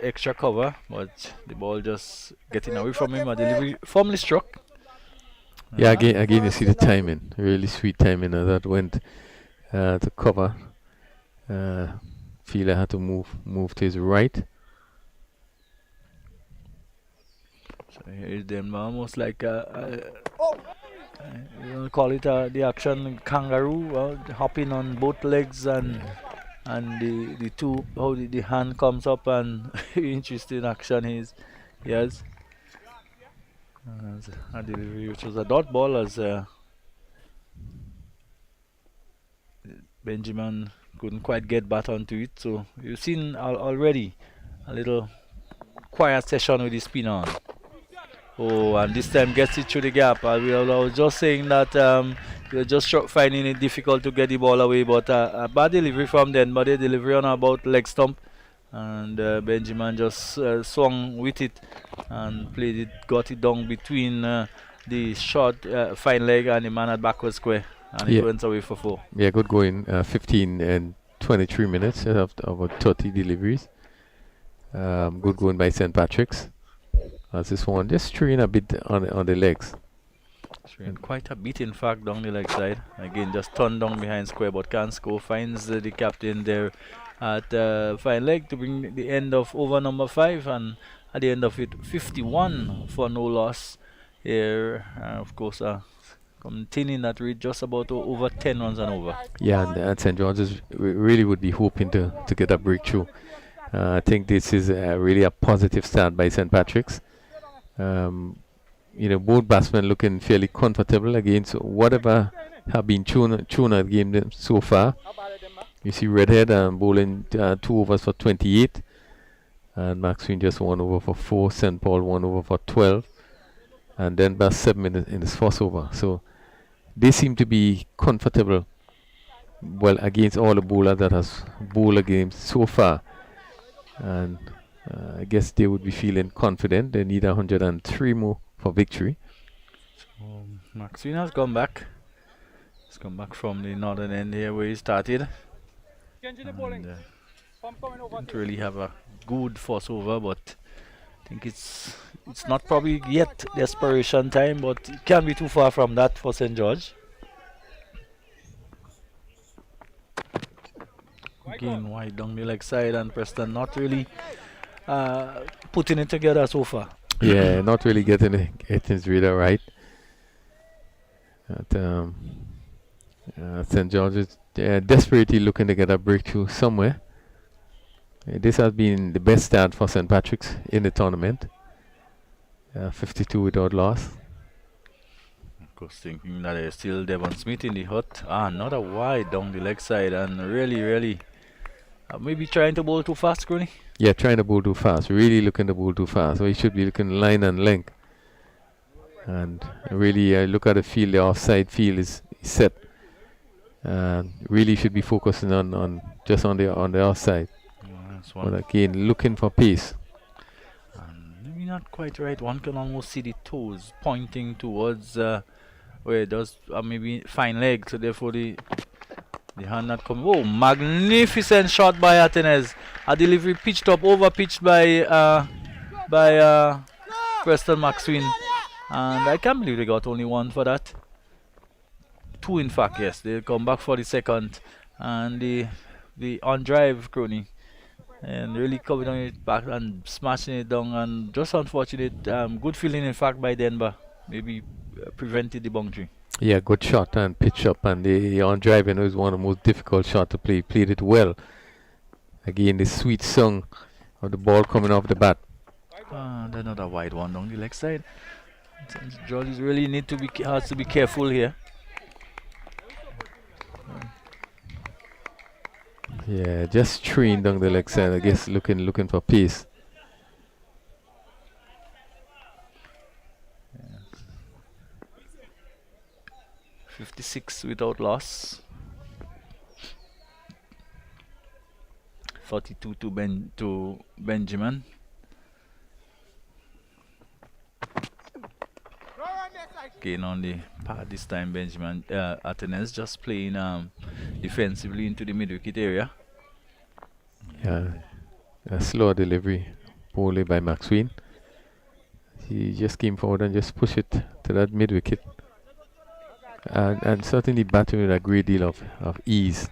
D: extra cover, but the ball just getting away from him. A delivery firmly struck.
E: Yeah, again you see the timing, really sweet timing, that went to cover. Fielder had to move to his right.
D: So here's them almost like you call it the action kangaroo, hopping on both legs, and the two, how the hand comes up, and interesting action he has. A delivery which was a dot ball, as Benjamin couldn't quite get back onto it. So you've seen already a little quiet session with the spin on. Oh, and this time gets it through the gap. I was just saying that you're just finding it difficult to get the ball away, but a bad delivery from them, but a delivery on about leg stump, and Benjamin just swung with it and played it, got it down between the short fine leg and the man at backward square. and it went away for 4.
E: Yeah, good going. 15 and 23 minutes of about 30 deliveries. Good going by St. Patrick's. As this one just straying a bit on the legs.
D: And quite a bit, in fact, down the leg side. Again, just turned down behind square, but can't score. Finds the captain there at fine leg to bring the end of over number 5, and at the end of it, 51 for no loss here. Of course, continuing that read just about over 10 runs and over.
E: Yeah, and St. George's really would be hoping to get a breakthrough. I think this is really a positive start by St. Patrick's. You know, both batsmen looking fairly comfortable against whatever have been thrown at the game so far. You see Redhead bowling 2 overs for 28, and Maxwell just 1 over for 4, St. Paul 1 over for 12, and then Bass 7 in his first over. So they seem to be comfortable, well, against all the bowlers that has bowled against so far, and I guess they would be feeling confident. They need 103 more for victory.
D: So Maxwell has come back. He's come back from the northern end here where he started. And, didn't really have a good first over, but I think it's not probably yet desperation time, but it can't be too far from that for St. George. Again, wide down the leg side, and Preston not really putting it together so far.
E: Yeah, not really getting his radar right. St. George's desperately looking to get a breakthrough somewhere. This has been the best start for St. Patrick's in the tournament. 52 without loss.
D: Of course, thinking that there's still Devon Smith in the hut. Another wide down the leg side, and really maybe trying to bowl too fast, Grooney.
E: Yeah, trying to bowl too fast. Really looking to bowl too fast. So he should be looking line and length. And really look at the field. The offside field is set. Really should be focusing on just on the offside. But again, looking for pace.
D: Maybe not quite right. One can almost see the toes pointing towards where it does maybe fine leg. So therefore the hand not coming. Oh, magnificent shot by Atenes. A delivery pitched up, over pitched by Preston Maxwell. And I can't believe they got only 1 for that. 2 in fact, yes. They'll come back for the second. And the on drive, Crony. And really coming on it back and smashing it down. And just unfortunate. Good feeling in fact by Denver. Maybe prevented the boundary.
E: Yeah, good shot and pitch up, and the on drive, was one of the most difficult shots to play. Played it well. Again, the sweet song of the ball coming off the bat.
D: Another wide one down the leg side. Jollies really has to be careful here.
E: Yeah, just trained down the leg side. I guess looking for pace.
D: 56 without loss. 42 to Benjamin. Again on the part this time, Benjamin Atenes just playing defensively into the mid-wicket area.
E: Yeah, a slow delivery, poorly by Maxwell. He just came forward and just pushed it to that mid-wicket. And certainly batting with a great deal of ease.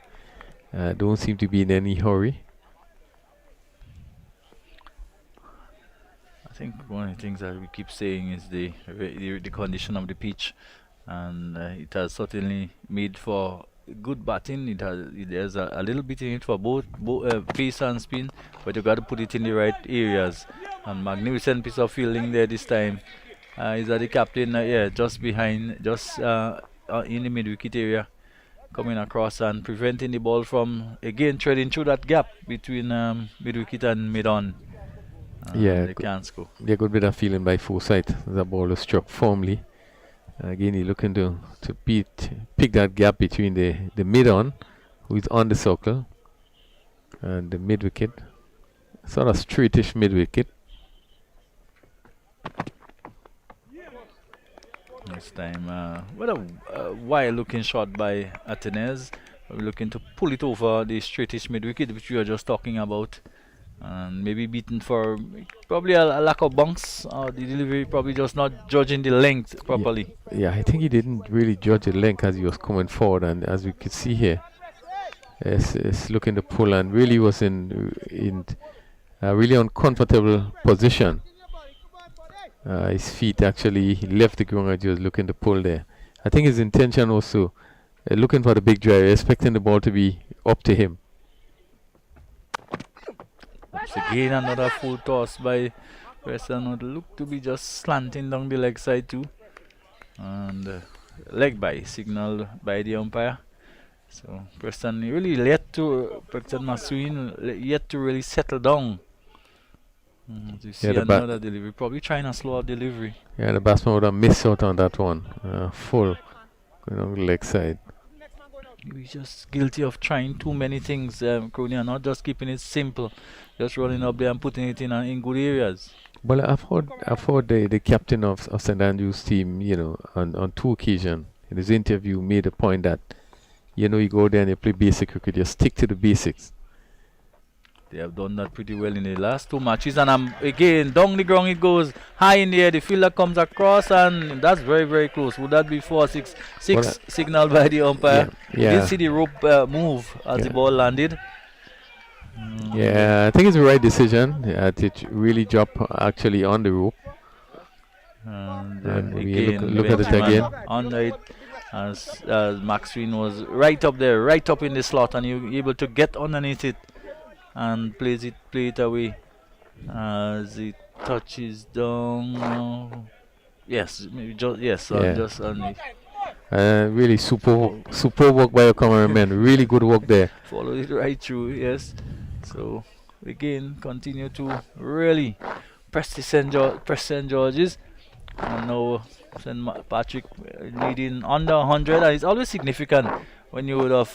E: Don't seem to be in any hurry.
D: I think one of the things that we keep saying is the condition of the pitch, and it has certainly made for good batting. There's a little bit in it for both pace and spin, but you got to put it in the right areas. And magnificent piece of fielding there this time. Is that the captain? Just behind, just in the mid-wicket area, coming across and preventing the ball from again treading through that gap between mid-wicket and mid-on. They can't score.
E: Yeah, good bit of feeling by Forsyth. The ball was struck firmly. Again, he's looking to pick that gap between the mid-on, who is on the circle, and the mid-wicket. Sort of straightish mid-wicket.
D: This time, what a wild looking shot by Atenes. We're looking to pull it over the straightish mid wicket, which we were just talking about. And maybe beaten for probably a lack of bounce, or the delivery probably just not judging the length properly.
E: Yeah, I think he didn't really judge the length as he was coming forward, and as we could see here, it's looking to pull and really was in really uncomfortable position. His feet actually he left the ground as he was looking to pull there. I think his intention was to looking for the big drive, expecting the ball to be up to him.
D: Once again, another full toss by Preston. It looked to be just slanting down the leg side too, and leg by signaled by the umpire. So Preston really Preston Maswin yet to really settle down. You see another delivery, probably trying a slower delivery.
E: Yeah, the batsman would have missed out on that one. Full going on the leg side.
D: He's just guilty of trying too many things, Crony, and not just keeping it simple, just running up there and putting it in good areas.
E: Well, I've heard the captain of St Andrews team, you know, on 2 occasions in his interview made a point that, you know, you go there and you play basic cricket, you stick to the basics.
D: They have done that pretty well in the last 2 matches, and again down the ground it goes, high in the air, the fielder comes across, and that's very, very close. Would that be 4-6 signal by the umpire?
E: Yeah.
D: You did see the rope move as the ball landed.
E: Yeah, I think it's the right decision. It really dropped actually on the rope.
D: And
E: again, look at it again.
D: Under it, as Maxwin was right up there, right up in the slot, and you were able to get underneath it and play it away as it touches down. Yes, maybe just underneath.
E: Really super work by your cameraman. Really good work there.
D: Followed it right through. Yes. So again, continue to really press the St George's, and now St Patrick leading under 100, and it's always significant when you would have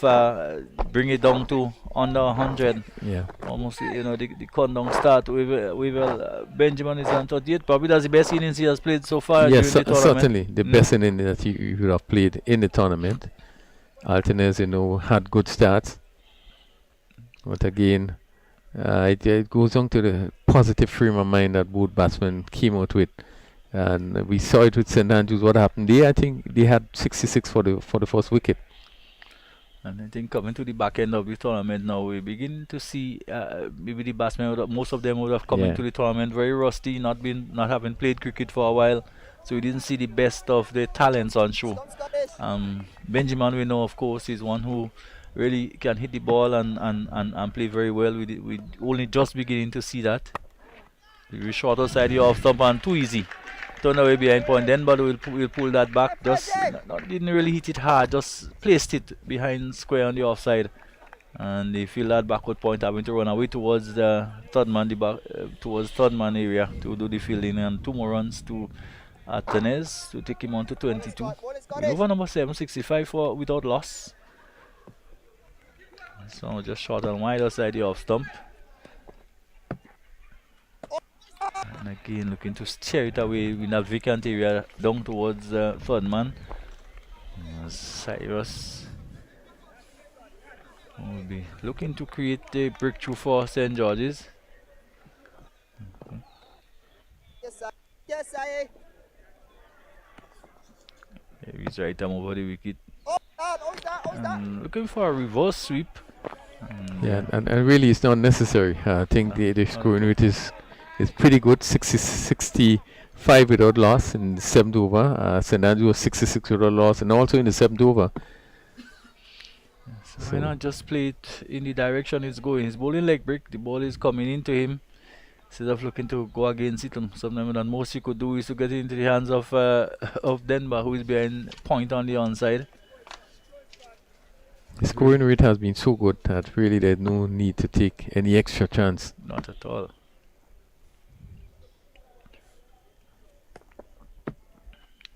D: bring it down to under 100.
E: Yeah.
D: Almost, you know, the countdown start. Benjamin is on 38. Probably that's the best innings he has played so far.
E: Yes,
D: during the tournament.
E: certainly the best inning that he would have played in the tournament. Altenez, you know, had good starts, but again, it goes on to the positive frame of mind that both batsmen came out with. And we saw it with St Andrews. What happened there? I think they had 66 for the first wicket.
D: And I think coming to the back end of the tournament now, we begin to see maybe the batsmen, most of them would have come into the tournament very rusty, not having played cricket for a while, so we didn't see the best of the talents on show. Benjamin, we know, of course, is one who really can hit the ball and play very well. We only just beginning to see that. The shorter side, the off stump, and too easy. Turn away behind point, then but we'll pull that back. Just didn't really hit it hard, just placed it behind square on the offside, and they feel that backward point having to run away towards the third man, towards third man area to do the fielding, and 2 more runs to Atenes to take him on to 22. Over number 765 for without loss. So just short and wide outside the off stump. And again, looking to steer it away in that vacant area down towards third man. Cyrus will be looking to create the breakthrough for St George's.
L: Yes, I.
D: He's right arm over the wicket. Looking for a reverse sweep.
E: And really it's not necessary. I think the scoring rate is pretty good. 65 without loss in the 7th over. St Andrews was 66 without loss, and also in the 7th over.
D: So why not just play it in the direction it's going? He's bowling leg break. The ball is coming into him. Instead of looking to go against it, sometimes the most you could do is to get it into the hands of Denver, who is behind point on the onside.
E: The scoring rate has been so good that really there's no need to take any extra chance.
D: Not at all.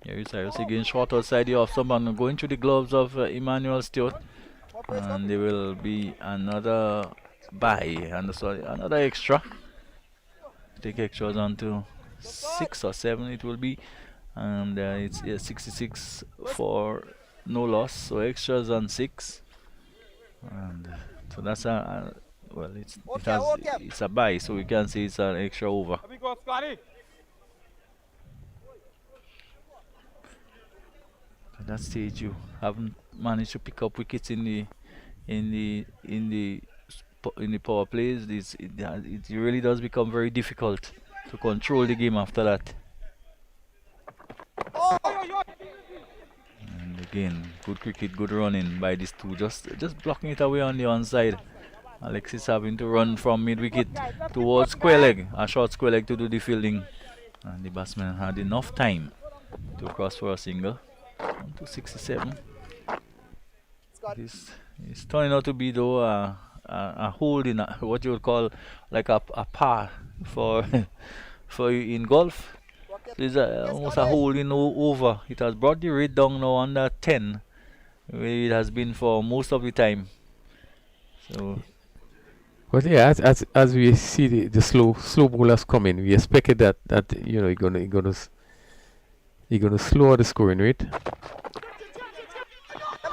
D: Here is Cyrus again, short outside the off stump and going through the gloves of Emmanuel Stewart. And there will be another bye, and sorry, another extra. Take extras on to 6 or 7 it will be. and it's 66 for no loss, so extras on 6, and so that's well, it's a buy, so we can say it's an extra over. At that stage, you haven't managed to pick up wickets in the in the in the in the power plays. It really does become very difficult to control the game after that. And again, good cricket, good running by these two, just blocking it away on the onside. Alexis having to run from mid wicket towards square leg, a short square leg to do the fielding, and the batsman had enough time to cross for a single. 1-67. This is turning out to be though a hold in what you would call like a par for for in golf. There's almost a hole in over. It has brought the rate down now under 10, where it has been for most of the time. So,
E: but yeah, as we see the slow bowlers coming, we expected that you know you're gonna slow the scoring rate.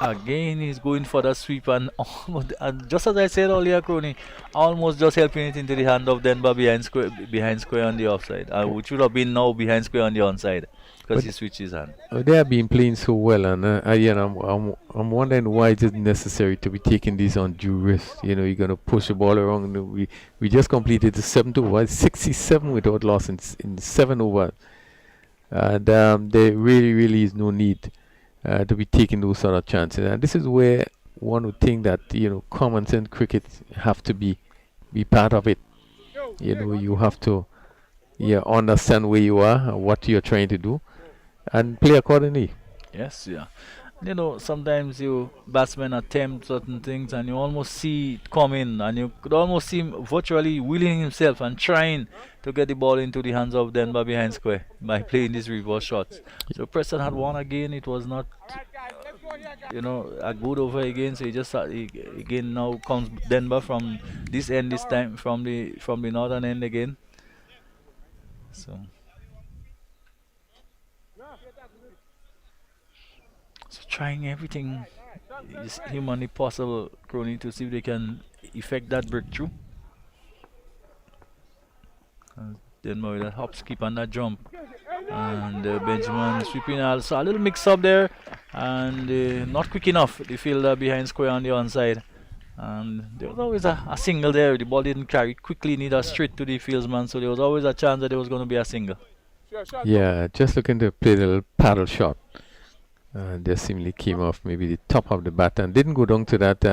D: Again, he's going for the sweep, and just as I said earlier, Crony, almost just helping it into the hand of Denver behind square on the offside, which would have been now behind square on the onside, because he switched his hand.
E: They have been playing so well, and I'm wondering why it is necessary to be taking these undue risks. You know, you're gonna push the ball around. We just completed the 7th over, 67 without loss in 7 over, and there really is no need to be taking those sort of chances. And this is where one would think that common sense cricket have to be part of it. You have to understand where you are and what you're trying to do and play accordingly.
D: Yes, yeah. Sometimes you batsmen attempt certain things and you almost see it coming, and you could almost see him virtually willing himself and trying to get the ball into the hands of Denver behind square by playing these reverse shots. So Preston had won again. It was not a good over again, so he just again now comes Denver from this end, this time from the northern end again. So trying everything is humanly possible, Crony, to see if they can effect that breakthrough. Denver with that hop, skip and that jump, and Benjamin sweeping also a little mix up there, and not quick enough. The fielder behind square on the onside, and there was always a single there. The ball didn't carry quickly, neither straight to the fieldsman, so there was always a chance that there was going to be a single.
E: Yeah, just looking to play a little paddle shot. Just seemingly came off maybe the top of the bat and didn't go down to that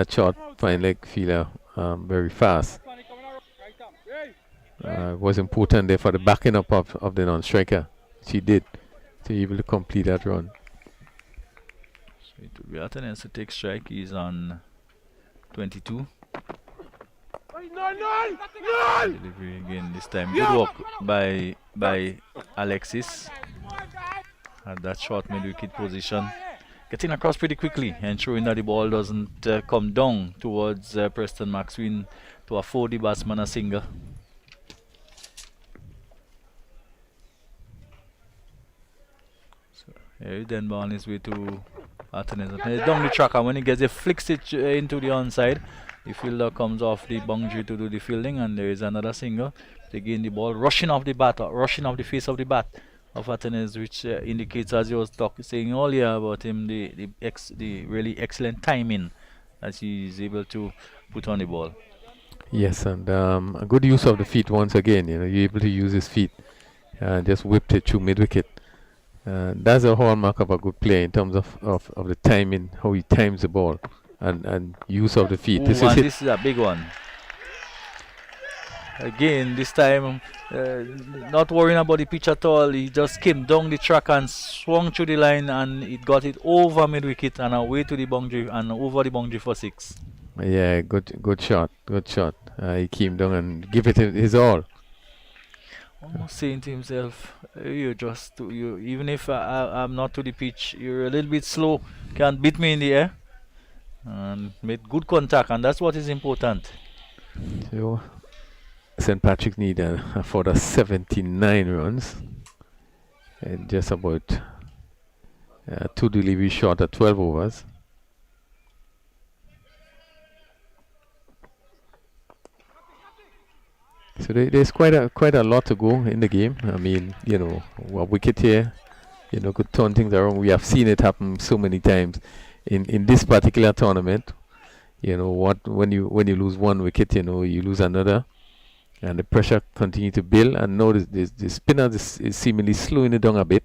E: short fine leg fielder very fast. Was important there for the backing up of the non-striker. She did to be able to complete that run.
D: So it will be Athens to take strike. He's on 22. Delivery again this time. Good work by Alexis. At that short mid-wicket position, getting across pretty quickly, ensuring that the ball doesn't come down towards Preston Maxwin to afford the batsman a single. So here Denver on his way to Athens. Down the track, and when he gets it, flicks it into the onside. The fielder comes off the boundary to do the fielding, and there is another single. Again, the ball rushing off the bat, rushing off the face of the bat of Athens, which indicates, as you was saying earlier about him, the really excellent timing that he is able to put on the ball.
E: Yes, and a good use of the feet once again. You're able to use his feet and just whipped it through mid-wicket. That's a hallmark of a good player in terms of the timing, how he times the ball and use of the feet.
D: This is a big one. Again, this time not worrying about the pitch at all. He just came down the track and swung through the line, and it got it over mid-wicket and away to the boundary and over the boundary for 6.
E: Yeah, good shot. He came down and give it his all.
D: Almost saying to himself, even if I'm not to the pitch, you're a little bit slow, can't beat me in the air. And made good contact, and that's what is important.
E: So St. Patrick need for the 79 runs. and just about 2 deliveries short at 12 overs. So there's quite a lot to go in the game. I mean, you know, a wicket here, you know, could turn things around. We have seen it happen so many times in this particular tournament. You know what? When you lose one wicket, you know, you lose another, and the pressure continue to build. And now the spinner is seemingly slowing it down a bit.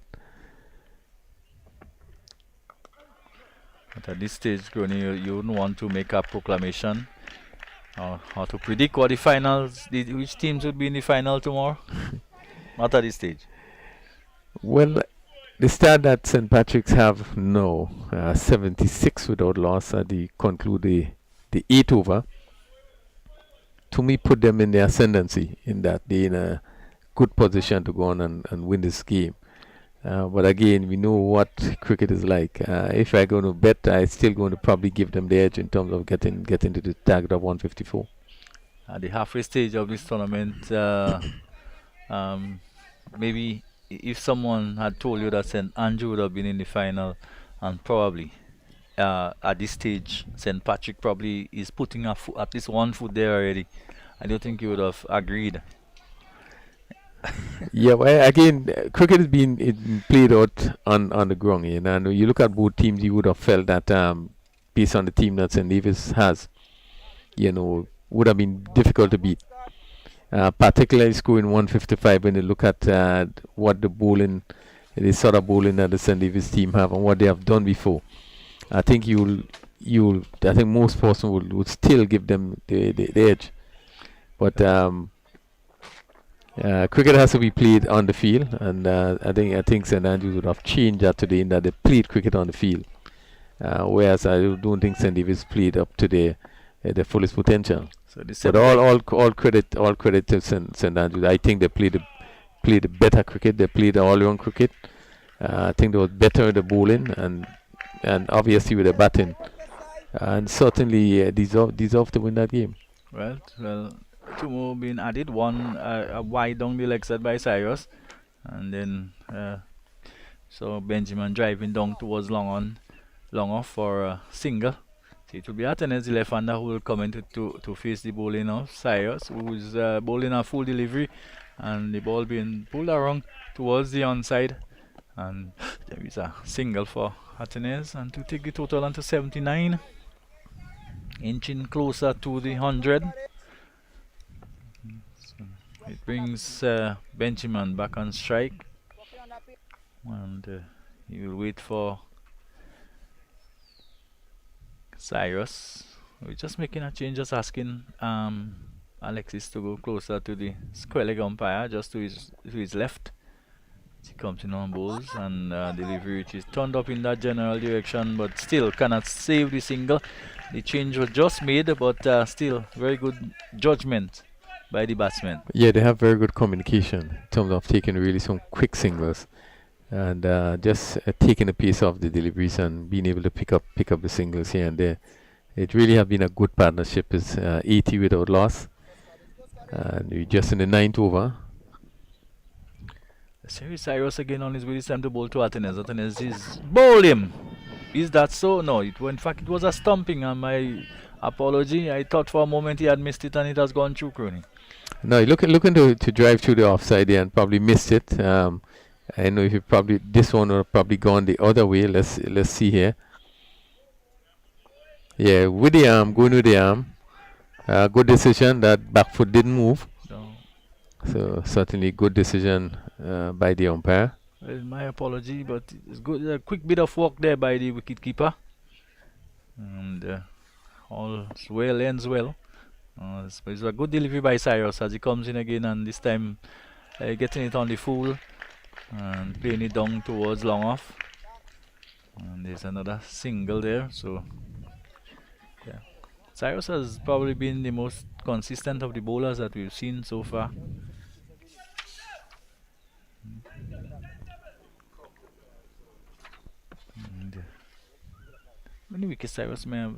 D: But at this stage, Groney, you wouldn't want to make a proclamation or to predict what the finals, which teams would be in the final tomorrow. Not at this stage.
E: Well, the start that St. Patrick's have now, 76 without loss at the conclude the 8th over, to me put them in the ascendancy in that they're in a good position to go on and win this game. But again, we know what cricket is like. If I'm going to bet, I'm still going to probably give them the edge in terms of getting to the target of 154.
D: At the halfway stage of this tournament, maybe if someone had told you that St. Andrew would have been in the final, and probably at this stage, St. Patrick probably is putting at least one foot there already, I don't think you would have agreed.
E: Yeah, well, again, cricket is being played out on the ground, you know, and when you look at both teams, you would have felt that based on the team that St. Davis has, you know, would have been difficult to beat. Particularly scoring 155 when you look at what the sort of bowling that the St. Davis team have and what they have done before. I think I think most person would still give them the edge, but cricket has to be played on the field, and I think St. Andrews would have changed that today in that they played cricket on the field, whereas I don't think St. Davis played up to their fullest potential. So but all credit to St. Andrews. I think they played better cricket. They played all-round cricket. I think they was better with the bowling and obviously with the batting, and certainly deserve to win that game.
D: Well, two more being added. One wide down the leg side by Cyrus, and then so Benjamin driving down towards long off for a single. So it will be Atenes, the left-hander, who will come in to face the bowling of Cyrus, who is bowling a full delivery, and the ball being pulled around towards the onside, and there is a single for Atenes, and to take the total onto 79, inching closer to the 100. It brings Benjamin back on strike, and he will wait for Cyrus. We're just making a change, just asking Alexis to go closer to the square leg umpire, just to his left. He comes in on balls, and delivery which is turned up in that general direction, but still cannot save the single. The change was just made, but still very good judgment by the batsman.
E: Yeah, they have very good communication in terms of taking really some quick singles, and just taking the pace off the deliveries and being able to pick up the singles here and there. It really have been a good partnership. It's 80 without loss, and we just in the 9th over.
D: Cyrus again on his way, this time to bowl to Atenes. Atenes is bowl him. Is that so? No, in fact it was a stumping, and my apology. I thought for a moment he had missed it and it has gone through, Cronin.
E: No, looking to drive through the offside there and probably missed it. I know if you this one would have probably gone the other way. Let's see here. Yeah, with the arm, going with the arm. Good decision. That back foot didn't move.
D: No.
E: So certainly good decision by the umpire.
D: Well, my apology, but it's good. A quick bit of work there by the wicket keeper, and all well ends well. It's a good delivery by Cyrus as he comes in again, and this time getting it on the full and playing it down towards long off. And there's another single there. So yeah, Cyrus has probably been the most consistent of the bowlers that we've seen so far. And many wickets Cyrus may have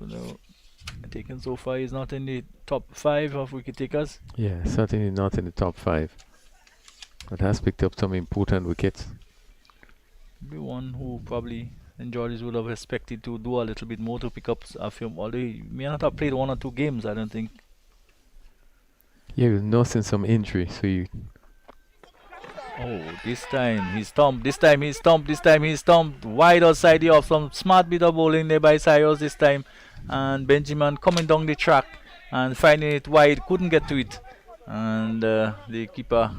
D: taken so far. He's not in the top 5 of wicket takers.
E: Yeah, certainly not in the top 5, but has picked up some important wickets.
D: The one who probably enjoyed this would have expected to do a little bit more to pick up a few. Although he may not have played 1 or 2 games, I don't think.
E: Yeah, he was nursing some injury, so you.
D: Oh, this time he's stumped. This time he's stumped. This time he's stumped. Wide outside the off. Some smart bit of bowling there by Cyrus this time. And Benjamin coming down the track and finding it wide. Couldn't get to it. And the keeper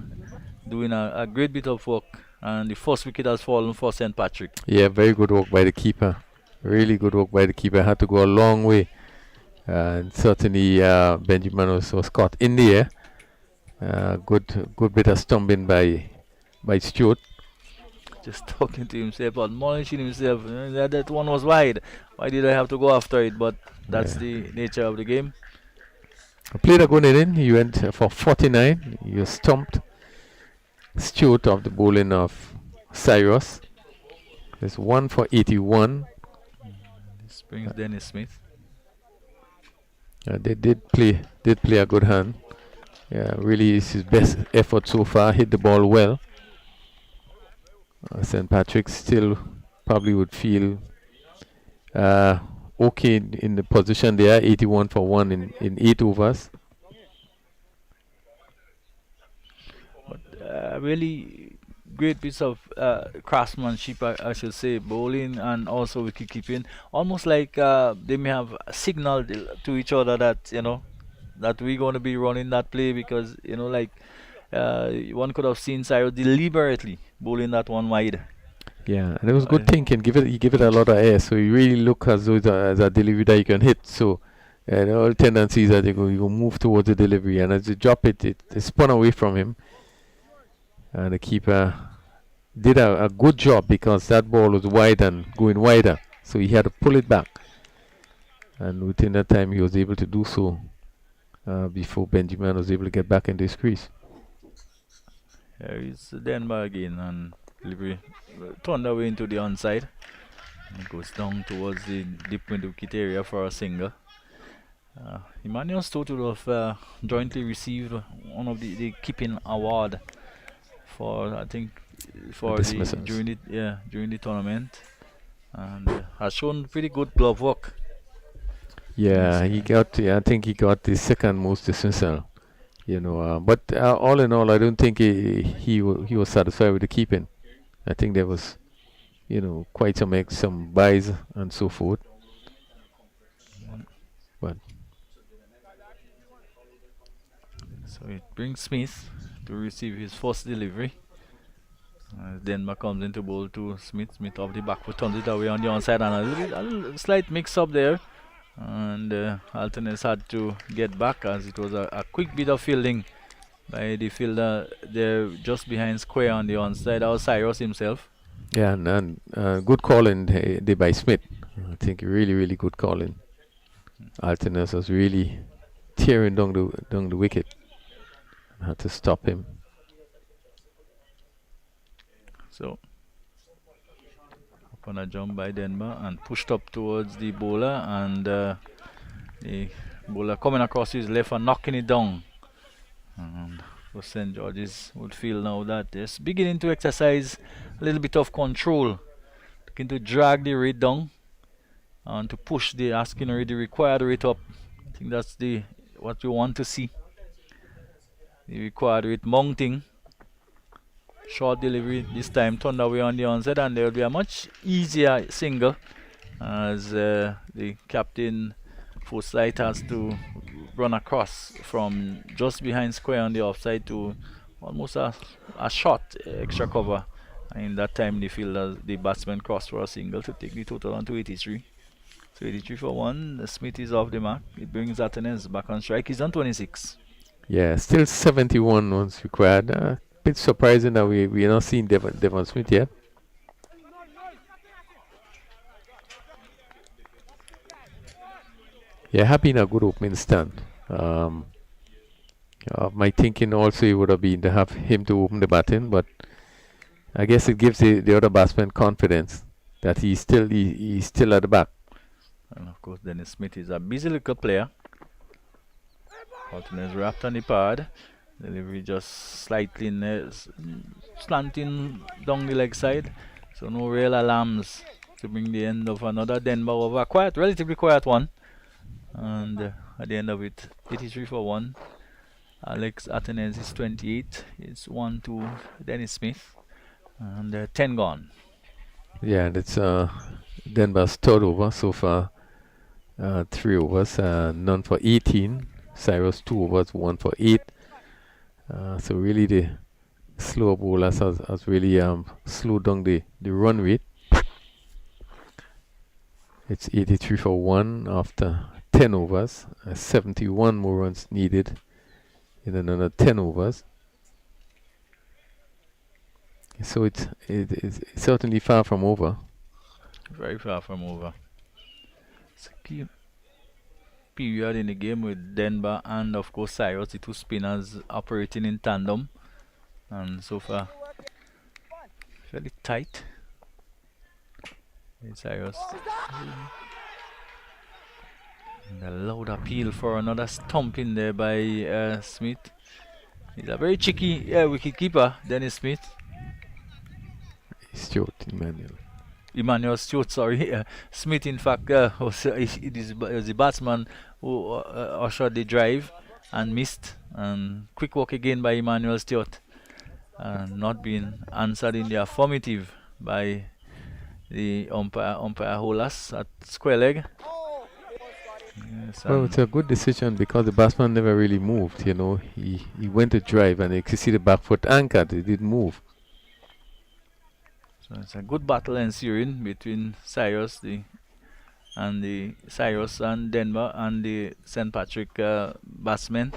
D: doing a great bit of work. And the first wicket has fallen for St. Patrick.
E: Yeah, very good work by the keeper. Really good work by the keeper. Had to go a long way. And certainly Benjamin was caught in the air. Good bit of stumbling by Stewart.
D: Just talking to himself, admonishing himself. That one was wide. Why did I have to go after it? But that's the nature of the game.
E: I played a good inning. He went for 49. He was stumped. Stewart of the bowling of Cyrus. There's 1 for 81.
D: This brings Dennis Smith.
E: They did play a good hand. Yeah, really is his best effort so far. Hit the ball well. St. Patrick still probably would feel okay in the position there. 81 for 1 in 8 overs.
D: But really great piece of craftsmanship, I should say, bowling and also wicket keeping. Almost like they may have signaled to each other that that we're going to be running that play, because like one could have seen Cyrus deliberately bowling that one wide.
E: Yeah, and it was good thinking. He give it a lot of air, so you really look as though it's a delivery that you can hit. So all tendencies that you go move towards the delivery, and as you drop it spun away from him. And the keeper did a good job, because that ball was wide and going wider, so he had to pull it back. And within that time, he was able to do so before Benjamin was able to get back into his crease.
D: Here is Denver again, and delivery turned away into the onside. It goes down towards the deep wicket area for a single. Emmanuel Stott would have jointly received one of the keeping award for, I think, for during the tournament, and has shown pretty good glove work.
E: Yeah, I think he got the second most dismissal. But all in all, I don't think he was satisfied with the keeping. I think there was, quite some buys and so forth. But
D: so it brings Smith to receive his first delivery. Denmark comes into bowl to Smith. Smith off the back foot, turns it away on the onside, and a little slight mix up there. And Altones had to get back, as it was a quick bit of fielding by the fielder there just behind square on the onside. That was Cyrus himself.
E: Yeah, and good calling there by Smith. I think really good calling. Altones was really tearing down the wicket. Had to stop him.
D: So up on a jump by Denver and pushed up towards the bowler, and the bowler coming across his left and knocking it down. And for St. George's would feel now that it's beginning to exercise a little bit of control, looking to drag the rate down and to push the asking rate, the required rate up. I think that's what we want to see. The required rate mounting. Short delivery this time, turned away on the onside, and there will be a much easier single, as the captain Forsyth has to run across from just behind square on the offside to almost a short extra cover. And in that time, the batsman crossed for a single to take the total on to 83. So 83 for 1. Smith is off the mark. It brings Atenes back on strike. He's on 26.
E: Yeah, still 71 runs required. Bit surprising that we are not seeing Devon Smith yet. Yeah, happy in a good opening stand. My thinking also it would have been to have him to open the batting, but I guess it gives the other batsman confidence that he's still at the back.
D: And of course, Dennis Smith is a busy little player. Alton is wrapped on the pad. Delivery just slightly slanting down the leg side. So no real alarms to bring the end of another Denver over. Quiet, relatively quiet one. And at the end of it, 83 for 1. Alex Atenes is 28. It's 1-2 Dennis Smith. And 10 gone.
E: Yeah, that's Denver's third over so far. 3 overs, none for 18. Cyrus 2 overs, 1 for 8. So really the slower bowlers has really slowed down the run rate. It's 83 for 1 after 10 overs. 71 more runs needed in another 10 overs. So it's certainly far from over.
D: Very far from over. It's a key period in the game with Denver and of course Cyrus, the two spinners operating in tandem. And so far, fairly tight. Cyrus. And a loud appeal for another stump in there by Smith. He's a very cheeky wicketkeeper, Dennis Smith.
E: Stewart,
D: Emmanuel Stewart, sorry. Smith, in fact, was the batsman who ushered the drive and missed. And quick walk again by Emmanuel Stewart. Not being answered in the affirmative by the umpire Holas at square leg. Yes,
E: well, it's a good decision because the batsman never really moved. You know, he went to drive and you could see the back foot anchored. He didn't move.
D: So it's a good battle ensuing between Cyrus and Denver and the St. Patrick batsmen.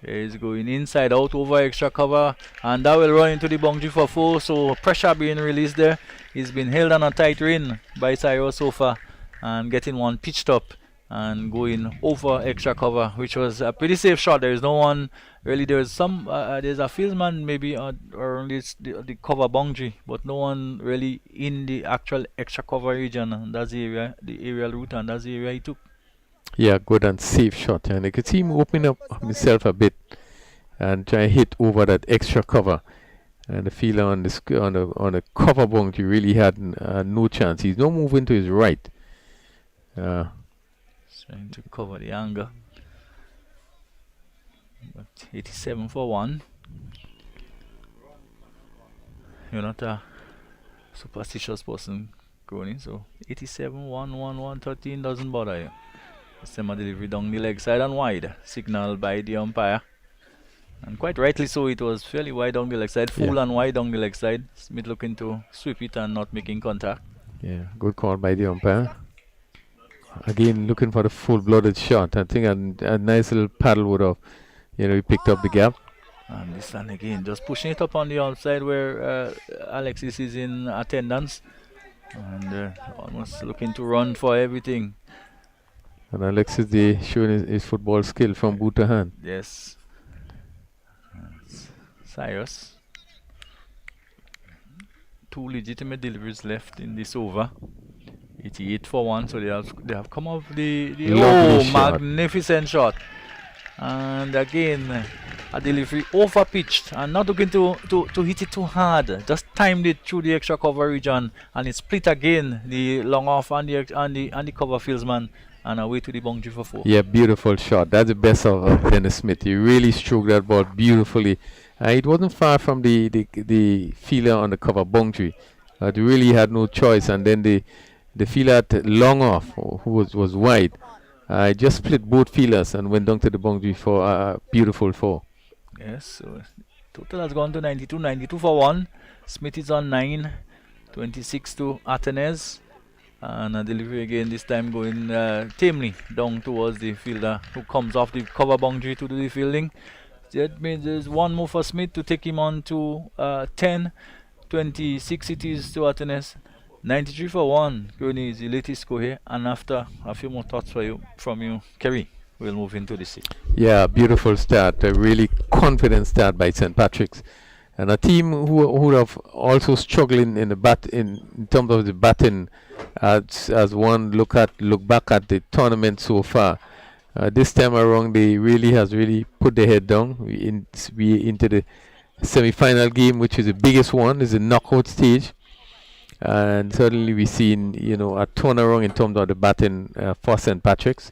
D: He's going inside out over extra cover, and that will run into the boundary for 4. So pressure being released there. He's been held on a tight rein by Cyrus so far, and getting one pitched up and going over extra cover, which was a pretty safe shot. There is no one really. There's a fieldsman maybe around the cover boundary, but no one really in the actual extra cover region. And that's the area, the aerial route, and that's the area he took.
E: Yeah, good and safe shot, and I could see him open up himself a bit and try to hit over that extra cover. And the fielder on the cover boundary really had no chance. He's no moving to his right.
D: Trying to cover the angle. But 87 for 1. You're not a superstitious person, Crony, so 87, 1, 1, 1, 13 doesn't bother you. Semi delivery down the leg side and wide, signaled by the umpire. And quite rightly so, it was fairly wide down the leg side, full and wide down the leg side. Smith looking to sweep it and not making contact.
E: Yeah, good call by the umpire. Again, looking for the full-blooded shot. I think a nice little paddle would have, he picked up the gap.
D: And this one again, just pushing it up on the outside where Alexis is in attendance. And almost looking to run for everything.
E: And Alexis showing his football skill from boot to hand.
D: Yes. Cyrus. 2 legitimate deliveries left in this over. 88 for 1, so they have come off the
E: shot.
D: Magnificent shot. And again, a delivery over pitched and not looking to hit it too hard. Just timed it through the extra cover region, and it split again the long off and the cover fieldsman. And away to the boundary for 4.
E: Yeah, beautiful shot. That's the best of Dennis Smith. He really stroked that ball beautifully. It wasn't far from the fielder on the cover boundary. They really had no choice. And then the fielder at long off, who was wide, just split both fielders and went down to the boundary for a beautiful 4.
D: Yes, so total has gone to 92 for 1. Smith is on 9, 26 to Atenes. And a delivery again, this time going tamely down towards the fielder who comes off the cover boundary to do the fielding. That means there's one more for Smith to take him on to 10. 26 it is to Atenes. 93 for 1. Gurney is the latest score here. And after a few more thoughts from you, Kerry, we'll move into the city.
E: Yeah, beautiful start. A really confident start by St. Patrick's. And a team who have also struggling in terms of the batting, as one look back at the tournament so far, This time around, they really put their head down. We into the semi-final game, which is the biggest one, is the knockout stage. And certainly we've seen, a turnaround in terms of the batting for St. Patrick's.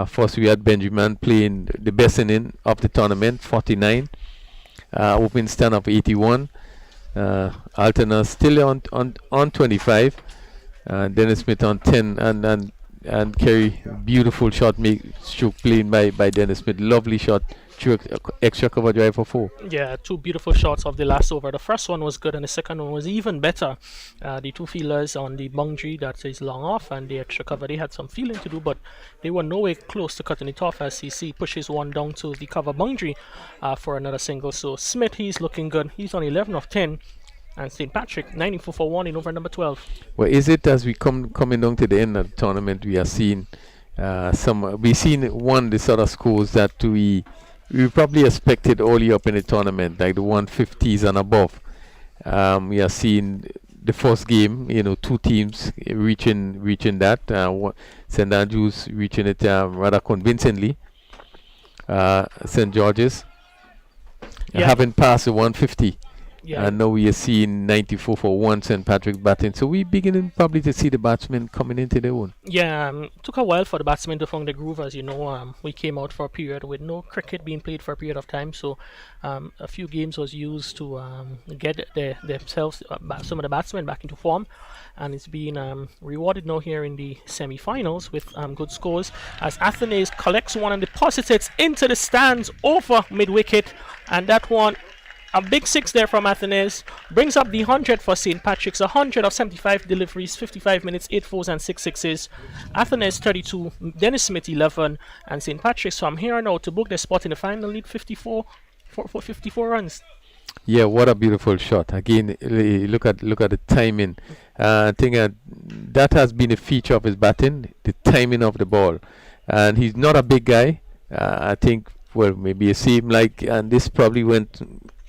E: First, we had Benjamin playing the best inning of the tournament, 49. Opening stand of 81. Altena still on 25. Dennis Smith on 10, and Kerry, beautiful shot stroke played by Dennis Smith. Lovely shot, extra cover drive for 4.
A: Yeah, 2 beautiful shots of the last over. The first one was good and the second one was even better. The 2 fielders on the boundary that is long off and the extra cover, they had some fielding to do, but they were nowhere close to cutting it off as CC pushes one down to the cover boundary for another single. So Smith, he's looking good. He's on 11 of 10. And St. Patrick 94 for 1 in over number 12.
E: Well, is it as we coming down to the end of the tournament, we are seeing we've seen the sort of scores that we probably expected early up in the tournament, like the 150s and above. We are seeing the first game, 2 teams reaching that. St. Andrews reaching it rather convincingly. St. George's haven't passed the 150.
A: Yeah.
E: And now we are seeing 94 for 1 St. Patrick batting. So we're beginning probably to see the batsmen coming into their own.
A: Yeah, took a while for the batsmen to find the groove. As you know, we came out for a period with no cricket being played for a period of time. So a few games was used to get themselves, some of the batsmen back into form. And it's being rewarded now here in the semi-finals with good scores as Athenaeus collects one and deposits it into the stands over mid-wicket. And that one, a big 6 there from Athenaeus, brings up the 100 for St. Patrick's. 100 of 75 deliveries, 55 minutes, 8 fours and 6 sixes. Athenaeus 32, Dennis Smith 11, and St. Patrick's from here on out to book their spot in the final lead 54 for 54 runs.
E: Yeah, what a beautiful shot. Again, look at the timing. I think that has been a feature of his batting, the timing of the ball. And he's not a big guy. I think, well, maybe it seemed like, and this probably went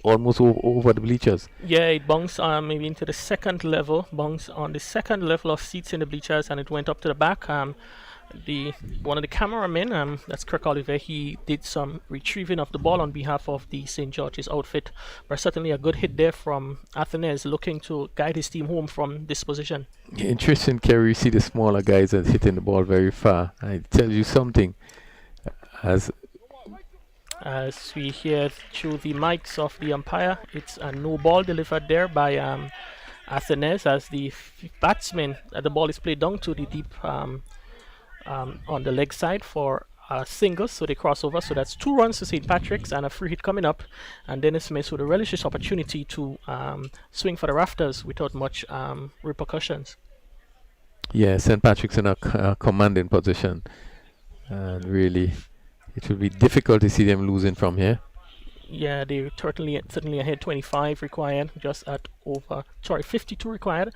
E: almost over the bleachers.
A: Yeah, it bounced maybe into the second level, bounced on the second level of seats in the bleachers, and it went up to the back. One of the cameramen, that's Kirk Oliver, he did some retrieving of the ball on behalf of the St. George's outfit. But certainly a good hit there from Athenaeus, looking to guide his team home from this position.
E: Interesting, Kerry. You see the smaller guys that's hitting the ball very far. I tell you something.
A: As we hear through the mics of the umpire, it's a no ball delivered there by Athenaeus as the batsman. The ball is played down to the deep on the leg side for a single, so they cross over. So that's 2 runs to St. Patrick's and a free hit coming up. And Dennis Smith would relish this opportunity to swing for the rafters without much repercussions.
E: Yeah, St. Patrick's in a commanding position, and really, it will be difficult to see them losing from here.
A: Yeah, they're certainly ahead. 25 required, just at 52 required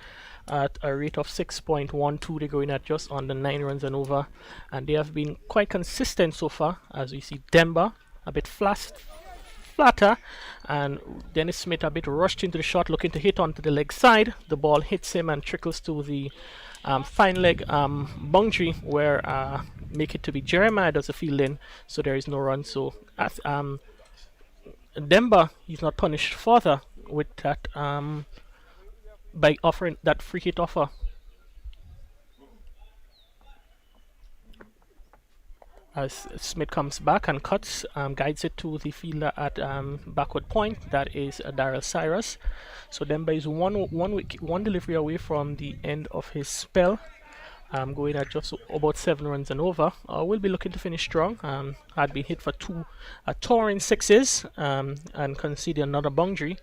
A: at a rate of 6.12. They're going at just under 9 runs and over, and they have been quite consistent so far. As we see Demba a bit flatter, and Dennis Smith a bit rushed into the shot, looking to hit onto the leg side. The ball hits him and trickles to the fine leg boundary where make it to be Jeremiah does the fielding, so there is no run. So Demba, he's not punished further with that by offering that free hit offer. As Smith comes back and cuts, guides it to the fielder at backward point. That is Daryl Cyrus. So Demba is one delivery away from the end of his spell. Going at just about 7 runs and over. We'll be looking to finish strong. Had been hit for 2 touring 6s and conceded another boundary.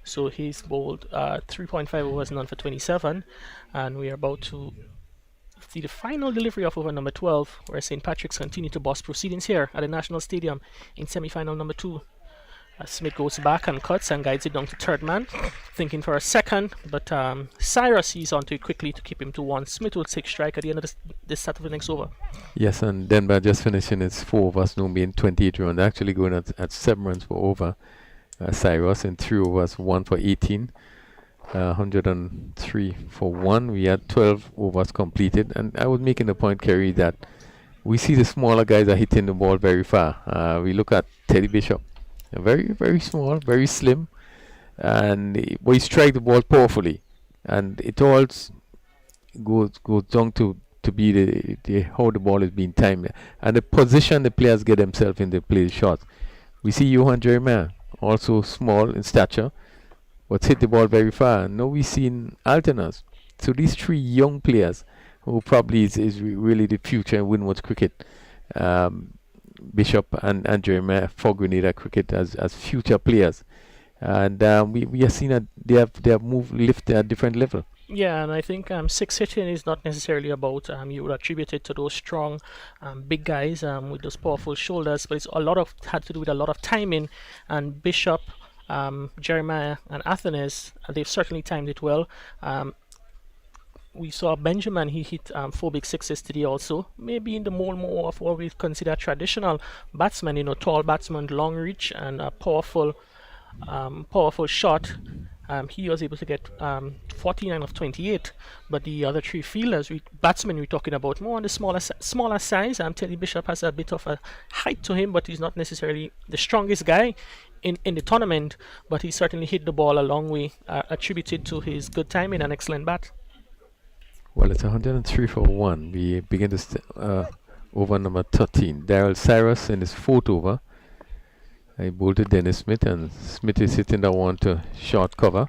A: So he's bowled 3.5 overs, none for 27. And we are about to see the final delivery of over number 12, where St. Patrick's continue to boss proceedings here at the National Stadium in semi-final number 2. Smith goes back and cuts and guides it down to third man, thinking for a second, but Cyrus sees onto it quickly to keep him to 1. Smith will take strike at the end of this start of the next over.
E: Yes, and Denver just finishing its 4 overs, no being 28 runs, actually going at 7 runs for over Cyrus, and 3 overs, 1 for 18, 103 for 1. We had 12 overs completed, and I was making the point, Kerry, that we see the smaller guys are hitting the ball very far. We look at Teddy Bishop, very, very small, very slim, and he strike the ball powerfully, and it all goes down to be the how the ball is being timed and the position the players get themselves in the play shots. We see Johan Jeremiah, also small in stature, but hit the ball very far. And now we seen alterners. So these three young players, who probably is really the future in Winwood's cricket, Bishop and Jeremiah for Grenada cricket as future players, and we are seeing that they have moved lifted at different level.
A: Yeah, and I think six hitting is not necessarily about you would attribute it to those strong big guys with those powerful shoulders, but it's had to do with a lot of timing. And Bishop, Jeremiah, and Athenes, they've certainly timed it well. We saw Benjamin, he hit 4 big sixes today also, maybe in the mold more of what we consider traditional batsmen, tall batsman, long reach, and a powerful shot. He was able to get 49 of 28, but the other three fielders, batsmen we're talking about, more on the smaller size. Teddy Bishop has a bit of a height to him, but he's not necessarily the strongest guy in the tournament, but he certainly hit the ball a long way, attributed to his good timing and excellent bat.
E: Well, it's 103 for 1. We begin to over number 13. Daryl Cyrus in his 4th over. I bolted Dennis Smith, and Smith is hitting that one to short cover.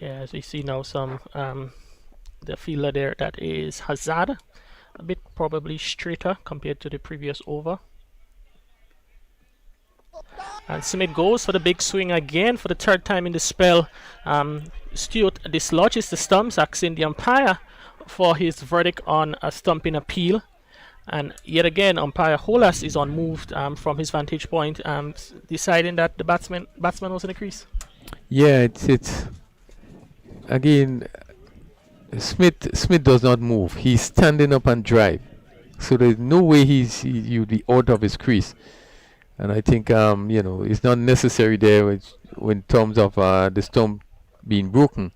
A: Yeah, as we see now, the fielder there, that is Hazard, a bit probably straighter compared to the previous over. And Smith goes for the big swing again for the 3rd time in the spell. Stewart dislodges the stumps, asking the umpire for his verdict on a stumping appeal. And yet again, umpire Holas is unmoved from his vantage point, deciding that the batsman was in the crease.
E: Yeah, it's again, Smith does not move. He's standing up and drive, so there's no way you'd be out of his crease. And I think it's not necessary there in terms of the stump being broken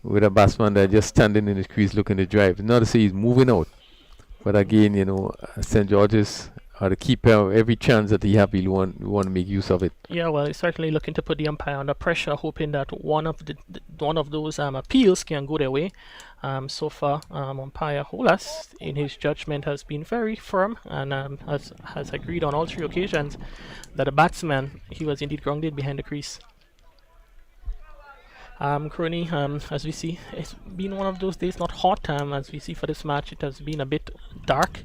E: with a batsman that just standing in his crease looking to drive. Not to say he's moving out. But again, St. George's are the keeper. Every chance that he have, we want to make use of it.
A: Yeah, well, he's certainly looking to put the umpire under pressure, hoping that one of those appeals can go their way. So far, umpire Holas, in his judgment, has been very firm and has agreed on all 3 occasions that the batsman, he was indeed grounded behind the crease. Crony, as we see, it's been one of those days, not hot. As we see for this match, it has been a bit dark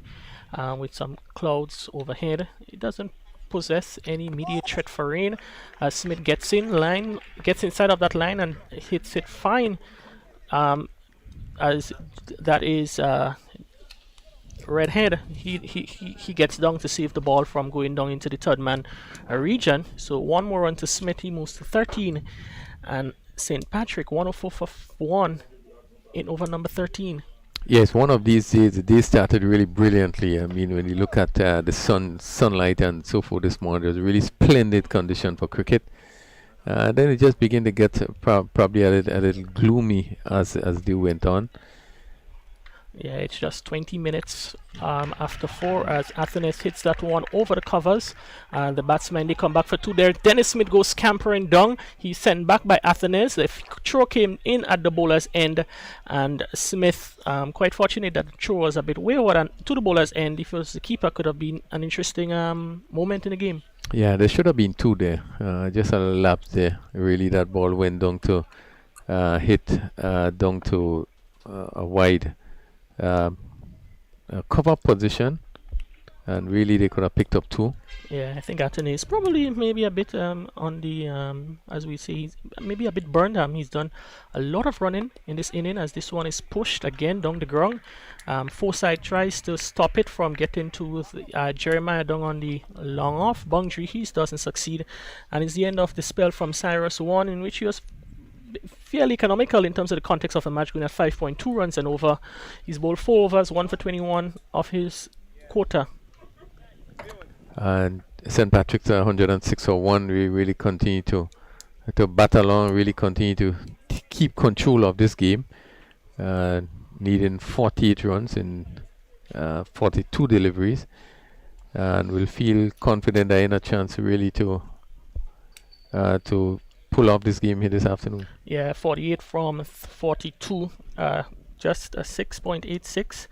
A: with some clouds overhead. It doesn't possess any immediate threat for rain. Smith gets inside of that line and hits it fine. As that is Redhead, he gets down to save the ball from going down into the 3rd man region. So 1 more run to Smith, he moves to 13, and St. Patrick 104 for 1 in over number 13.
E: Yes, one of these days, the day started really brilliantly. I mean, when you look at the sunlight and so forth this morning, it was a really splendid condition for cricket. Then it just began to get probably a little gloomy as they went on.
A: Yeah, it's just 20 minutes after 4 as Athenes hits that one over the covers. The batsmen, they come back for 2 there. Dennis Smith goes scampering down. He's sent back by Athenes. The throw came in at the bowler's end, and Smith, quite fortunate that the throw was a bit wayward and to the bowler's end. If it was the keeper, could have been an interesting moment in the game.
E: Yeah, there should have been 2 there. Just a lapse there. Really, that ball went down to hit down to a wide cover position, and really they could have picked up 2.
A: Yeah, I think Athenes probably maybe a bit on the as we say, he's maybe a bit burned. He's done a lot of running in this inning, as this one is pushed again down the ground. Forsyth tries to stop it from getting to Jeremiah down on the long off boundary. He doesn't succeed, and it's the end of the spell from Cyrus 1, in which he was fairly economical in terms of the context of the match, going at 5.2 runs and over. He's bowled 4 overs, 1 for 21 of his quota.
E: And St. Patrick's 106 for 1. We really continue to battle on, really continue to keep control of this game. Needing 48 runs in 42 deliveries, and will feel confident they're in a chance really to pull off this game here this afternoon.
A: Yeah, 48 from 42, just a 6.86.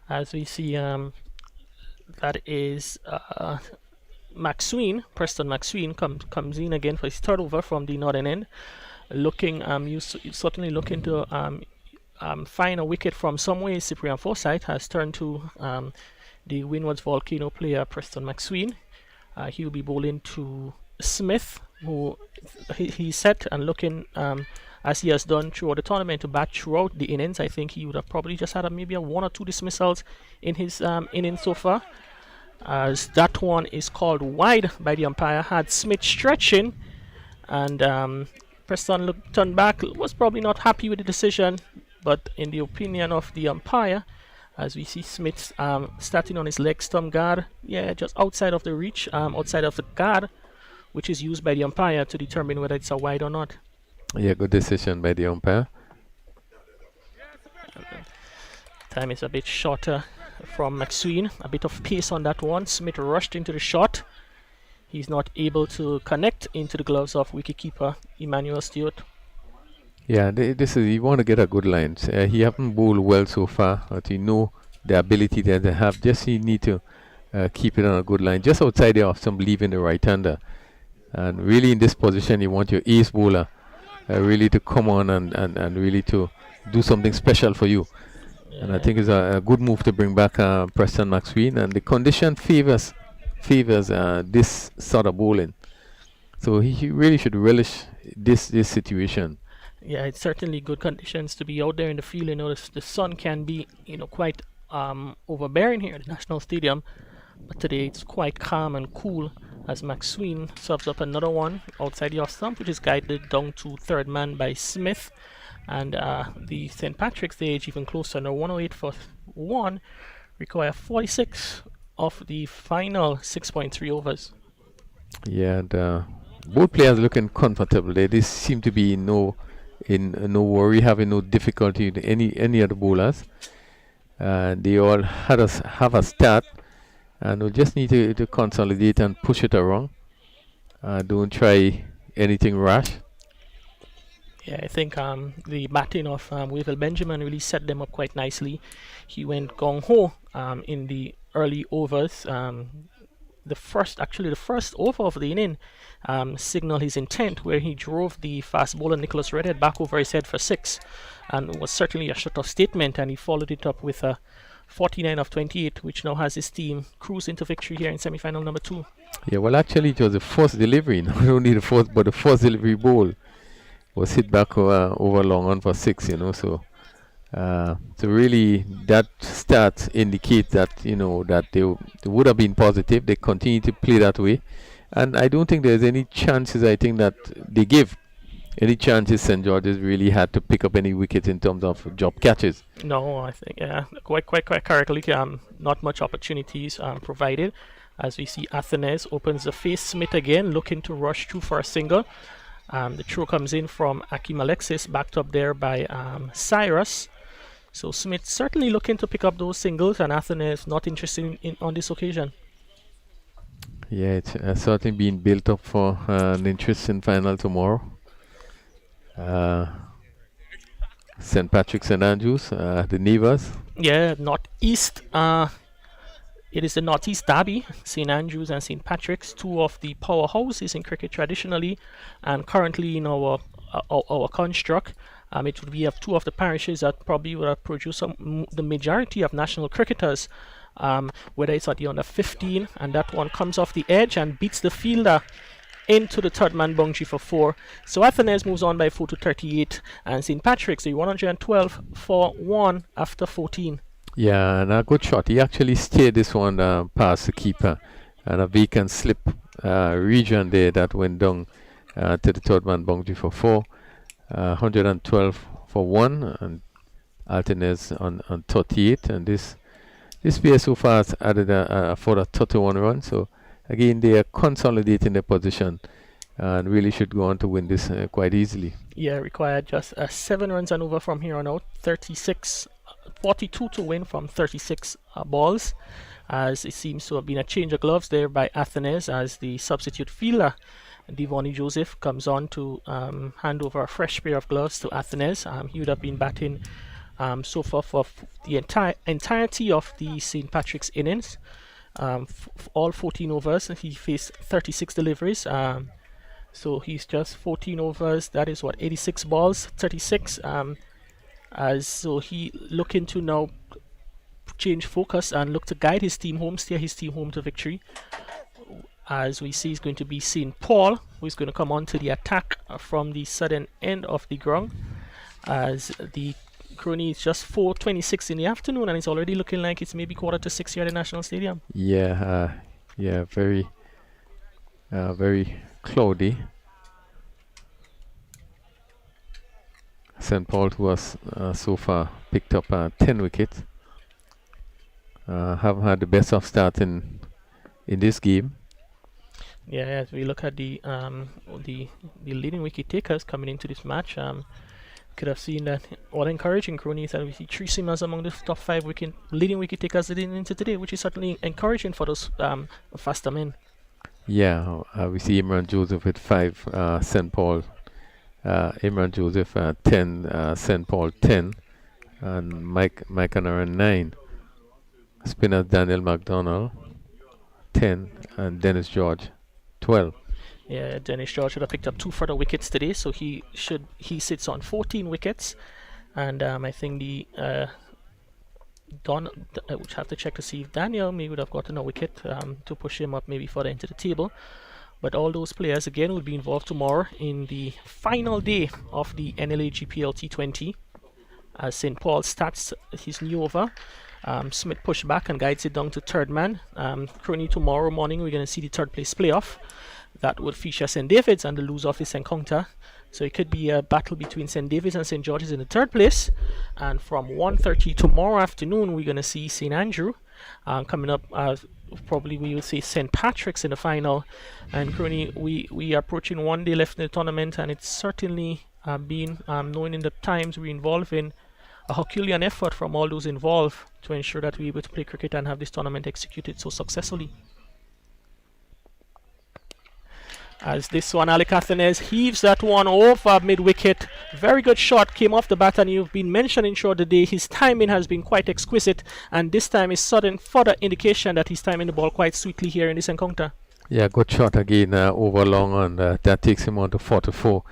A: As we see, that is Preston McSween comes in again for his third over from the northern end. Looking, you certainly looking to find a wicket from somewhere. Cyprian Forsyth has turned to the Windward's Volcano player Preston McSween. He will be bowling to Smith, who he's set and looking as he has done throughout the tournament to bat throughout the innings. I think he would have probably just had maybe a 1 or 2 dismissals in his innings so far. As that one is called wide by the umpire. Had Smith stretching, and Preston turned back, was probably not happy with the decision, but in the opinion of the umpire, as we see Smith starting on his leg stump guard, just outside of the reach, outside of the guard, which is used by the umpire to determine whether it's a wide or not.
E: Yeah, good decision by the umpire.
A: Time is a bit shorter from McSween. A bit of pace on that one. Smith rushed into the shot. He's not able to connect into the gloves of wicketkeeper Emmanuel Stewart.
E: Yeah, this is, you want to get a good line. He haven't bowled well so far, but you know the ability that they have. Just you need to keep it on a good line, just outside there of some leaving the right-hander. And really in this position, you want your ace bowler really to come on and really to do something special for you. Yeah. And I think it's a good move to bring back Preston McSween, and the condition favors this sort of bowling. So he really should relish this situation.
A: Yeah, it's certainly good conditions to be out there in the field. You know, the sun can be, quite overbearing here at the National Stadium, but today it's quite calm and cool as McSween serves up another one outside the off stump, which is guided down to third man by Smith. And the St. Patrick's Day age even closer. Now 108 for 1, require 46 of the final 6.3 overs.
E: Yeah, and both players looking comfortable. They seem to be in no worry, having no difficulty with any of the bowlers. They all have a start, and we just need to consolidate and push it around. Don't try anything rash.
A: Yeah, I think the batting of Wavell Benjamin really set them up quite nicely. He went gung-ho in the early overs. The first over of the inning signaled his intent, where he drove the fast bowler Nicholas Redhead back over his head for 6, and it was certainly a shut-off statement, and he followed it up with a 49 of 28, which now has his team cruise into victory here in semi-final number 2.
E: Yeah, well, actually it was the first delivery, not only the first, but the first delivery ball was hit back over long on for 6, so really that stat indicates that that they would have been positive. They continue to play that way, and I don't think there's any chances. I think that they give any chances St. George's really had to pick up any wickets in terms of job catches.
A: No, I think quite correctly. Not much opportunities provided, as we see Athenes opens the face. Smith again looking to rush through for a single. The throw comes in from Akim Alexis, backed up there by Cyrus. So Smith certainly looking to pick up those singles, and Athenes not interested on this occasion.
E: Yeah, it's certainly being built up for an interesting final tomorrow. St. Patrick's, St. Andrews, the neighbors.
A: Yeah, northeast. It is the Northeast Derby, St. Andrews and St. Patrick's, two of the powerhouses in cricket traditionally, and currently in our construct. It would be of two of the parishes that probably would have produced the majority of national cricketers, whether it's at the under 15, and that one comes off the edge and beats the fielder into the third man boundary for 4. So Athenes moves on by 4 to 38, and St. Patrick's the 112 for 1 after 14.
E: Yeah, and a good shot. He actually steered this one past the keeper, and a vacant slip region there that went down to the third man boundary for 4. 112 for 1, and Athenes on 38, and this pair so far has added for a 31 run. So again, they are consolidating their position and really should go on to win this quite easily.
A: Yeah, required just 7 runs and over from here on out. 36 42 to win from 36 balls, as it seems to have been a change of gloves there by Athenes as the substitute fielder Devonny Joseph comes on to hand over a fresh pair of gloves to Athenes. He would have been batting so far for the entirety of the St. Patrick's innings. All 14 overs, he faced 36 deliveries. So he's just 14 overs, that is what, 86 balls, 36. So he looking to now change focus and look to guide his team home, steer his team home to victory. As we see, is going to be St. Paul, who is going to come on to the attack from the southern end of the ground. As the Crony is just 4:26 in the afternoon, and it's already looking like it's maybe 5:45 here at the National Stadium.
E: Yeah, very cloudy. St. Paul, who has so far picked up 10 wickets, haven't had the best of start in this game.
A: Yeah, as we look at the leading wicket takers coming into this match, could have seen that all encouraging, Crony, is that we see 3 seamers among the top 5 leading wicket takers leading into today, which is certainly encouraging for those faster men.
E: Yeah, we see Imran Joseph with 5, St. Paul. Imran Joseph 10, St. Paul 10, and Mike Anaran 9. Spinner Daniel McDonald 10, and Dennis George 12.
A: Yeah, Dennis George should have picked up 2 further wickets today, so he sits on 14 wickets, and I think the Don, I would have to check to see if Daniel may would have gotten a wicket to push him up maybe further into the table. But all those players again will be involved tomorrow in the final day of the NLA GPL T20 as St. Paul starts his new over. Smith pushed back and guides it down to third man. Crony, tomorrow morning we're going to see the third place playoff. That would feature St. David's and the loser of this encounter. So it could be a battle between St. David's and St. George's in the third place. And from 1:30 tomorrow afternoon, we're going to see St. Andrew coming up. Probably we will see St. Patrick's in the final. And Crony, we are approaching 1 day left in the tournament, and it's certainly been knowing in the times we're involved in a Herculean effort from all those involved to ensure that we're able to play cricket and have this tournament executed so successfully. As this one, Alec Athenes heaves that one over mid-wicket. Very good shot, came off the bat, and you've been mentioning throughout the day his timing has been quite exquisite, and this time is sudden further indication that he's timing the ball quite sweetly here in this encounter.
E: Yeah, good shot again over long, and that takes him on to 4-4.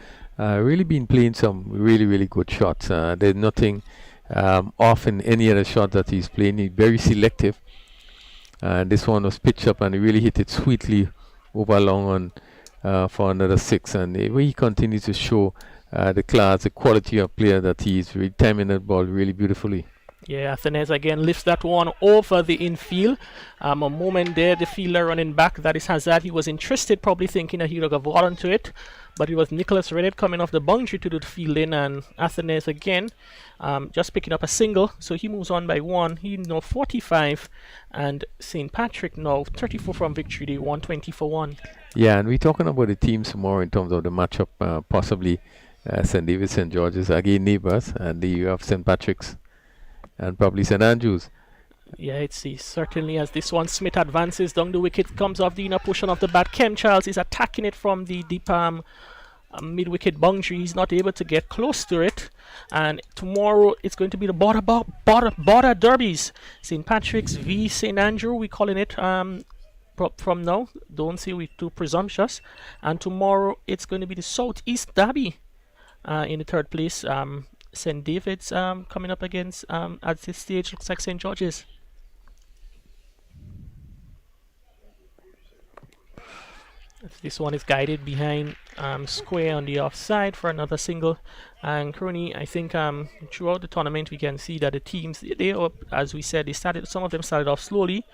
E: Really been playing some really good shots. There's nothing off in any other shot that he's playing. He's very selective. This one was pitched up and he really hit it sweetly over long on for another 6. And he continues to show the class, the quality of player that he is, really timing that ball really beautifully.
A: Yeah, Athenes again lifts that one over the infield. A moment there, the fielder running back, that is Hazard. He was interested, probably thinking that he would have got onto it, but it was Nicholas Reddit coming off the boundary to do the fielding, and Athenes again just picking up a single. So he moves on by 1. He now 45, and St. Patrick now 34 from victory. They 120 for 1.
E: Yeah, and we're talking about the teams more in terms of the matchup, possibly St. David's, St. George's, again neighbours, and you have St. Patrick's and probably St. Andrews.
A: Yeah, it's certainly as this one, Smith advances down the wicket, comes off the inner portion of the bat. Kem Charles is attacking it from the deep mid-wicket boundary. He's not able to get close to it. And tomorrow it's going to be the border derbies. St. Patrick's v St. Andrew, we're calling it from now. Don't say we're too presumptuous. And tomorrow it's going to be the Southeast Derby in the third place. St. David's coming up against, at this stage, looks like St. George's. This one is guided behind square on the offside for another single. And Crony, I think throughout the tournament we can see that the teams, they are, as we said, some of them started off slowly,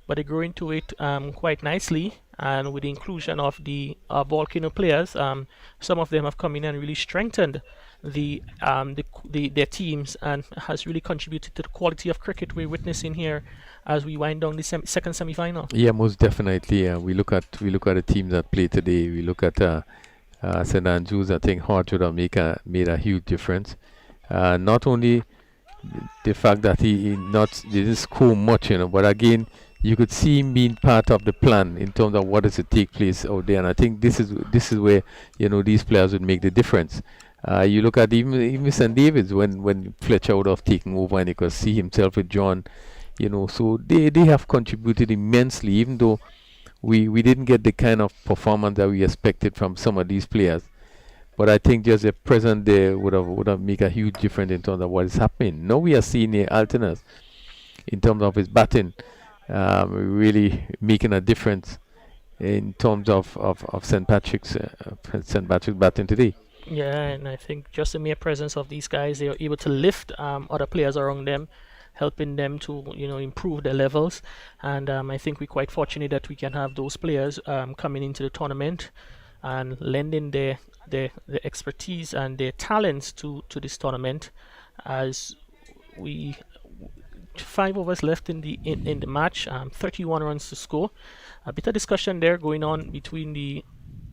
A: but they grew into it quite nicely. And with the inclusion of the Volcano players, some of them have come in and really strengthened their teams, and has really contributed to the quality of cricket we're witnessing here as we wind down the second semi-final.
E: Yeah, most definitely. We look at the teams that play today. We look at St. Andrews. I think Hodge would have made a huge difference. Not only the fact that he didn't score much, but again, you could see him being part of the plan in terms of what is to take place out there. And I think this is where these players would make the difference. You look at even St. David's when Fletcher would have taken over, and you could see himself with John. So they have contributed immensely, even though we didn't get the kind of performance that we expected from some of these players. But I think just the present there would have make a huge difference in terms of what is happening. Now we are seeing the Alternas in terms of his batting, really making a difference in terms of St. Patrick's batting today.
A: Yeah, and I think just the mere presence of these guys, they are able to lift other players around them, helping them to improve their levels. And I think we're quite fortunate that we can have those players coming into the tournament and lending their expertise and their talents to this tournament. As we 5 overs left in the match, 31 runs to score. A bit of discussion there going on between the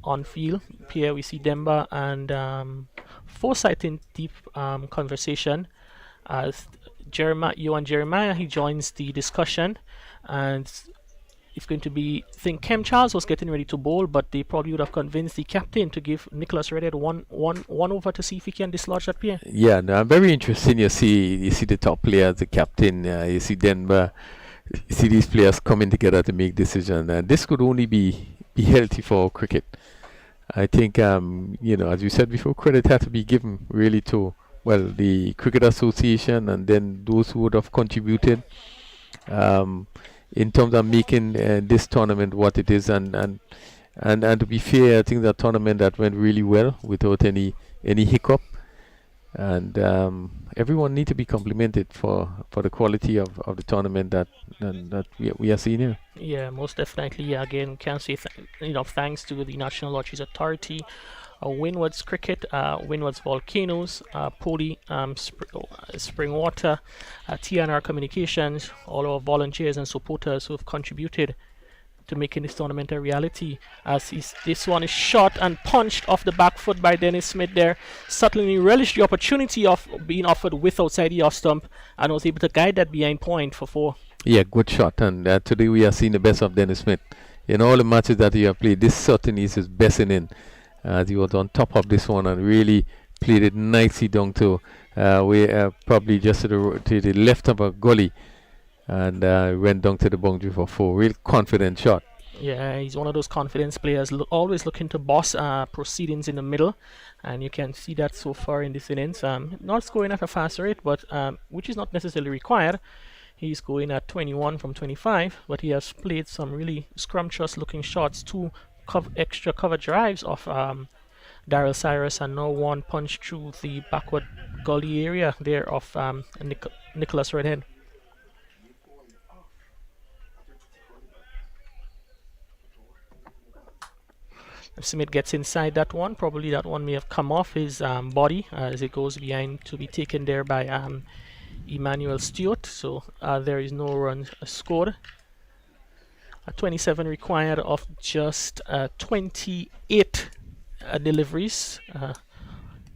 A: on-field. Here we see Demba and Forsyth in deep conversation. As Jeremiah, he joins the discussion, and it's going to be, I think Kem Charles was getting ready to bowl, but they probably would have convinced the captain to give Nicholas Redhead one over to see if he can dislodge that pair.
E: Yeah, no, very interesting. You see the top players, the captain, you see Denver, you see these players coming together to make decisions, and this could only be healthy for cricket. I think, as you said before, credit had to be given really to the Cricket Association and then those who would have contributed in terms of making this tournament what it is, and to be fair, I think the tournament that went really well without any hiccup, and everyone need to be complimented for the quality of the tournament that we are seeing here.
A: Yeah, most definitely. Yeah, again, can say thanks to the National Lotteries Authority, Windward's Cricket, Windward's Volcanoes, Poli, Springwater, TNR Communications, all our volunteers and supporters who have contributed to making this tournament a reality. As this one is shot and punched off the back foot by Dennis Smith there. Certainly relished the opportunity of being offered with outside the off stump and was able to guide that behind point for 4.
E: Yeah, good shot. And today we are seeing the best of Dennis Smith. In all the matches that he has played, this certainly is his best inning. As he was on top of this one and really played it nicely down to probably just to the left of a gully, and went down to the boundary for 4. Real confident shot.
A: Yeah, he's one of those confidence players, always looking to boss proceedings in the middle, and you can see that so far in this innings. Not scoring at a fast rate, but which is not necessarily required. He's going at 21 from 25, but he has played some really scrumptious looking shots, 2 extra cover drives of Daryl Cyrus, and now 1 punch through the backward gully area there of Nicholas Redhead. If Smith gets inside that one, probably that one may have come off his body as it goes behind to be taken there by Emmanuel Stewart. So there is no run scored. 27 required of just 28 deliveries.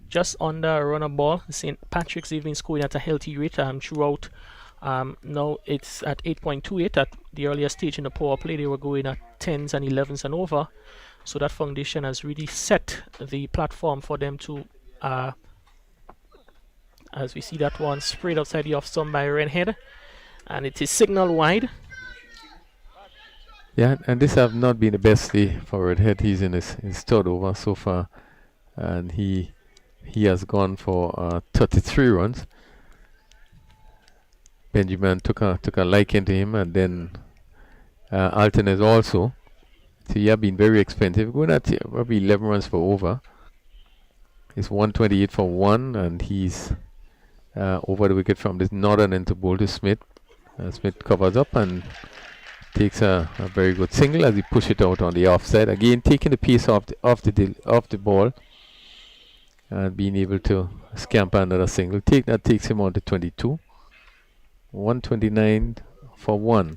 A: Just under a runner ball. St. Patrick's even scoring at a healthy rate throughout. Now it's at 8.28. At the earlier stage in the power play, they were going at 10s and 11s and over. So that foundation has really set the platform for them to, as we see that one sprayed outside the off stump by Redhead, and it is signal wide.
E: Yeah, and this have not been the best day for Redhead. He's in his 3rd over so far, and he has gone for 33 runs. Benjamin took a liking to him, and then Alton is also. So he have been very expensive. Going at probably 11 runs for over. It's 128 for 1, and he's over the wicket from this northern end to bowl to Smith. Smith covers up and takes a very good single as he push it out on the offside. Again, taking the pace off the ball and being able to scamper another single. That takes him on to 22. 129 for 1.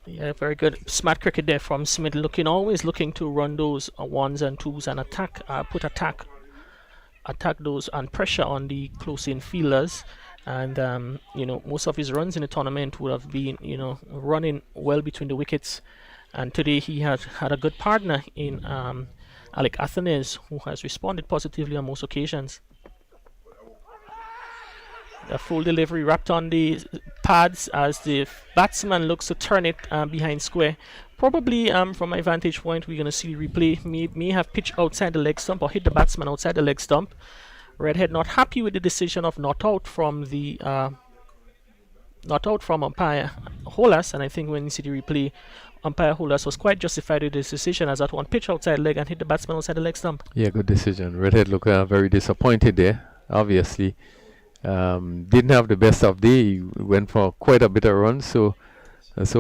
A: Yeah, very good. Smart cricket there from Smith, always looking to run those 1s and 2s and attack those and pressure on the close in fielders. And most of his runs in the tournament would have been running well between the wickets, and today he has had a good partner in Alec Athenes, who has responded positively on most occasions. A full delivery wrapped on the pads as the batsman looks to turn it behind square. Probably from my vantage point, we're going to see the replay. May have pitched outside the leg stump or hit the batsman outside the leg stump. Redhead not happy with the decision of not out from umpire Holas, and I think when you see the replay, umpire Holas was quite justified with his decision, as that one pitch outside leg and hit the batsman outside the leg stump.
E: Yeah, good decision. Redhead looked very disappointed there, obviously. Didn't have the best of day. He went for quite a bit of runs, so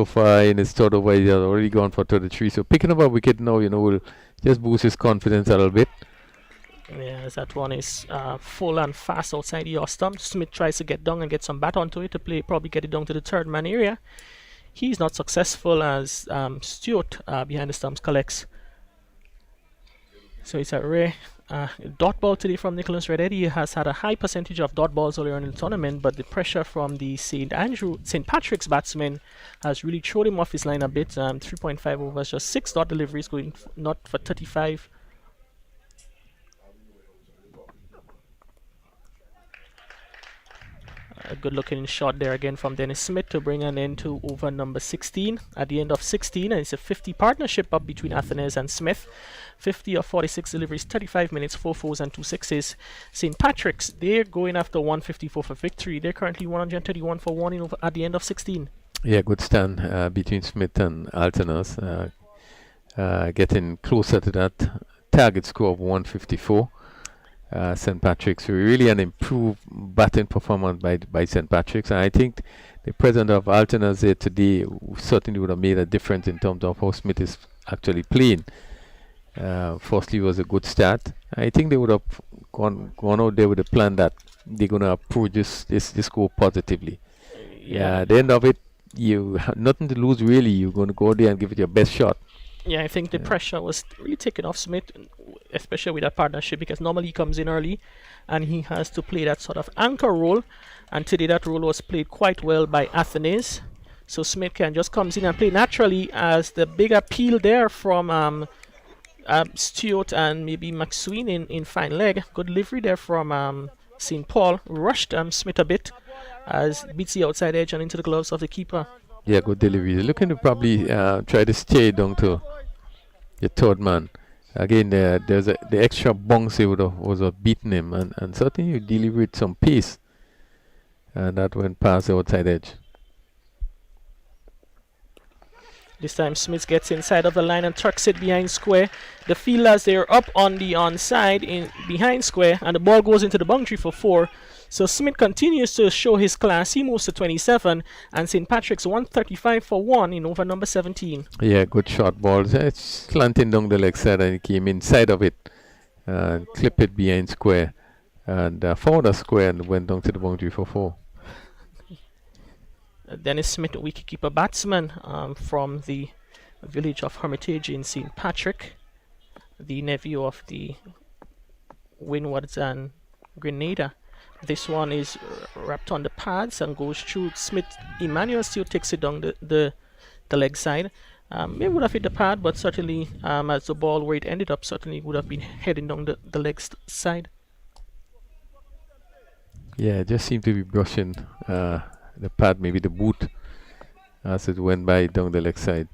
E: far in his third over he has already gone for 33. So picking up a wicket now, will just boost his confidence a little bit.
A: Yes, that one is full and fast outside your stump. Smith tries to get down and get some bat onto it to probably get it down to the third man area. He's not successful as Stewart behind the stumps collects. So it's a rare dot ball today from Nicholas Redhead. He has had a high percentage of dot balls earlier in the tournament, but the pressure from the St. Patrick's batsmen has really thrown him off his line a bit. 3.5 overs, just 6 dot deliveries, going not for 35. A good looking shot there again from Dennis Smith to bring an end to over number 16 at the end of 16, and it's a 50 partnership up between Athenes and Smith. 50 of 46 deliveries, 35 minutes, 4 fours and 2 sixes. St. Patrick's, they're going after 154 for victory. They're currently 131 for 1 at the end of 16.
E: Yeah, good stand between Smith and Altenas, getting closer to that target score of 154. St. Patrick's, really an improved batting performance by St. Patrick's, and I think the presence of Altenas there today certainly would have made a difference in terms of how Smith is actually playing. Firstly, was a good start. I think they would have gone out there with a plan that they're going to approach this score positively. Yeah, at the end of it, you have nothing to lose really. You're going to go there and give it your best shot.
A: Yeah, I think the pressure was really taken off Smith, especially with that partnership, because normally he comes in early and he has to play that sort of anchor role, and today that role was played quite well by Athenes. So Smith can just comes in and play naturally, as the big appeal there from Stewart and maybe McSween in fine leg. Good delivery there from St. Paul. Rushed Smith a bit as beats the outside edge and into the gloves of the keeper.
E: Yeah, good delivery. Looking to probably try to stay down to the third man. Again, there's the extra bounce he was beating him, and certainly you deliver with some pace, and that went past the outside edge.
A: This time Smith gets inside of the line and tucks it behind square. The fielders, they're up on the onside in behind square, and the ball goes into the boundary for 4. So Smith continues to show his class. He moves to 27, and St. Patrick's 135 for 1 in over number 17.
E: Yeah, good short balls. It's slanting down the leg side, and he came inside of it and clip it behind square, and forward a square, and went down to the boundary for 4.
A: Dennis Smith, wicketkeeper batsman from the village of Hermitage in St. Patrick, the nephew of the Windwards and Grenada. This one is wrapped on the pads and goes through Smith. Emmanuel still takes it down the leg side. Maybe would have hit the pad, but certainly as the ball where it ended up, certainly would have been heading down the leg side.
E: Yeah, it just seemed to be brushing the pad, maybe the boot, as it went by down the leg side.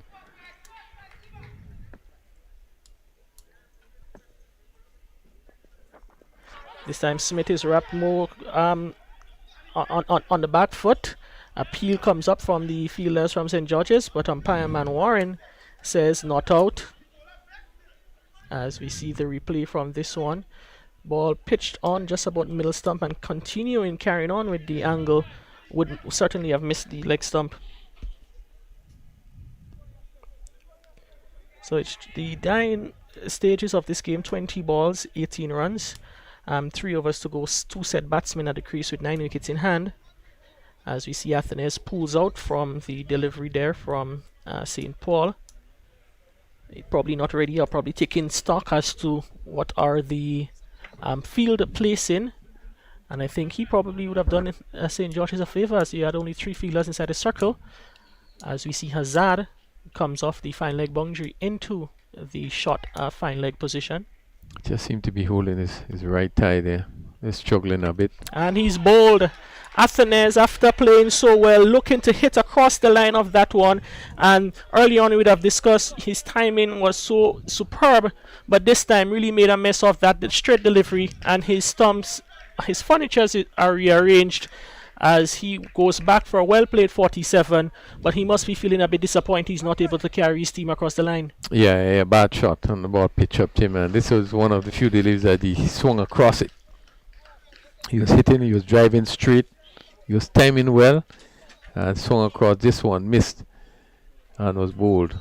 A: This time Smith is wrapped more on the back foot. Appeal comes up from the fielders from St. George's, but umpire Man Warren says not out. As we see the replay from this one. Ball pitched on just about middle stump, and carrying on with the angle would certainly have missed the leg stump. So it's the dying stages of this game. 20 balls, 18 runs. 3 overs to go, 2 set batsmen at the crease with 9 wickets in hand. As we see Athenes pulls out from the delivery there from St. Paul. Probably not ready, or probably taking stock as to what are the field placing. And I think he probably would have done St. George's a favor, as he had only 3 fielders inside the circle. As we see Hazard comes off the fine leg boundary into the short fine leg position.
E: Just seemed to be holding his right thigh there. He's struggling a bit.
A: And he's bowled. Athenes, after playing so well, looking to hit across the line of that one. And early on we would have discussed his timing was so superb, but this time really made a mess of that straight delivery, and his stumps, his furnitures are rearranged as he goes back for a well played 47, but he must be feeling a bit disappointed he's not able to carry his team across the line.
E: Yeah, bad shot on the ball pitch up to him, and this was one of the few deliveries that he swung across it. He was hitting, he was driving straight, he was timing well, and swung across. This one, missed, and was bowled.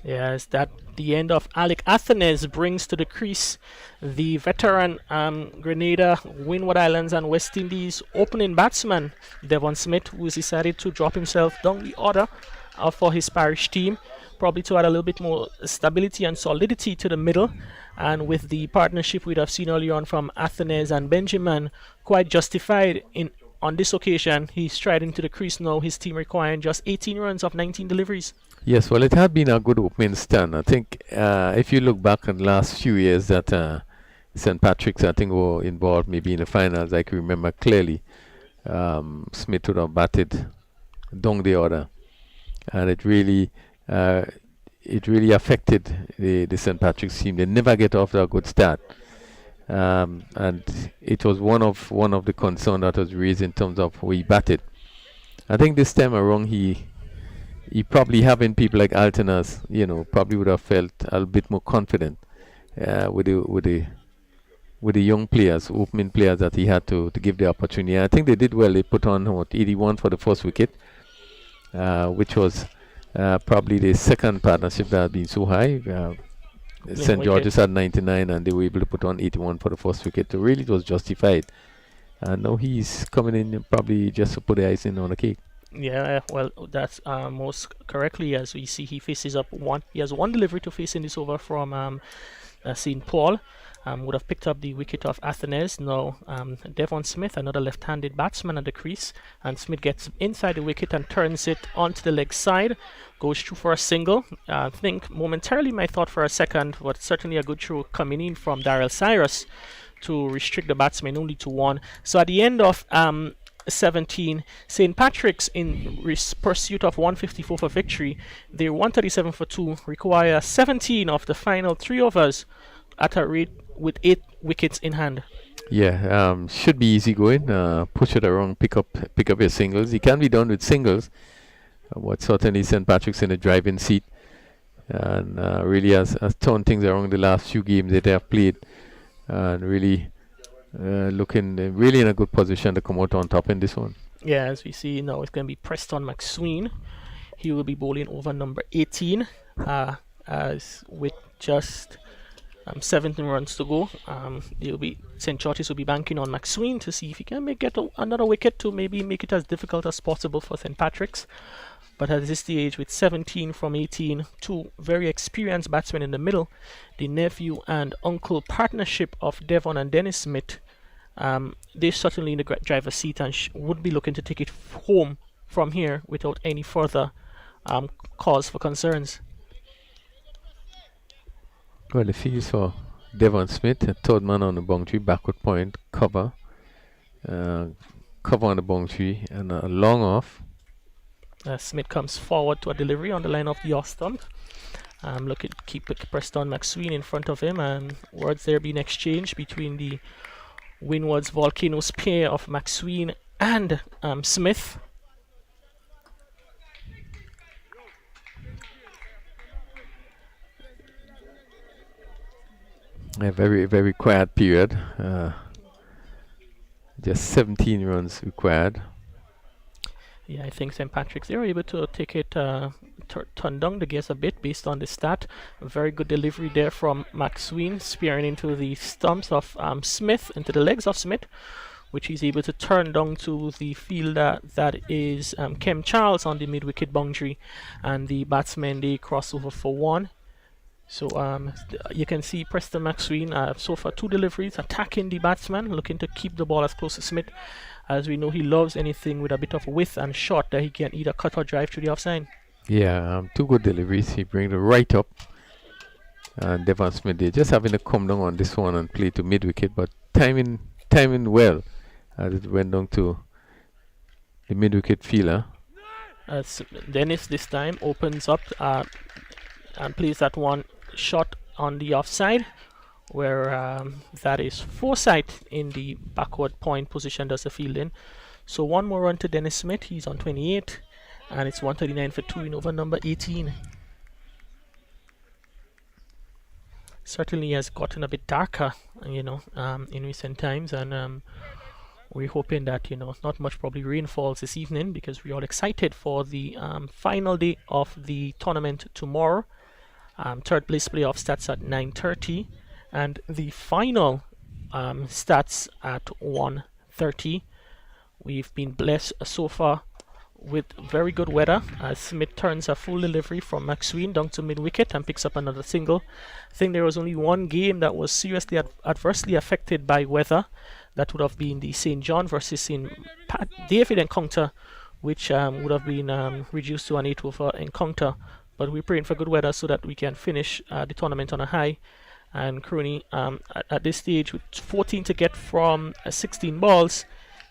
A: Yes, that the end of Alec Athenes brings to the crease the veteran Grenada, Windward Islands and West Indies opening batsman Devon Smith, who has decided to drop himself down the order for his parish team, probably to add a little bit more stability and solidity to the middle. And with the partnership we'd have seen earlier on from Athenes and Benjamin, quite justified on this occasion. He's striding to the crease now, his team requiring just 18 runs of 19 deliveries.
E: Yes, well, it had been a good opening stand. I think if you look back in the last few years that St. Patrick's, I think, were involved maybe in the finals, I can remember clearly Smith would have batted down the order, and it really affected the St. Patrick's team. They never get off to a good start, and it was one of the concerns that was raised in terms of where he batted. I think this time around he probably, having people like Altenas, probably would have felt a little bit more confident with the young players, opening players that he had to give the opportunity. And I think they did well. They put on 81 for the first wicket, which was probably the second partnership that had been so high. St. George's had 99 and they were able to put on 81 for the first wicket. So really it was justified. And now he's coming in probably just to put the icing on the cake.
A: Yeah, well, that's most correctly, as we see he faces up one. He has one delivery to face in this over from St. Paul. Would have picked up the wicket of Athenes. Now Devon Smith, another left-handed batsman at the crease, and Smith gets inside the wicket and turns it onto the leg side, goes through for a single. I think momentarily my thought for a second, but certainly a good throw coming in from Daryl Cyrus to restrict the batsman only to 1. So at the end of 17, St. Patrick's, in pursuit of 154 for victory, they're 137 for 2, require 17 of the final 3 overs at a rate with 8 wickets in hand.
E: Yeah, should be easy going. Push it around, pick up your singles. He can be done with singles, but certainly St. Patrick's in a driving seat, and really has turned things around the last few games that they have played, and really looking really in a good position to come out on top in this one.
A: Yeah, as we see now, it's going to be Preston McSween. He will be bowling over number 18, as with just 17 runs to go. St. George's will be banking on McSween to see if he can get another wicket to maybe make it as difficult as possible for St. Patrick's. But at this stage, with 17 from 18, 2 very experienced batsmen in the middle, the nephew and uncle partnership of Devon and Dennis Smith, they're certainly in the driver's seat and would be looking to take it home from here without any further cause for concerns.
E: Well, the field for Devon Smith, a third man on the boundary, backward point, cover on the boundary, and a long off.
A: Smith comes forward to a delivery on the line of the off stump. Looking to keep Preston McSween in front of him, and words there being exchanged between the Windward's Volcanoes pair of McSween and Smith.
E: A very, very quiet period. Just 17 runs required.
A: Yeah, I think St. Patrick's, they were able to take it, turn down the gears a bit based on the stat. A very good delivery there from McSween, spearing into the stumps of Smith, into the legs of Smith, which he's able to turn down to the fielder that is Kem Charles on the mid-wicket boundary. And the batsmen, they cross over for 1. So you can see Preston McSween so far 2 deliveries attacking the batsman, looking to keep the ball as close to Smith. As we know, he loves anything with a bit of width and shot that he can either cut or drive to the offside.
E: Yeah, 2 good deliveries. He brings it right up. And Devon Smith, they're just having to come down on this one and play to mid wicket, but timing well as it went down to the mid wicket fielder.
A: As Dennis this time opens up and plays that one shot on the offside, where that is Forsyth in the backward point position does the fielding. So 1 more run to Dennis Smith. He's on 28, and it's 139 for 2 in over number 18. Certainly has gotten a bit darker, in recent times, and we're hoping that not much probably rain falls this evening, because we're all excited for the final day of the tournament tomorrow. Third place playoff starts at 9:30, and the final starts at 1:30. We've been blessed so far with very good weather, as Smith turns a full delivery from McSween down to mid wicket and picks up another single. I think there was only one game that was seriously adversely affected by weather. That would have been the St. John versus St. David encounter, which would have been reduced to an 8-over encounter. But we're praying for good weather so that we can finish the tournament on a high. And Crony, at this stage, with 14 to get from 16 balls,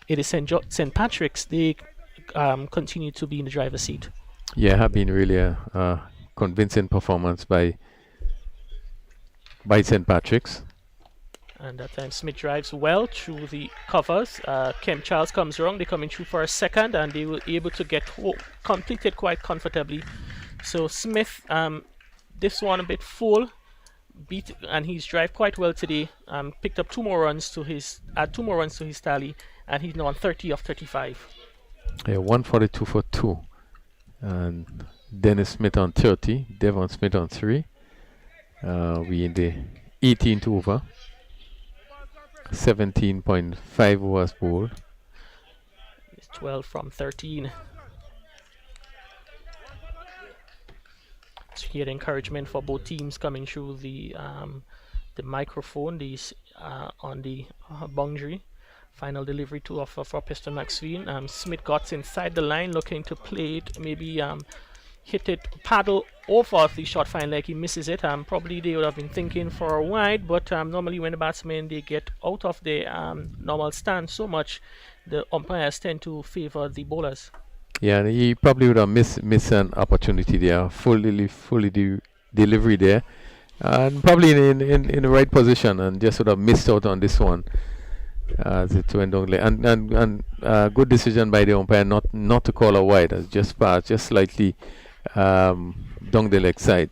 A: it is St. Patrick's. They continue to be in the driver's seat.
E: Yeah, have been really a convincing performance by St. Patrick's.
A: And that time Smith drives well through the covers. Kemp Charles comes wrong. They come in through for a second, and they were able to get completed quite comfortably. So Smith, this one a bit full, and he's drive quite well today. Picked up 2 more runs to his tally, and he's now on 30 of 35.
E: Yeah, 142 for 2, and Dennis Smith on 30, Devon Smith on 3. We in the 18th over. 17.5 overs bowled.
A: It's 12 from 13. So here encouragement for both teams coming through the microphone. These on the boundary. Final delivery to offer for Preston McSween. Smith got inside the line, looking to play it, maybe hit it, paddle over the short fine leg. He misses it. Probably they would have been thinking for a wide, but normally when the batsmen they get out of their normal stance so much, the umpires tend to favor the bowlers.
E: Yeah, and he probably would have missed an opportunity there. Fully delivery there, and probably in the right position, and just would have missed out on this one as it went down. And good decision by the umpire not to call a wide, as just passed just slightly down the leg side.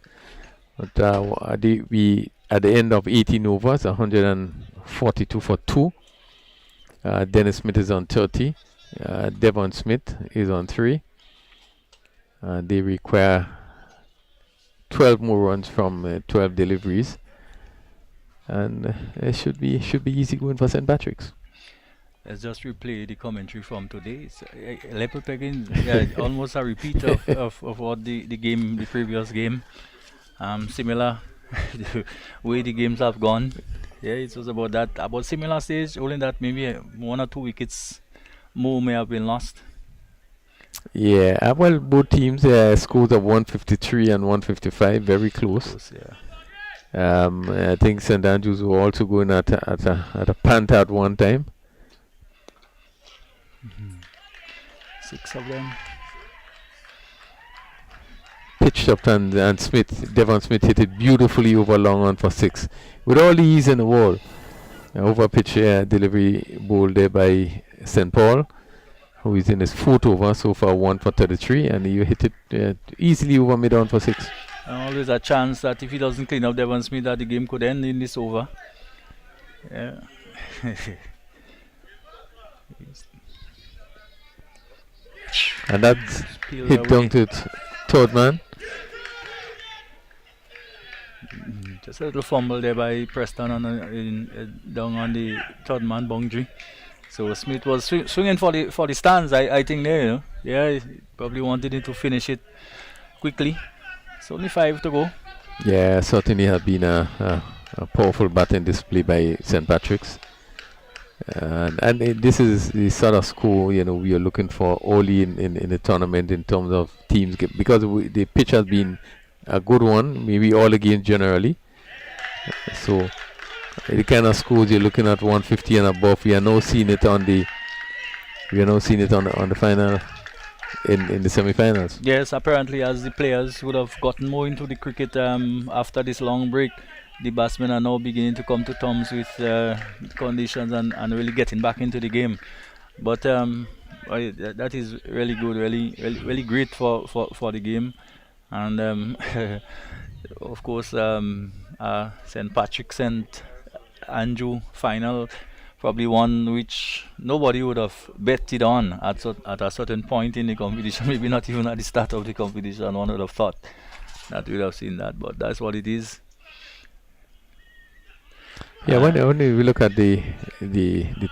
E: But we at the end of 18 overs, 142 for 2. Dennis Smith is on 30. Devon Smith is on 3. They require 12 more runs from 12 deliveries, and it should be easy going for St. Patrick's.
D: Let's just replay the commentary from today. So, almost a repeat of what the previous game. Similar the way the games have gone. Yeah, it was about that, about similar stage, only that maybe 1 or 2 wickets more may have been lost.
E: Yeah, well, both teams scores of 153 and 155, very close.
D: Yeah.
E: I think St. Andrews were also going at a pant at one time.
D: 6 of them.
E: Pitched up, and Devon Smith hit it beautifully over long on for 6. With all the ease in the wall. Over pitch delivery bowled there by St. Paul, who is in his 4th over, so far 1 for 33, and you hit it easily over mid on for 6.
D: Always a chance that if he doesn't clean up Devon Smith, that the game could end in this over. Yeah.
E: And that's hit down to third man.
D: Just a little fumble there by Preston down on the third man boundary. So Smith was swinging for the stands, I think there. Yeah, he probably wanted him to finish it quickly. It's only 5 to go.
E: Yeah, certainly have been a powerful batting display by St. Patrick's. This is the sort of score we are looking for early in the tournament in terms of teams because the pitch has been a good one, maybe all the games generally. So the kind of scores you're looking at 150 and above, we are now seeing it on the final in the semi-finals.
D: Yes, apparently as the players would have gotten more into the cricket after this long break, the batsmen are now beginning to come to terms with conditions and really getting back into the game. But that is really good, really great for the game. And of course, St. Patrick's and Andrew final, probably one which nobody would have betted on at a certain point in the competition. Maybe not even at the start of the competition. One would have thought that we would have seen that, but that's what it is.
E: Yeah, when we look at the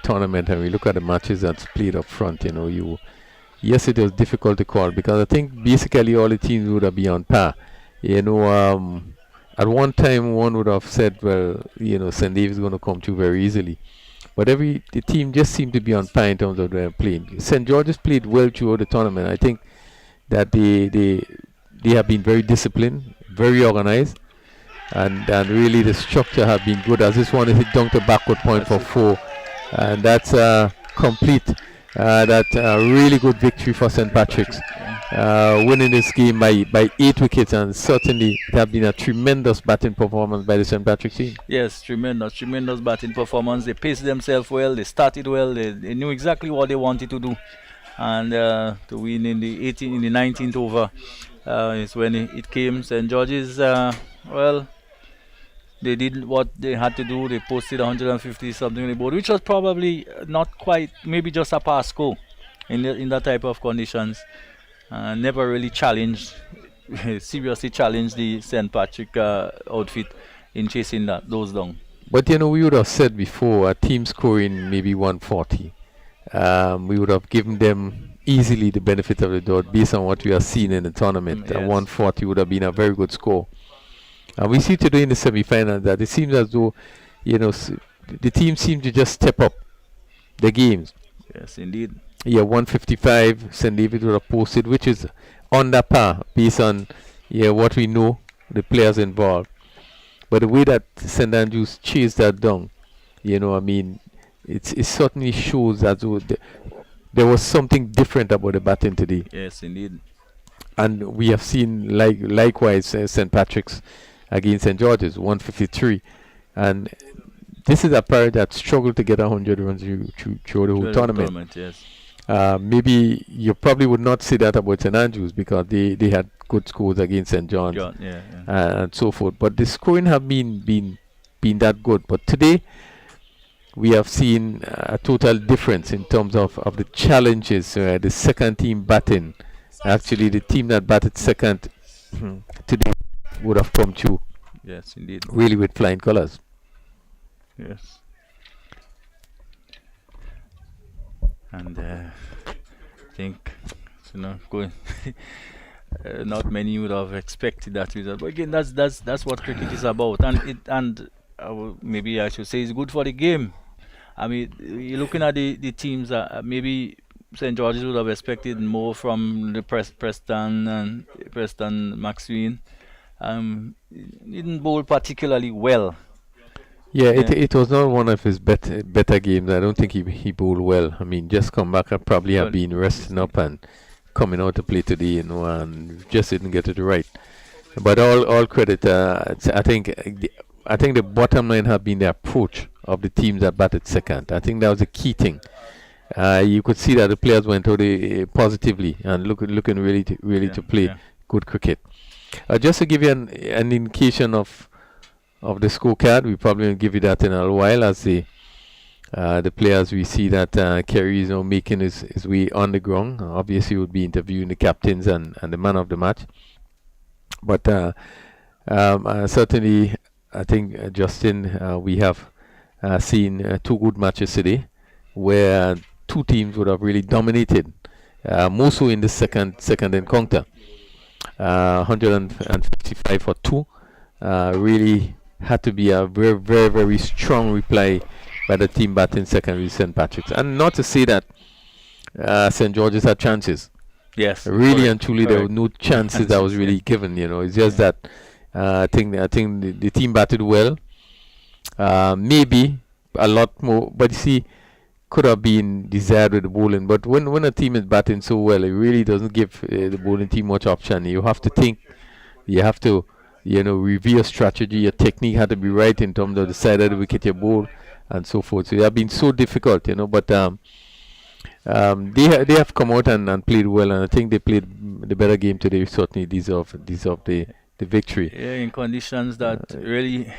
E: tournament and we look at the matches that's played up front, yes, it was difficult to call because I think basically all the teams would have been on par. At one time, one would have said, well, St. David's is going to come through very easily. But the team just seemed to be on par in terms of their playing. St. George's played well throughout the tournament. I think that they have been very disciplined, very organized, and really the structure have been good. As this one hit down to backward point for 4, and that's complete. That's a really good victory for St. Patrick's. Winning this game by 8 wickets, and certainly it has been a tremendous batting performance by the St. Patrick's team.
D: Yes, tremendous batting performance. They paced themselves well, they started well, they knew exactly what they wanted to do, and to win in the 19th over is when it came. St. George's, they did what they had to do. They posted 150 something on the board, which was probably not quite, maybe just a pass score in that type of conditions. Never really seriously challenged the St. Patrick outfit in chasing those down.
E: But we would have said before, a team scoring maybe 140, we would have given them easily the benefit of the doubt based on what we have seen in the tournament.
D: Yes.
E: 140 would have been a very good score. And we see today in the semi-final that it seems as though the team seem to just step up the games.
D: Yes, indeed.
E: Yeah, 155 St. David would have posted, which is under par based on what we know, the players involved. But the way that St. Andrews chased that down, it certainly shows that there was something different about the batting today.
D: Yes, indeed.
E: And we have seen likewise St. Patrick's against St. George's, 153. And this is a pair that struggled to get 100 runs through the whole tournament.
D: Yes.
E: Maybe you probably would not say that about St. Andrews because they had good scores against St. John's and so forth. But the scoring have been that good. But today we have seen a total difference in terms of the challenges. The second team batting, actually the team that batted second today would have come through.
D: Yes, indeed.
E: Really with flying colours.
D: Yes. And I think going not many would have expected that result. But again, that's what cricket is about, and maybe I should say it's good for the game. I mean, you're looking at the teams that maybe St. George's would have expected more from the Preston Maxwell. Didn't bowl particularly well.
E: Yeah, it was not one of his better games. I don't think he bowled well. I mean, just come back and probably have been resting up and coming out to play today, and just didn't get it right. But all credit. I think the bottom line have been the approach of the teams that batted second. I think that was a key thing. You could see that the players went out positively and looking really to play good cricket. Just to give you an indication of the scorecard, we probably will give you that in a little while as the players we see that Kerry is now making his way on the ground. Obviously, would be interviewing the captains and the man of the match. But certainly, I think Justin, we have seen 2 good matches today, where 2 teams would have really dominated, more so in the second encounter. 155 for 2. really had to be a very, very, very strong reply by the team batting second with St. Patrick's. And not to say that St. George's had chances.
D: Yes.
E: Really
D: correct,
E: and truly, there were
D: correct.
E: no chances that was really given. It's just that I think the team batted well. Maybe a lot more, but you see, could have been desired with the bowling. But when a team is batting so well, it really doesn't give the bowling team much option. You have to think. You have to, review your strategy. Your technique had to be right in terms of the side of the wicket you bowl and so forth. So it has been so difficult, But they have come out and played well, and I think they played the better game today. Certainly deserve the victory.
D: Yeah, in conditions that really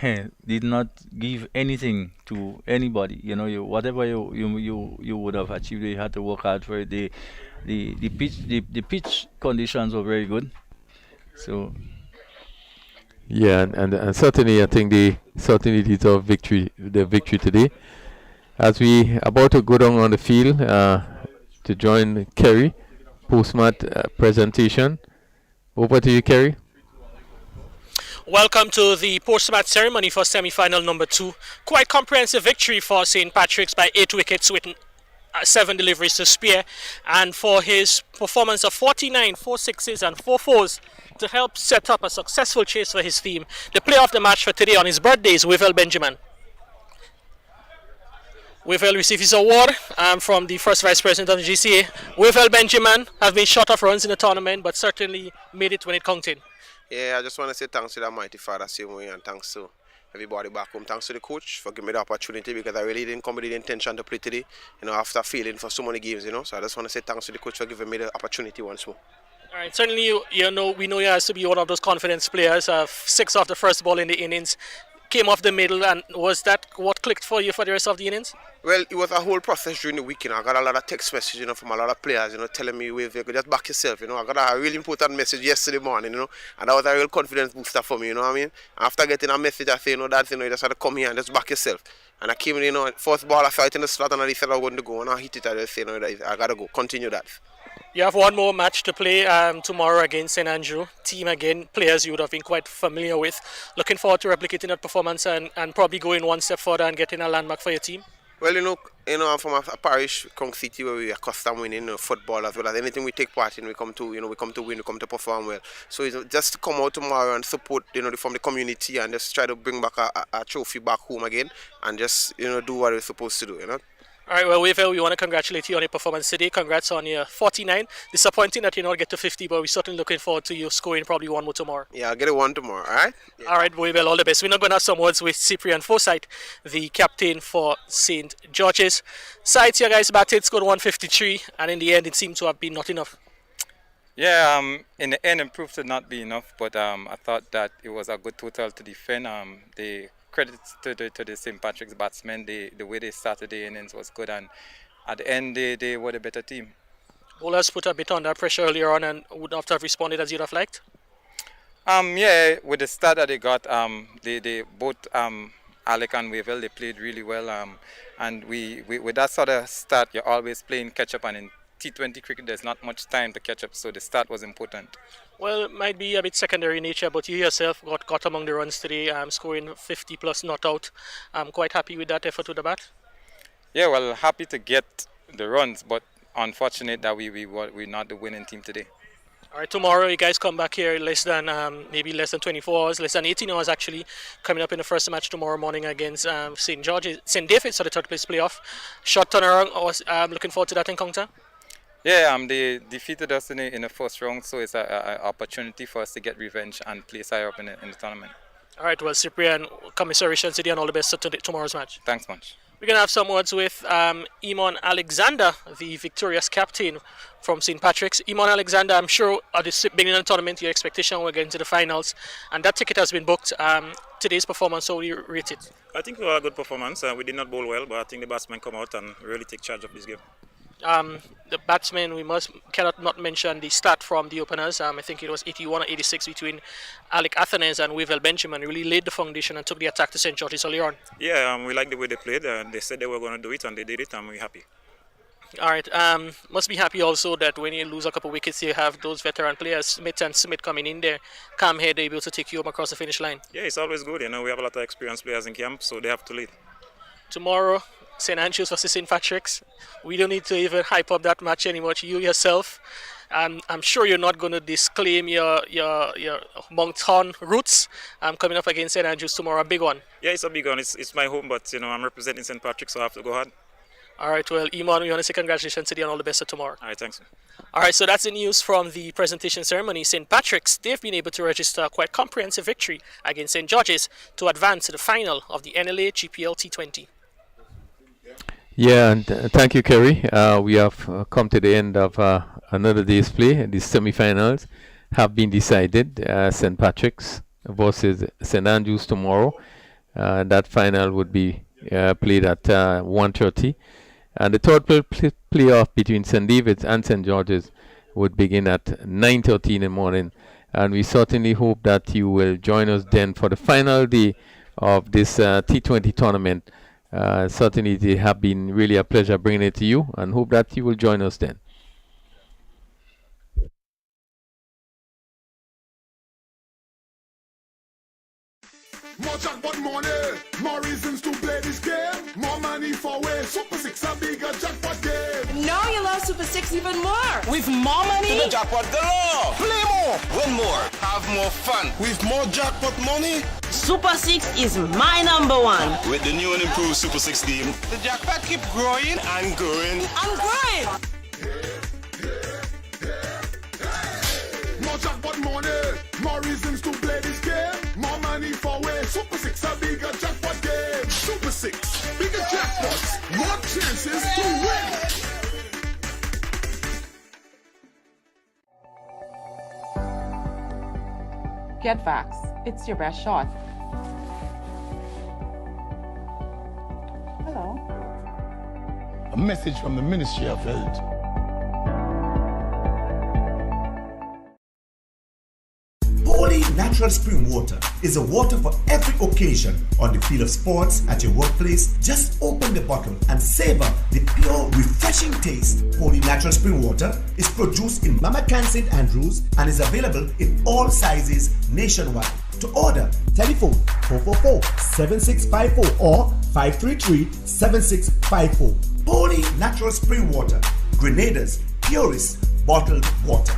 D: did not give anything to anybody. Whatever you would have achieved, you had to work hard for it. The pitch conditions were very good. So
E: yeah, and certainly I think they certainly deserve the victory today. As we about to go down on the field to join Kerry, post-match presentation. Over to you, Kerry.
A: Welcome to the post-match ceremony for semi-final number 2. Quite comprehensive victory for St. Patrick's by 8 wickets with 7 deliveries to spare, and for his performance of 49, 4 sixes and 4 fours to help set up a successful chase for his team. The player of the match for today on his birthday is Wavell Benjamin. Wavell received his award from the first vice president of the GCA. Wavell Benjamin have been short of runs in the tournament, but certainly made it when it counted.
L: Yeah, I just want to say thanks to the Almighty Father, same way, and thanks to everybody back home. Thanks to the coach for giving me the opportunity, because I really didn't come with the intention to play today, after failing for so many games, So I just want to say thanks to the coach for giving me the opportunity once more.
A: All right, certainly we know you has to be one of those confidence players. 6 off the first ball in the innings, came off the middle, and was that what clicked for you for the rest of the innings?
L: Well, it was a whole process during the week. I got a lot of text messages, from a lot of players, telling me, just back yourself. I got a really important message yesterday morning, and that was a real confidence booster for me. You know what I mean? After getting a message, I say, you just had to come here and just back yourself. And I came in, first ball, I saw it in the slot, and I said I was going to go, and I hit it. I just said, I got to go, continue that.
A: You have one more match to play tomorrow against St. Andrew. Team again, players you would have been quite familiar with. Looking forward to replicating that performance and probably going one step further and getting a landmark for your team.
L: Well, I'm from a parish, Kong City, where we are accustomed winning football as well as anything we take part in. We come to, we come to win, we come to perform well. So it's just to come out tomorrow and support, from the community and just try to bring back a trophy back home again and just, do what we're supposed to do,
A: All right, well, Wavell, we want to congratulate you on your performance today. Congrats on your 49. Disappointing that you not get to 50, but we're certainly looking forward to you scoring probably one more tomorrow.
L: Yeah, I'll get a one tomorrow, all right? Yeah.
A: All right, Wavell, all the best. We're not going to have some words with Cyprian Forsyth, the captain for St. George's. Sides, you guys batted, scored 153, and in the end, it seemed to have been not enough.
B: Yeah, in the end, it proved to not be enough, but I thought that it was a good total to defend. The credits to the St. Patrick's batsmen, the way they started the innings was good, and at the end they were the better team.
A: Bowlers put a bit under pressure earlier on and would not have responded as you'd have liked?
B: Yeah, with the start that they got, they both Alec and Wavell, they played really well, and we with that sort of start, you're always playing catch up, and in T20 cricket there's not much time to catch up, so the start was important. Well,
A: it might be a bit secondary in nature, but you yourself got among the runs today, scoring 50 plus not out. I'm quite happy with that effort with the bat.
B: Yeah, well, happy to get the runs, but unfortunate that we're not the winning team today.
A: All right, tomorrow you guys come back here maybe less than 24 hours, less than 18 hours actually, coming up in the first match tomorrow morning against St. David's for the third place playoff. Short turnaround. I was looking forward to that encounter.
B: Yeah, they defeated us in the first round, so it's an opportunity for us to get revenge and place higher up in the tournament.
A: All right, well, Cyprian, commiserations today and all the best to tomorrow's match.
B: Thanks much.
A: We're going to have some words with Iman Alexander, the victorious captain from St. Patrick's. Iman Alexander, I'm sure at the beginning of the tournament, your expectation were getting to the finals, and that ticket has been booked. Today's performance, how do you rate it?
C: I think it was a good performance. We did not bowl well, but I think the batsmen come out and really take charge of this game.
A: The batsmen, cannot not mention the start from the openers. I think it was 81 or 86 between Alec Athenes and Wavell Benjamin. Really laid the foundation and took the attack to St. George's earlier on.
C: Yeah, we like the way they played. They said they were going to do it and they did it, and we're happy.
A: All right. Must be happy also that when you lose a couple wickets, you have those veteran players, Smith and Smith, coming in there, come here, they're able to take you home across the finish line.
C: Yeah, it's always good. You know, we have a lot of experienced players in camp, so they have to lead.
A: Tomorrow, St. Andrews versus St. Patrick's. We don't need to even hype up that match anymore. You yourself, I'm sure you're not going to disclaim your Moncton roots. I'm coming up against St. Andrews tomorrow, a big one.
C: Yeah, it's a big one. It's my home, but you know, I'm representing St. Patrick's, so I have to go hard.
A: All right, well, Iman, we want to say congratulations today and all the best for tomorrow.
C: All right, thanks.
A: All right, so that's the news from the presentation ceremony. St. Patrick's, they've been able to register a quite comprehensive victory against St. George's to advance to the final of the NLA GPL T20.
E: Yeah, and thank you, Kerry. We have come to the end of another day's play. The semi-finals have been decided. St. Patrick's versus St. Andrews tomorrow. That final would be played at 1:30. And the third playoff between St. David's and St. George's would begin at 9:30 in the morning. And we certainly hope that you will join us then for the final day of this T20 tournament. Certainly they have been really a pleasure bringing it to you, and hope that you will join us then.
G: More jackpot money, more reasons to play this game. More money for way. Super 6 a bigger jackpot game.
H: Now you love Super 6 even more. With more money.
J: To the jackpot galore. Play more, win more, have more fun. With more jackpot money.
H: Super 6 is my number one.
J: With the new and improved Super 6 team, the jackpot keep growing and growing.
H: And growing.
G: More jackpot money, more reasons to play this game. More money for way. Super 6 a bigger jackpot game. Super 6, bigger jackpots, more chances to win.
I: Get Vax. It's your best shot. Hello.
G: A message from the Ministry of Health.
K: Holy natural spring water is a water for every occasion. On the field of sports, at your workplace, just open the bottle and savor the pure, refreshing taste. Holy natural spring water is produced in Mama Can St. Andrews and is available in all sizes nationwide. To order, telephone 444-7654 or 533-7654. Holy natural spring water, Grenada's purest bottled water.